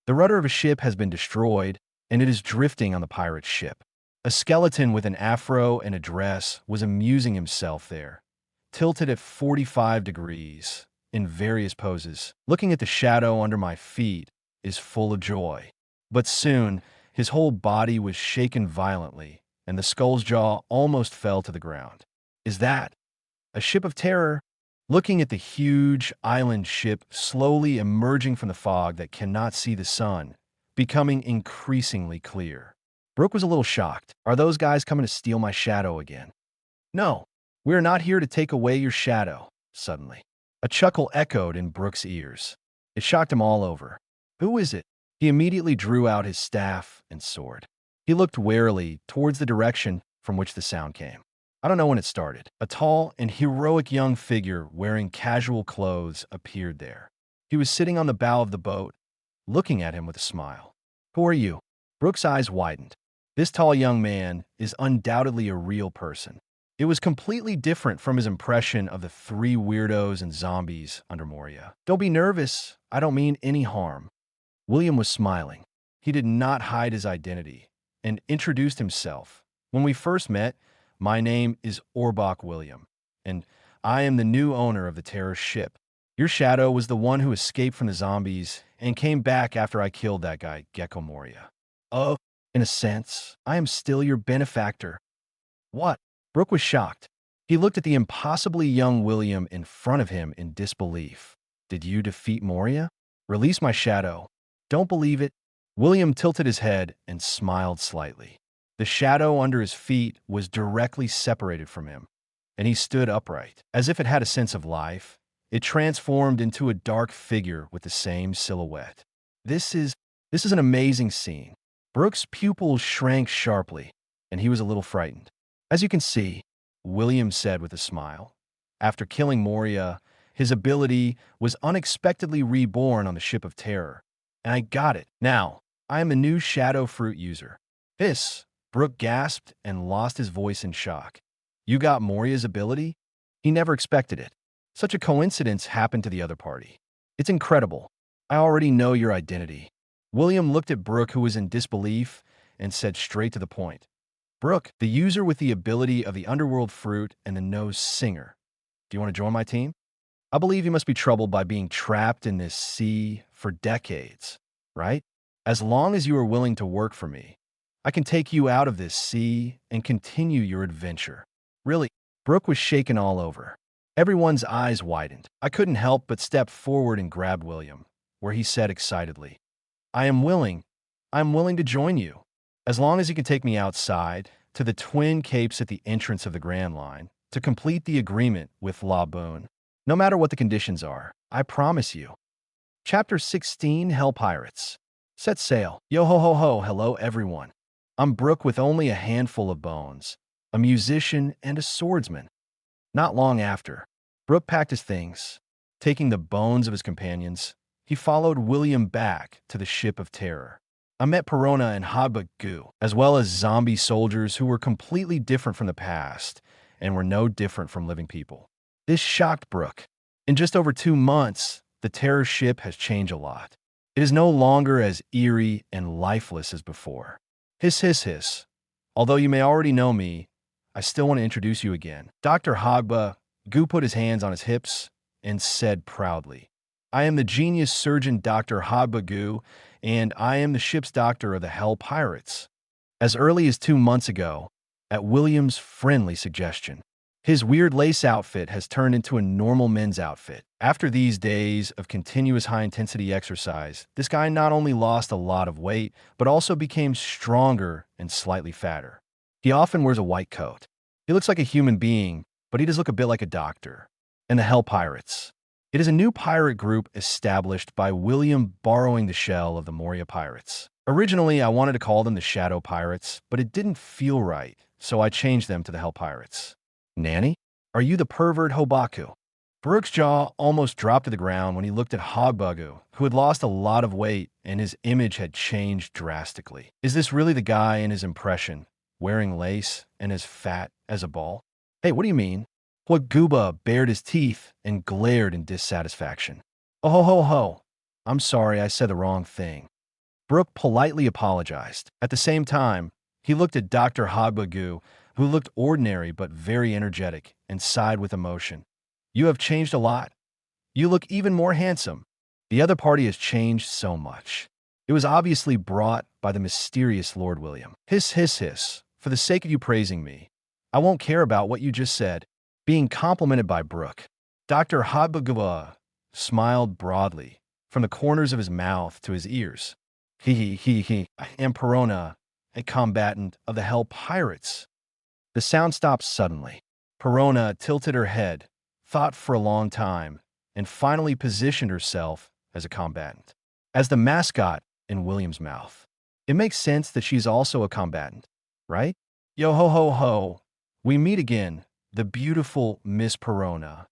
The rudder of a ship has been destroyed, and it is drifting on the pirate ship. A skeleton with an afro and a dress was amusing himself there, tilted at 45 degrees, in various poses. Looking at the shadow under my feet is full of joy. But soon, His whole body was shaken violently, and the skull's jaw almost fell to the ground. Is that a ship of terror? Looking at the huge island ship slowly emerging from the fog that cannot see the sun, becoming increasingly clear. Brook was a little shocked. Are those guys coming to steal my shadow again? No, we are not here to take away your shadow, suddenly. A chuckle echoed in Brook's ears. It shocked him all over. Who is it? He immediately drew out his staff and sword. He looked warily towards the direction from which the sound came. I don't know when it started. A tall and heroic young figure wearing casual clothes appeared there. He was sitting on the bow of the boat, looking at him with a smile. Who are you? Brook's eyes widened. This tall young man is undoubtedly a real person. It was completely different from his impression of the three weirdos and zombies under Moria. Don't be nervous. I don't mean any harm. William was smiling. He did not hide his identity and introduced himself. When we first met, my name is Obask William, and I am the new owner of the terror ship. Your shadow was the one who escaped from the zombies and came back after I killed that guy, Gekko Moria. Oh, in a sense, I am still your benefactor. What? Brook was shocked. He looked at the impossibly young William in front of him in disbelief. Did you defeat Moria? Release my shadow. Don't believe it. William tilted his head and smiled slightly. The shadow under his feet was directly separated from him, and he stood upright. As if it had a sense of life, it transformed into a dark figure with the same silhouette. This is an amazing scene. Brook's pupils shrank sharply, and he was a little frightened. As you can see, William said with a smile, after killing Moria, his ability was unexpectedly reborn on the ship of terror. And I got it. Now, I am a new shadow fruit user. This, Brook gasped and lost his voice in shock. You got Moria's ability? He never expected it. Such a coincidence happened to the other party. It's incredible. I already know your identity. William looked at Brook, who was in disbelief, and said straight to the point. Brook, the user with the ability of the underworld fruit and the nose singer. Do you want to join my team? I believe you must be troubled by being trapped in this sea for decades, right? As long as you are willing to work for me, I can take you out of this sea and continue your adventure. Really? Brook was shaken all over. Everyone's eyes widened. I couldn't help but step forward and grab William, where he said excitedly, I am willing to join you. As long as you can take me outside to the twin capes at the entrance of the Grand Line to complete the agreement with La Boone. No matter what the conditions are, I promise you. Chapter 16, Hell Pirates. Set sail. Yo ho ho ho, hello everyone. I'm Brook with only a handful of bones, a musician and a swordsman. Not long after, Brook packed his things. Taking the bones of his companions, he followed William back to the ship of terror. I met Perona and Habagu, as well as zombie soldiers who were completely different from the past and were no different from living people. This shocked Brook. In just over 2 months, the terror ship has changed a lot. It is no longer as eerie and lifeless as before. Hiss, hiss, hiss. Although you may already know me, I still want to introduce you again. Dr. Habagu put his hands on his hips and said proudly, I am the genius surgeon Dr. Habagu, and I am the ship's doctor of the Hell Pirates. As early as 2 months ago, at William's friendly suggestion, his weird lace outfit has turned into a normal men's outfit. After these days of continuous high-intensity exercise, this guy not only lost a lot of weight, but also became stronger and slightly fatter. He often wears a white coat. He looks like a human being, but he does look a bit like a doctor. And the Hell Pirates. It is a new pirate group established by William borrowing the shell of the Moria Pirates. Originally, I wanted to call them the Shadow Pirates, but it didn't feel right, so I changed them to the Hell Pirates. Nanny? Are you the pervert Hobaku? Brook's jaw almost dropped to the ground when he looked at Habagu, who had lost a lot of weight and his image had changed drastically. Is this really the guy in his impression, wearing lace and as fat as a ball? Hey, what do you mean? Guba bared his teeth and glared in dissatisfaction. Oh ho ho ho. I'm sorry, I said the wrong thing. Brook politely apologized. At the same time, he looked at Dr. Habagu, who looked ordinary but very energetic, and sighed with emotion. You have changed a lot. You look even more handsome. The other party has changed so much. It was obviously brought by the mysterious Lord William. Hiss, hiss, hiss. For the sake of you praising me, I won't care about what you just said. Being complimented by Brook. Dr. Habagawa smiled broadly, from the corners of his mouth to his ears. He. I am Perona, a combatant of the Hell Pirates. The sound stopped suddenly. Perona tilted her head, thought for a long time, and finally positioned herself as a combatant. As the mascot in William's mouth. It makes sense that she's also a combatant, right? Yo ho ho ho. We meet again, the beautiful Miss Perona.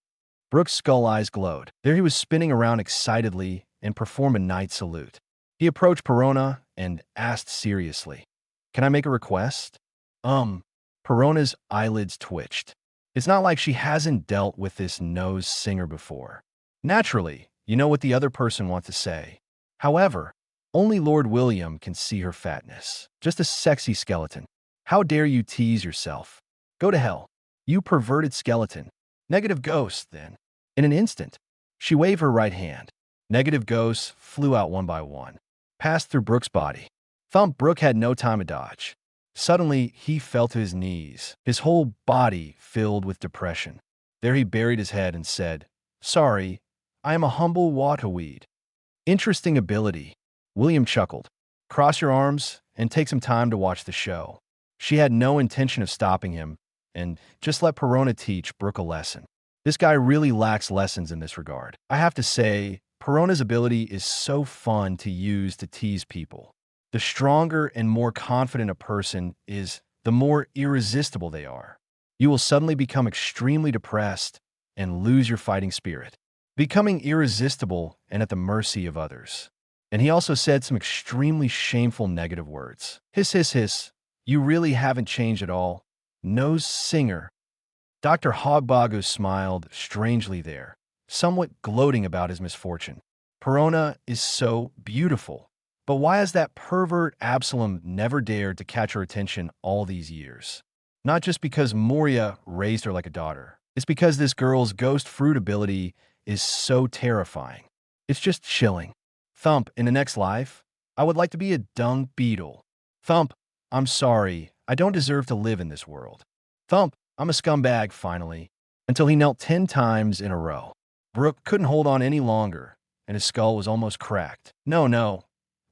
Brook's skull eyes glowed. There he was spinning around excitedly and performed a knight salute. He approached Perona and asked seriously, "Can I make a request?" Perona's eyelids twitched. It's not like she hasn't dealt with this nose singer before. Naturally, you know what the other person wants to say. However, only Lord William can see her fatness. Just a sexy skeleton. How dare you tease yourself? Go to hell. You perverted skeleton. Negative ghost, then. In an instant, she waved her right hand. Negative ghosts flew out one by one, passed through Brook's body. Brook had no time to dodge. Suddenly, he fell to his knees, his whole body filled with depression. There he buried his head and said, "Sorry, I am a humble waterweed." Interesting ability. William chuckled. Cross your arms and take some time to watch the show. She had no intention of stopping him, and just let Perona teach Brook a lesson. This guy really lacks lessons in this regard. I have to say, Perona's ability is so fun to use to tease people. The stronger and more confident a person is, the more irresistible they are. You will suddenly become extremely depressed and lose your fighting spirit, becoming irresistible and at the mercy of others. And he also said some extremely shameful negative words. Hiss, hiss, hiss. You really haven't changed at all. Nose singer. Dr. Hogbagu smiled strangely there, somewhat gloating about his misfortune. Perona is so beautiful. But why has that pervert Absalom never dared to catch her attention all these years? Not just because Moria raised her like a daughter. It's because this girl's ghost fruit ability is so terrifying. It's just chilling. In the next life, I would like to be a dung beetle. I'm sorry, I don't deserve to live in this world. I'm a scumbag, finally. Until he knelt 10 times in a row. Brook couldn't hold on any longer, and his skull was almost cracked. No.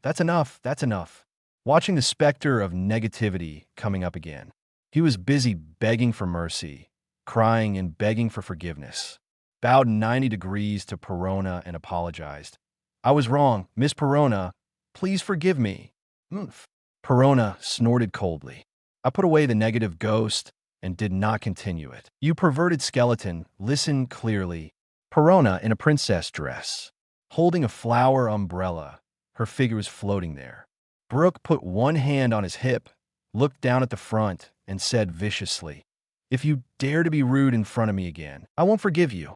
That's enough. Watching the specter of negativity coming up again. He was busy begging for mercy, crying and begging for forgiveness. Bowed 90 degrees to Perona and apologized. I was wrong, Miss Perona. Please forgive me. Perona snorted coldly. I put away the negative ghost and did not continue it. You perverted skeleton, listen clearly. Perona in a princess dress, holding a flower umbrella. Her figure was floating there. Brook put one hand on his hip, looked down at the front, and said viciously, "If you dare to be rude in front of me again, I won't forgive you."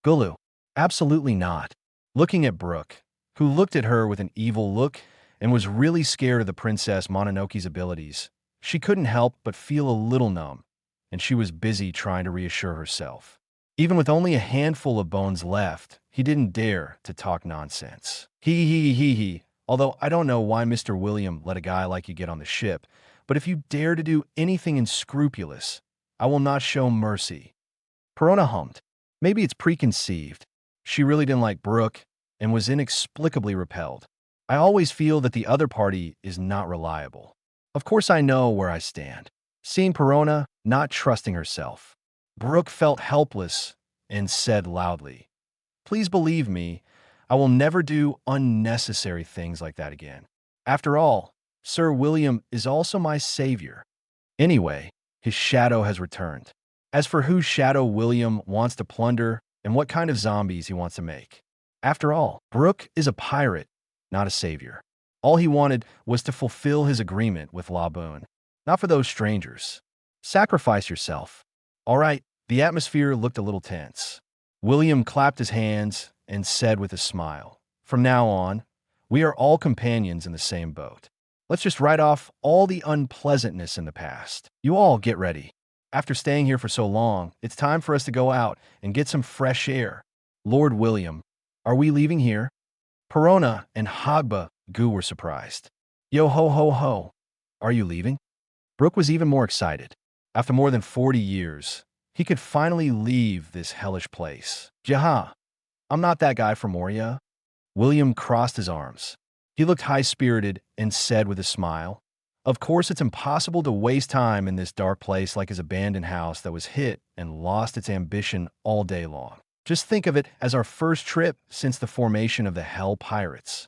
Gulu. Absolutely not. Looking at Brook, who looked at her with an evil look and was really scared of the Princess Mononoke's abilities, she couldn't help but feel a little numb, and she was busy trying to reassure herself. Even with only a handful of bones left, he didn't dare to talk nonsense. He. Although I don't know why Mr. William let a guy like you get on the ship, but if you dare to do anything unscrupulous, I will not show mercy. Perona hummed. Maybe it's preconceived. She really didn't like Brook and was inexplicably repelled. I always feel that the other party is not reliable. Of course I know where I stand. Seeing Perona not trusting herself, Brook felt helpless and said loudly, "Please believe me, I will never do unnecessary things like that again. After all, Sir William is also my savior. Anyway, his shadow has returned. As for whose shadow William wants to plunder and what kind of zombies he wants to make. After all, Brook is a pirate, not a savior. All he wanted was to fulfill his agreement with La Boone, not for those strangers. Sacrifice yourself." All right, the atmosphere looked a little tense. William clapped his hands and said with a smile, "From now on, we are all companions in the same boat. Let's just write off all the unpleasantness in the past. You all get ready. After staying here for so long, it's time for us to go out and get some fresh air. Lord William, are we leaving here?" Perona and Hogba Gu were surprised. Yo ho ho ho. Are you leaving? Brooke was even more excited. After more than 40 years, he could finally leave this hellish place. Jaha, I'm not that guy from Moria. William crossed his arms. He looked high-spirited and said with a smile, "Of course it's impossible to waste time in this dark place like his abandoned house that was hit and lost its ambition all day long. Just think of it as our first trip since the formation of the Hell Pirates.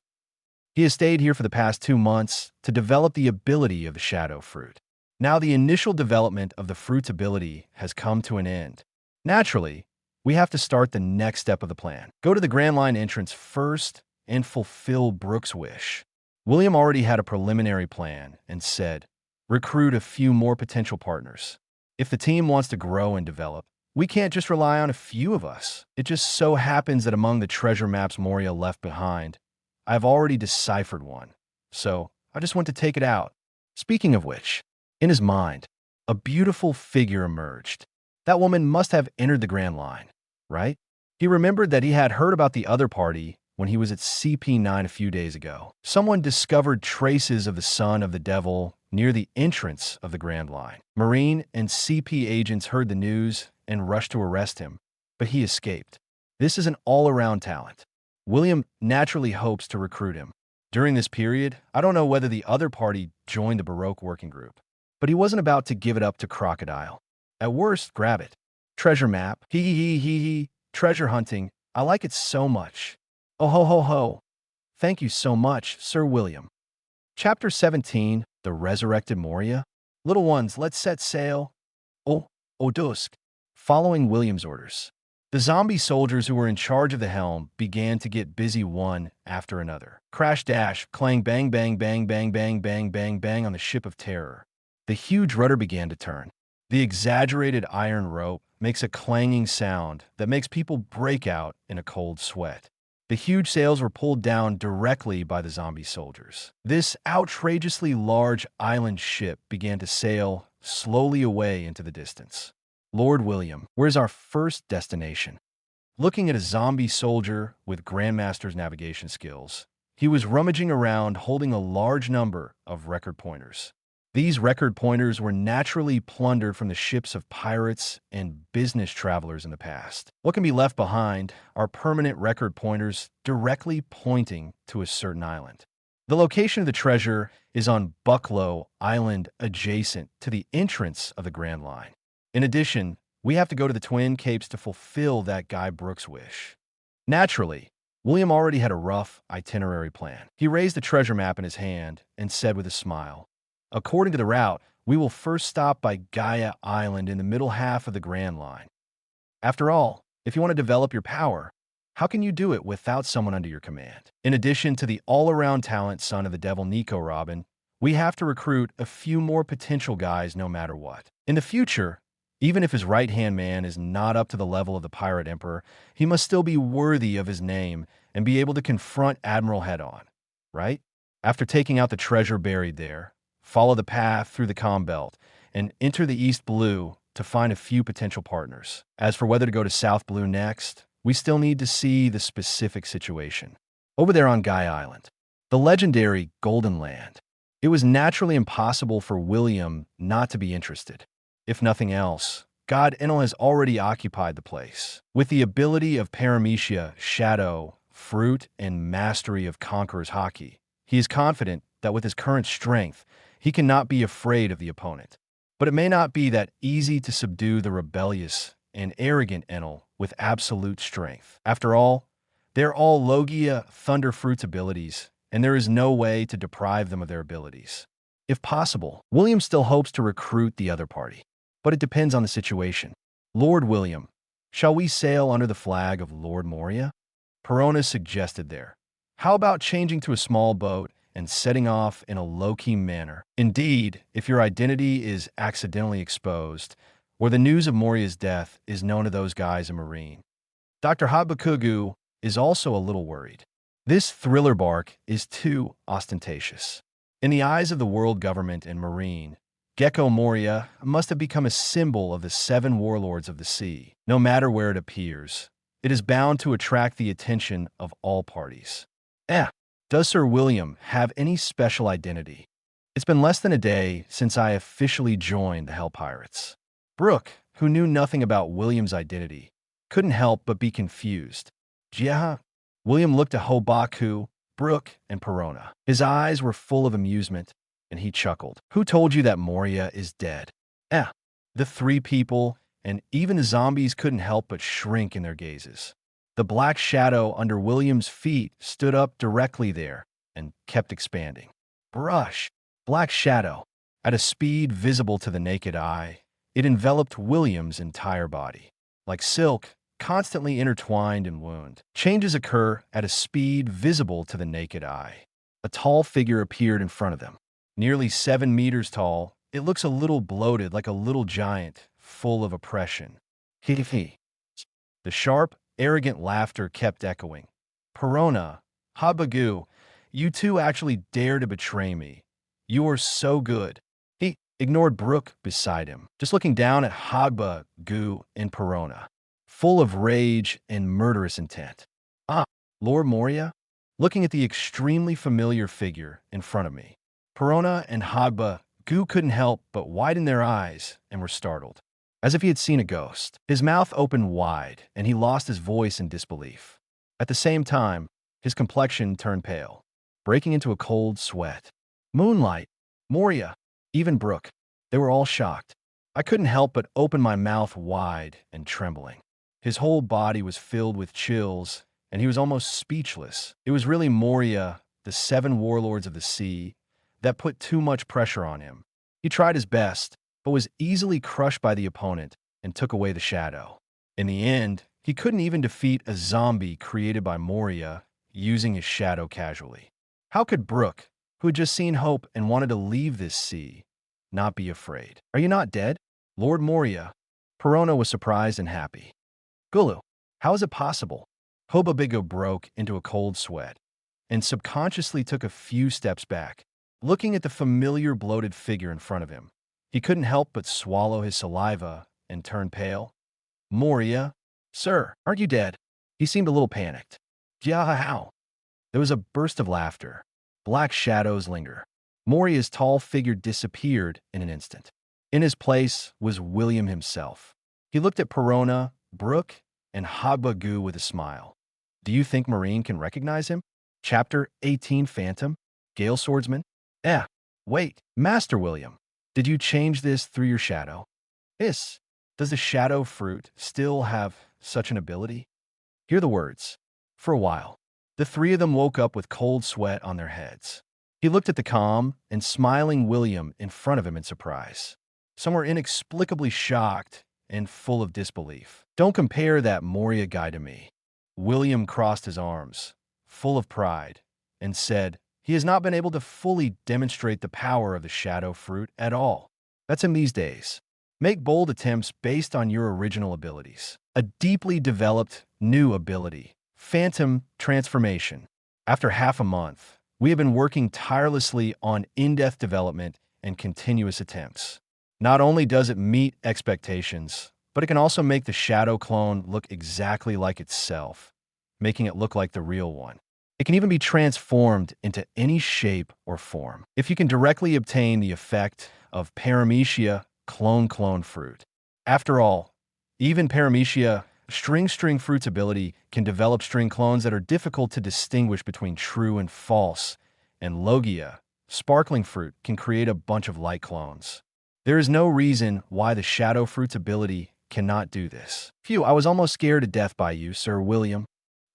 He has stayed here for the past 2 months to develop the ability of the Shadow Fruit. Now the initial development of the fruit's ability has come to an end. Naturally, we have to start the next step of the plan. Go to the Grand Line entrance first and fulfill Brooke's wish." William already had a preliminary plan and said, "Recruit a few more potential partners. If the team wants to grow and develop, we can't just rely on a few of us. It just so happens that among the treasure maps Moria left behind, I've already deciphered one, so I just want to take it out." Speaking of which, in his mind, a beautiful figure emerged. That woman must have entered the Grand Line, right? He remembered that he had heard about the other party when he was at CP9 a few days ago. Someone discovered traces of the son of the devil near the entrance of the Grand Line. Marine and CP agents heard the news and rushed to arrest him, but he escaped. This is an all-around talent. William naturally hopes to recruit him. During this period, I don't know whether the other party joined the Baroque working group, but he wasn't about to give it up to Crocodile. At worst, grab it. Treasure map. Hee. Treasure hunting. I like it so much. Oh ho ho ho. Thank you so much, Sir William. Chapter 17, The Resurrected Moria. Little ones, let's set sail. Oh, dusk. Following William's orders, the zombie soldiers who were in charge of the helm began to get busy one after another. Crash dash, clang bang bang bang bang bang bang bang bang on the ship of terror. The huge rudder began to turn. The exaggerated iron rope makes a clanging sound that makes people break out in a cold sweat. The huge sails were pulled down directly by the zombie soldiers. This outrageously large island ship began to sail slowly away into the distance. Lord William, where's our first destination? Looking at a zombie soldier with Grandmaster's navigation skills, he was rummaging around holding a large number of record pointers. These record pointers were naturally plundered from the ships of pirates and business travelers in the past. What can be left behind are permanent record pointers directly pointing to a certain island. The location of the treasure is on Bucklow Island, adjacent to the entrance of the Grand Line. In addition, we have to go to the Twin Capes to fulfill that Guy Brooks wish. Naturally, William already had a rough itinerary plan. He raised the treasure map in his hand and said with a smile, "According to the route, we will first stop by Gaia Island in the middle half of the Grand Line. After all, if you want to develop your power, how can you do it without someone under your command? In addition to the all-around talent son of the devil Nico Robin, we have to recruit a few more potential guys no matter what. In the future, even if his right-hand man is not up to the level of the Pirate Emperor, he must still be worthy of his name and be able to confront Admiral head-on, right? After taking out the treasure buried there, follow the path through the comm belt and enter the East Blue to find a few potential partners. As for whether to go to South Blue next, we still need to see the specific situation. Over there on Guy Island, the legendary Golden Land, it was naturally impossible for William not to be interested. If nothing else, God Enel has already occupied the place. With the ability of Paramecia, Shadow, Fruit, and mastery of Conqueror's Haki, he is confident that with his current strength, he cannot be afraid of the opponent. But it may not be that easy to subdue the rebellious and arrogant Enel with absolute strength. After all, they're all Logia Thunder Fruit's abilities, and there is no way to deprive them of their abilities. If possible, William still hopes to recruit the other party, but it depends on the situation. Lord William, shall we sail under the flag of Lord Moria? Perona suggested there. How about changing to a small boat and setting off in a low-key manner? Indeed, if your identity is accidentally exposed, or the news of Moria's death is known to those guys in Marine. Dr. Habakugu is also a little worried. This thriller bark is too ostentatious. In the eyes of the world government and Marine, Gekko Moria must have become a symbol of the 7 warlords of the sea. No matter where it appears, it is bound to attract the attention of all parties. Does Sir William have any special identity? It's been less than a day since I officially joined the Hell Pirates. Brooke, who knew nothing about William's identity, couldn't help but be confused. Yeah. William looked at Hobaku, Brooke, and Perona. His eyes were full of amusement, and he chuckled. Who told you that Moria is dead? The three people, and even the zombies, couldn't help but shrink in their gazes. The black shadow under William's feet stood up directly there and kept expanding. Brush. Black shadow. At a speed visible to the naked eye, it enveloped William's entire body. Like silk, constantly intertwined and wound. Changes occur at a speed visible to the naked eye. A tall figure appeared in front of them. Nearly 7 meters tall, it looks a little bloated, like a little giant, full of oppression. Hee. The sharp, arrogant laughter kept echoing. Perona, Habagu, you two actually dare to betray me. You're so good. He ignored Brooke beside him, just looking down at Habagu and Perona, full of rage and murderous intent. Lord Moria? Looking at the extremely familiar figure in front of me. Perona and Habagu couldn't help but widen their eyes and were startled, as if he had seen a ghost. His mouth opened wide, and he lost his voice in disbelief. At the same time, his complexion turned pale, breaking into a cold sweat. Moonlight, Moria, even Brooke, they were all shocked. I couldn't help but open my mouth wide and trembling. His whole body was filled with chills, and he was almost speechless. It was really Moria, the 7 warlords of the sea, that put too much pressure on him. He tried his best, but was easily crushed by the opponent and took away the shadow. In the end, he couldn't even defeat a zombie created by Moria using his shadow casually. How could Brooke, who had just seen hope and wanted to leave this sea, not be afraid? Are you not dead? Lord Moria. Perona was surprised and happy. Gulu, how is it possible? Hobabigo broke into a cold sweat and subconsciously took a few steps back, looking at the familiar bloated figure in front of him. He couldn't help but swallow his saliva and turn pale. Moria, sir, aren't you dead? He seemed a little panicked. Yeah, how? There was a burst of laughter. Black shadows linger. Moria's tall figure disappeared in an instant. In his place was William himself. He looked at Perona, Brooke, and Habagu with a smile. Do you think Marine can recognize him? Chapter 18 Phantom? Gale Swordsman? Wait, Master William. Did you change this through your shadow? Does the shadow fruit still have such an ability? Hear the words. For a while, the three of them woke up with cold sweat on their heads. He looked at the calm and smiling William in front of him in surprise. Some were inexplicably shocked and full of disbelief. Don't compare that Moria guy to me. William crossed his arms, full of pride, and said, he has not been able to fully demonstrate the power of the shadow fruit at all. That's him these days. Make bold attempts based on your original abilities. A deeply developed new ability, Phantom Transformation. After half a month, we have been working tirelessly on in-depth development and continuous attempts. Not only does it meet expectations, but it can also make the shadow clone look exactly like itself, making it look like the real one. It can even be transformed into any shape or form, if you can directly obtain the effect of Paramecia clone fruit. After all, even Paramecia string fruit's ability can develop string clones that are difficult to distinguish between true and false, and Logia, sparkling fruit, can create a bunch of light clones. There is no reason why the shadow fruit's ability cannot do this. Phew, I was almost scared to death by you, Sir William.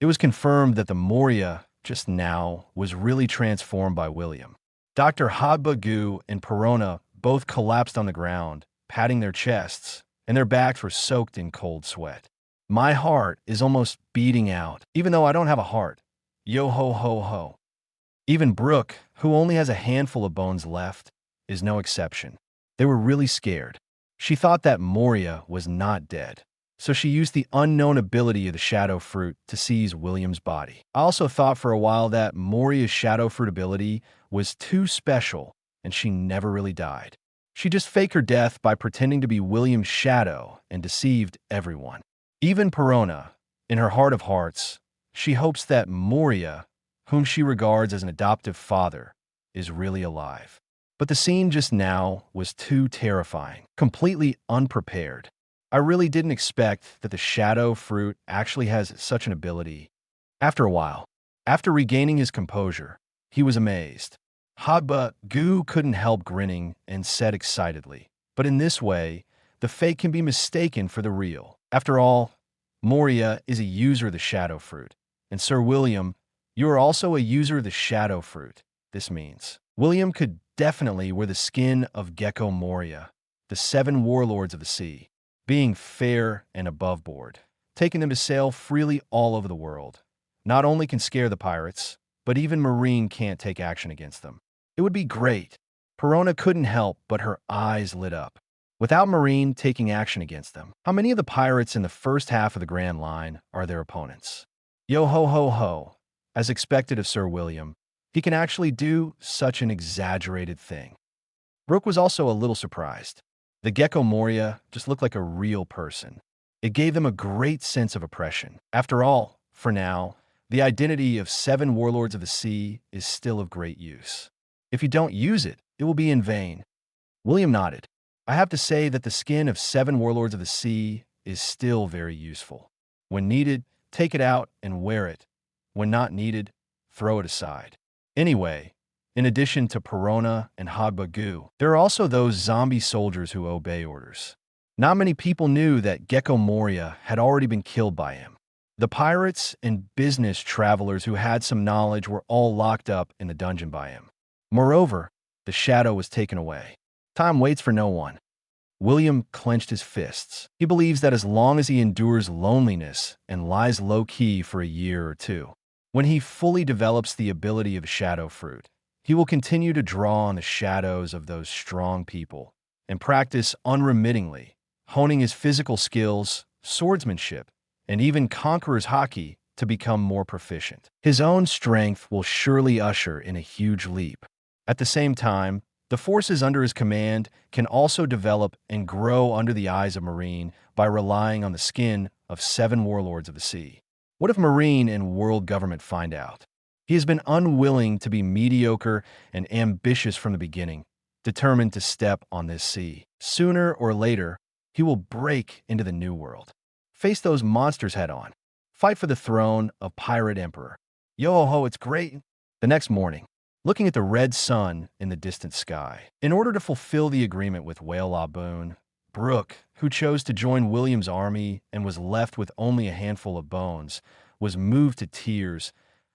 It was confirmed that the Moria just now was really transformed by William. Dr. Habagu and Perona both collapsed on the ground, patting their chests, and their backs were soaked in cold sweat. My heart is almost beating out, even though I don't have a heart. Yo ho ho ho. Even Brooke, who only has a handful of bones left, is no exception. They were really scared. She thought that Moria was not dead, so she used the unknown ability of the shadow fruit to seize William's body. I also thought for a while that Moria's shadow fruit ability was too special and she never really died. She just faked her death by pretending to be William's shadow and deceived everyone. Even Perona, in her heart of hearts, she hopes that Moria, whom she regards as an adoptive father, is really alive. But the scene just now was too terrifying, completely unprepared. I really didn't expect that the shadow fruit actually has such an ability. After a while, after regaining his composure, he was amazed. Hagba Gu couldn't help grinning and said excitedly, "But in this way, the fake can be mistaken for the real. After all, Moria is a user of the shadow fruit. And Sir William, you are also a user of the shadow fruit. This means William could definitely wear the skin of Gekko Moria, the 7 warlords of the sea, being fair and above board, taking them to sail freely all over the world. Not only can scare the pirates, but even Marine can't take action against them. It would be great." Perona couldn't help but her eyes lit up. Without Marine taking action against them, how many of the pirates in the first half of the Grand Line are their opponents? Yo ho ho ho. As expected of Sir William, he can actually do such an exaggerated thing. Brooke was also a little surprised. The Gekko Moria just looked like a real person. It gave them a great sense of oppression. After all, for now, the identity of 7 warlords of the sea is still of great use. If you don't use it, it will be in vain. William nodded. I have to say that the skin of 7 warlords of the sea is still very useful. When needed, take it out and wear it. When not needed, throw it aside. Anyway, in addition to Perona and Hagba Gu, there are also those zombie soldiers who obey orders. Not many people knew that Gekko Moria had already been killed by him. The pirates and business travelers who had some knowledge were all locked up in the dungeon by him. Moreover, the shadow was taken away. Time waits for no one. William clenched his fists. He believes that as long as he endures loneliness and lies low-key for a year or two, when he fully develops the ability of shadow fruit, he will continue to draw on the shadows of those strong people and practice unremittingly, honing his physical skills, swordsmanship, and even conqueror's haki to become more proficient. His own strength will surely usher in a huge leap. At the same time, the forces under his command can also develop and grow under the eyes of Marine by relying on the skin of 7 warlords of the sea. What if Marine and world government find out? He has been unwilling to be mediocre and ambitious from the beginning, determined to step on this sea. Sooner or later, he will break into the new world. Face those monsters head on. Fight for the throne of Pirate Emperor. Yo-ho-ho, it's great. The next morning, looking at the red sun in the distant sky. In order to fulfill the agreement with Whale Laboon, Brooke, who chose to join William's army and was left with only a handful of bones, was moved to tears.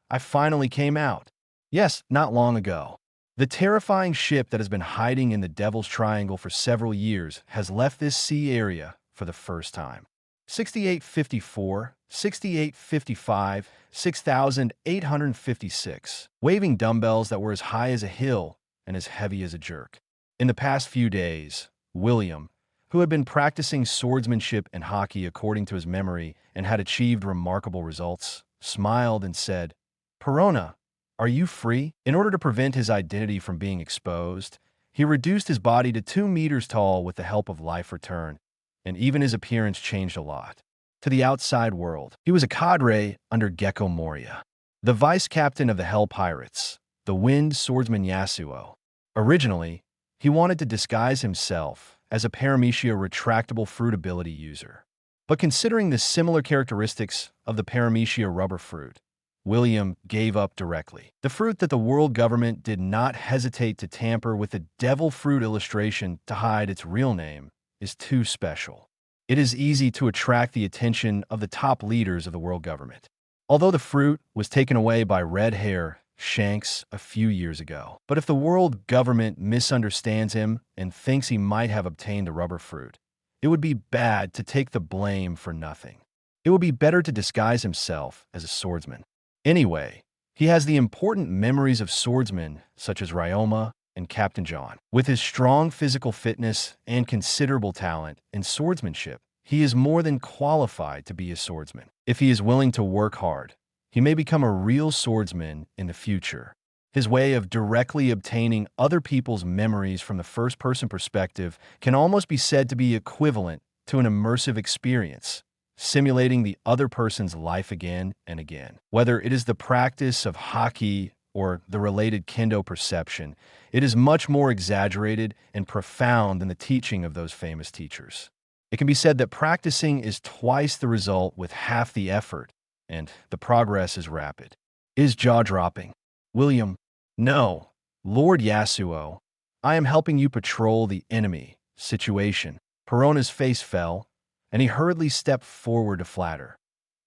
I finally came out. Yes, not long ago. The terrifying ship that has been hiding in the Devil's Triangle for several years has left this sea area for the first time. 6854, 6855, 6856, waving dumbbells that were as high as a hill and as heavy as a jerk. In the past few days, William, who had been practicing swordsmanship and haki according to his memory and had achieved remarkable results, smiled and said, "Perona, are you free?" In order to prevent his identity from being exposed, he reduced his body to 2 meters tall with the help of Life Return, and even his appearance changed a lot. To the outside world, he was a cadre under Gekko Moria, the vice captain of the Hell Pirates, the Wind Swordsman Yasuo. Originally, he wanted to disguise himself as a Paramecia retractable fruit ability user. But considering the similar characteristics of the Paramecia rubber fruit, William gave up directly. The fruit that the world government did not hesitate to tamper with the devil fruit illustration to hide its real name is too special. It is easy to attract the attention of the top leaders of the world government. Although the fruit was taken away by Red Hair Shanks a few years ago. But if the world government misunderstands him and thinks he might have obtained the rubber fruit, it would be bad to take the blame for nothing. It would be better to disguise himself as a swordsman. Anyway, he has the important memories of swordsmen such as Ryoma and Captain John. With his strong physical fitness and considerable talent in swordsmanship, he is more than qualified to be a swordsman. If he is willing to work hard, he may become a real swordsman in the future. His way of directly obtaining other people's memories from the first-person perspective can almost be said to be equivalent to an immersive experience, simulating the other person's life again and again. Whether it is the practice of haki or the related kendo perception, it is much more exaggerated and profound than the teaching of those famous teachers. It can be said that practicing is twice the result with half the effort, and the progress is rapid. Is jaw-dropping. William, no. Lord Yasuo, I am helping you patrol the enemy situation. Perona's face fell, and he hurriedly stepped forward to flatter.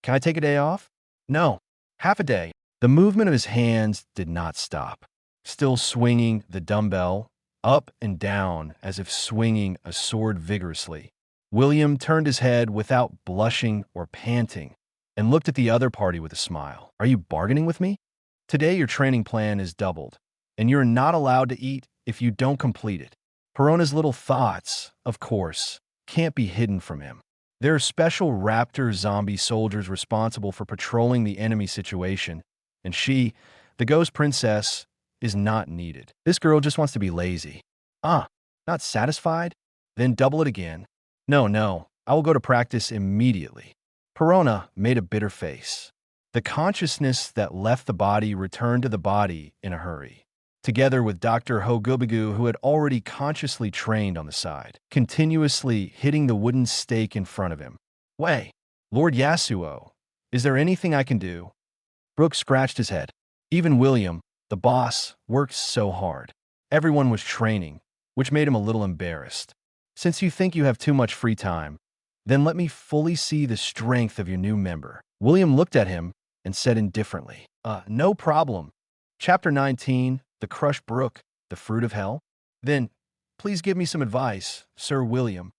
Can I take a day off? No. Half a day. The movement of his hands did not stop, still swinging the dumbbell up and down as if swinging a sword vigorously. William turned his head without blushing or panting and looked at the other party with a smile. Are you bargaining with me? Today your training plan is doubled, and you're not allowed to eat if you don't complete it. Perona's little thoughts, of course, can't be hidden from him. There are special raptor zombie soldiers responsible for patrolling the enemy situation, and she, the ghost princess, is not needed. This girl just wants to be lazy. Not satisfied? Then double it again. No, I will go to practice immediately. Perona made a bitter face. The consciousness that left the body returned to the body in a hurry, together with Dr. Hogubigu, who had already consciously trained on the side, continuously hitting the wooden stake in front of him. Way, Lord Yasuo, is there anything I can do? Brooke scratched his head. Even William, the boss, worked so hard. Everyone was training, which made him a little embarrassed. Since you think you have too much free time, then let me fully see the strength of your new member. William looked at him and said indifferently, no problem. Chapter 19, The Crushed Brook, The Fruit of Hell? Then, please give me some advice, Sir William.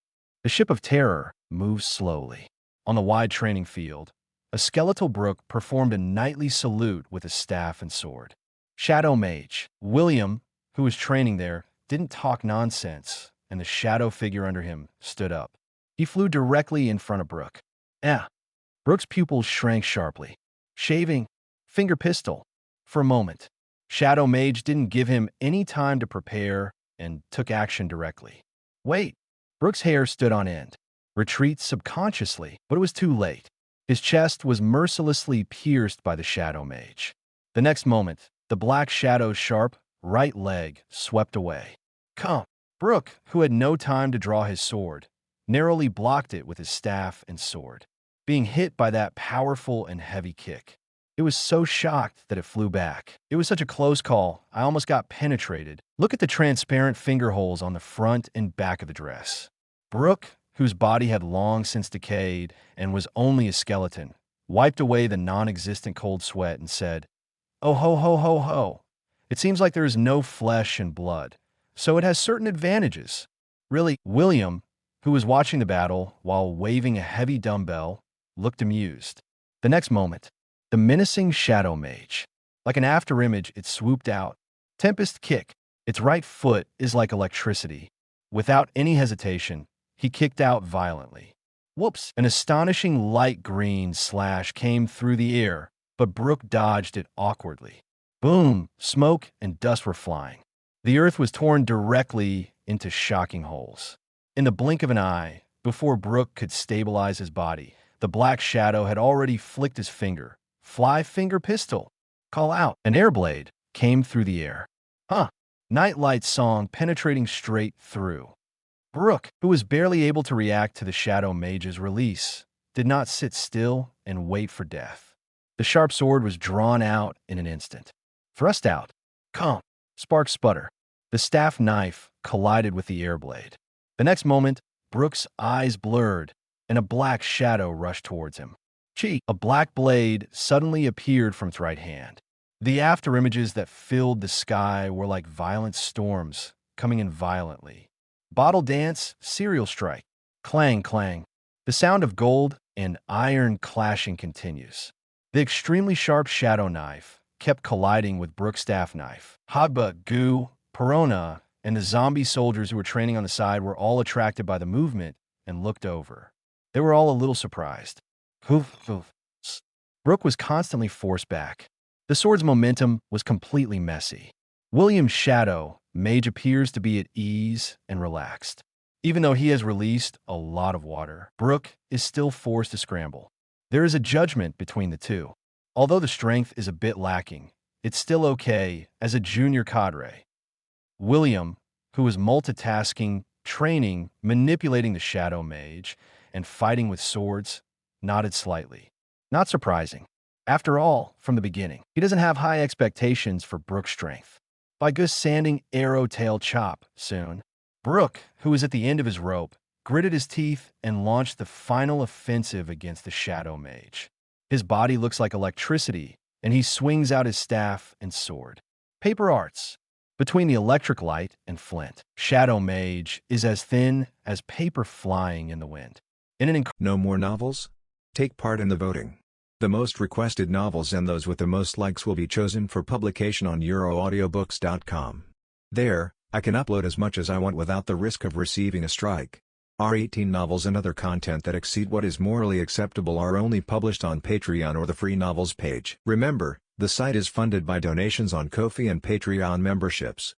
The ship of terror moved slowly. On the wide training field, a skeletal brook performed a knightly salute with a staff and sword. Shadow Mage, William, who was training there, didn't talk nonsense, and the shadow figure under him stood up. He flew directly in front of Brook. Brook's pupils shrank sharply. Shaving, finger pistol. For a moment, Shadow Mage didn't give him any time to prepare and took action directly. Wait! Brook's hair stood on end. Retreat subconsciously, but it was too late. His chest was mercilessly pierced by the Shadow Mage. The next moment, the black shadow's sharp right leg swept away. Come! Brook, who had no time to draw his sword, narrowly blocked it with his staff and sword, being hit by that powerful and heavy kick. It was so shocked that it flew back. It was such a close call, I almost got penetrated. Look at the transparent finger holes on the front and back of the dress. Brook, whose body had long since decayed and was only a skeleton, wiped away the non-existent cold sweat and said, Oh ho ho ho ho. It seems like there is no flesh and blood, so it has certain advantages. Really, William, who was watching the battle while waving a heavy dumbbell, looked amused. The next moment, the menacing Shadow Mage. Like an afterimage, it swooped out. Tempest kick. Its right foot is like electricity. Without any hesitation, he kicked out violently. Whoops! An astonishing light green slash came through the air, but Brook dodged it awkwardly. Boom! Smoke and dust were flying. The earth was torn directly into shocking holes. In the blink of an eye, before Brook could stabilize his body, the black shadow had already flicked his finger. Fly finger pistol. Call out. An air blade came through the air. Nightlight song penetrating straight through. Brook, who was barely able to react to the Shadow Mage's release, did not sit still and wait for death. The sharp sword was drawn out in an instant. Thrust out. Come. Spark sputter. The staff knife collided with the air blade. The next moment, Brook's eyes blurred, and a black shadow rushed towards him. A black blade suddenly appeared from its right hand. The afterimages that filled the sky were like violent storms, coming in violently. Bottle dance, serial strike. Clang, clang. The sound of gold and iron clashing continues. The extremely sharp shadow knife kept colliding with Brook's staff knife. Hagba, Gu, Perona, and the zombie soldiers who were training on the side were all attracted by the movement and looked over. They were all a little surprised. Brook was constantly forced back. The sword's momentum was completely messy. William's Shadow Mage appears to be at ease and relaxed. Even though he has released a lot of water, Brook is still forced to scramble. There is a judgment between the two. Although the strength is a bit lacking, it's still okay as a junior cadre. William, who is multitasking, training, manipulating the Shadow Mage, and fighting with swords, nodded slightly. Not surprising. After all, from the beginning, he doesn't have high expectations for Brook's strength. By Gus sanding arrow tail chop soon, Brook, who was at the end of his rope, gritted his teeth and launched the final offensive against the Shadow Mage. His body looks like electricity, and he swings out his staff and sword. Paper arts. Between the electric light and flint, Shadow Mage is as thin as paper flying in the wind. No more novels? Take part in the voting. The most requested novels and those with the most likes will be chosen for publication on euroaudiobooks.com. There, I can upload as much as I want without the risk of receiving a strike. Our 18 novels and other content that exceed what is morally acceptable are only published on Patreon or the free novels page. Remember, the site is funded by donations on Ko-fi and Patreon memberships.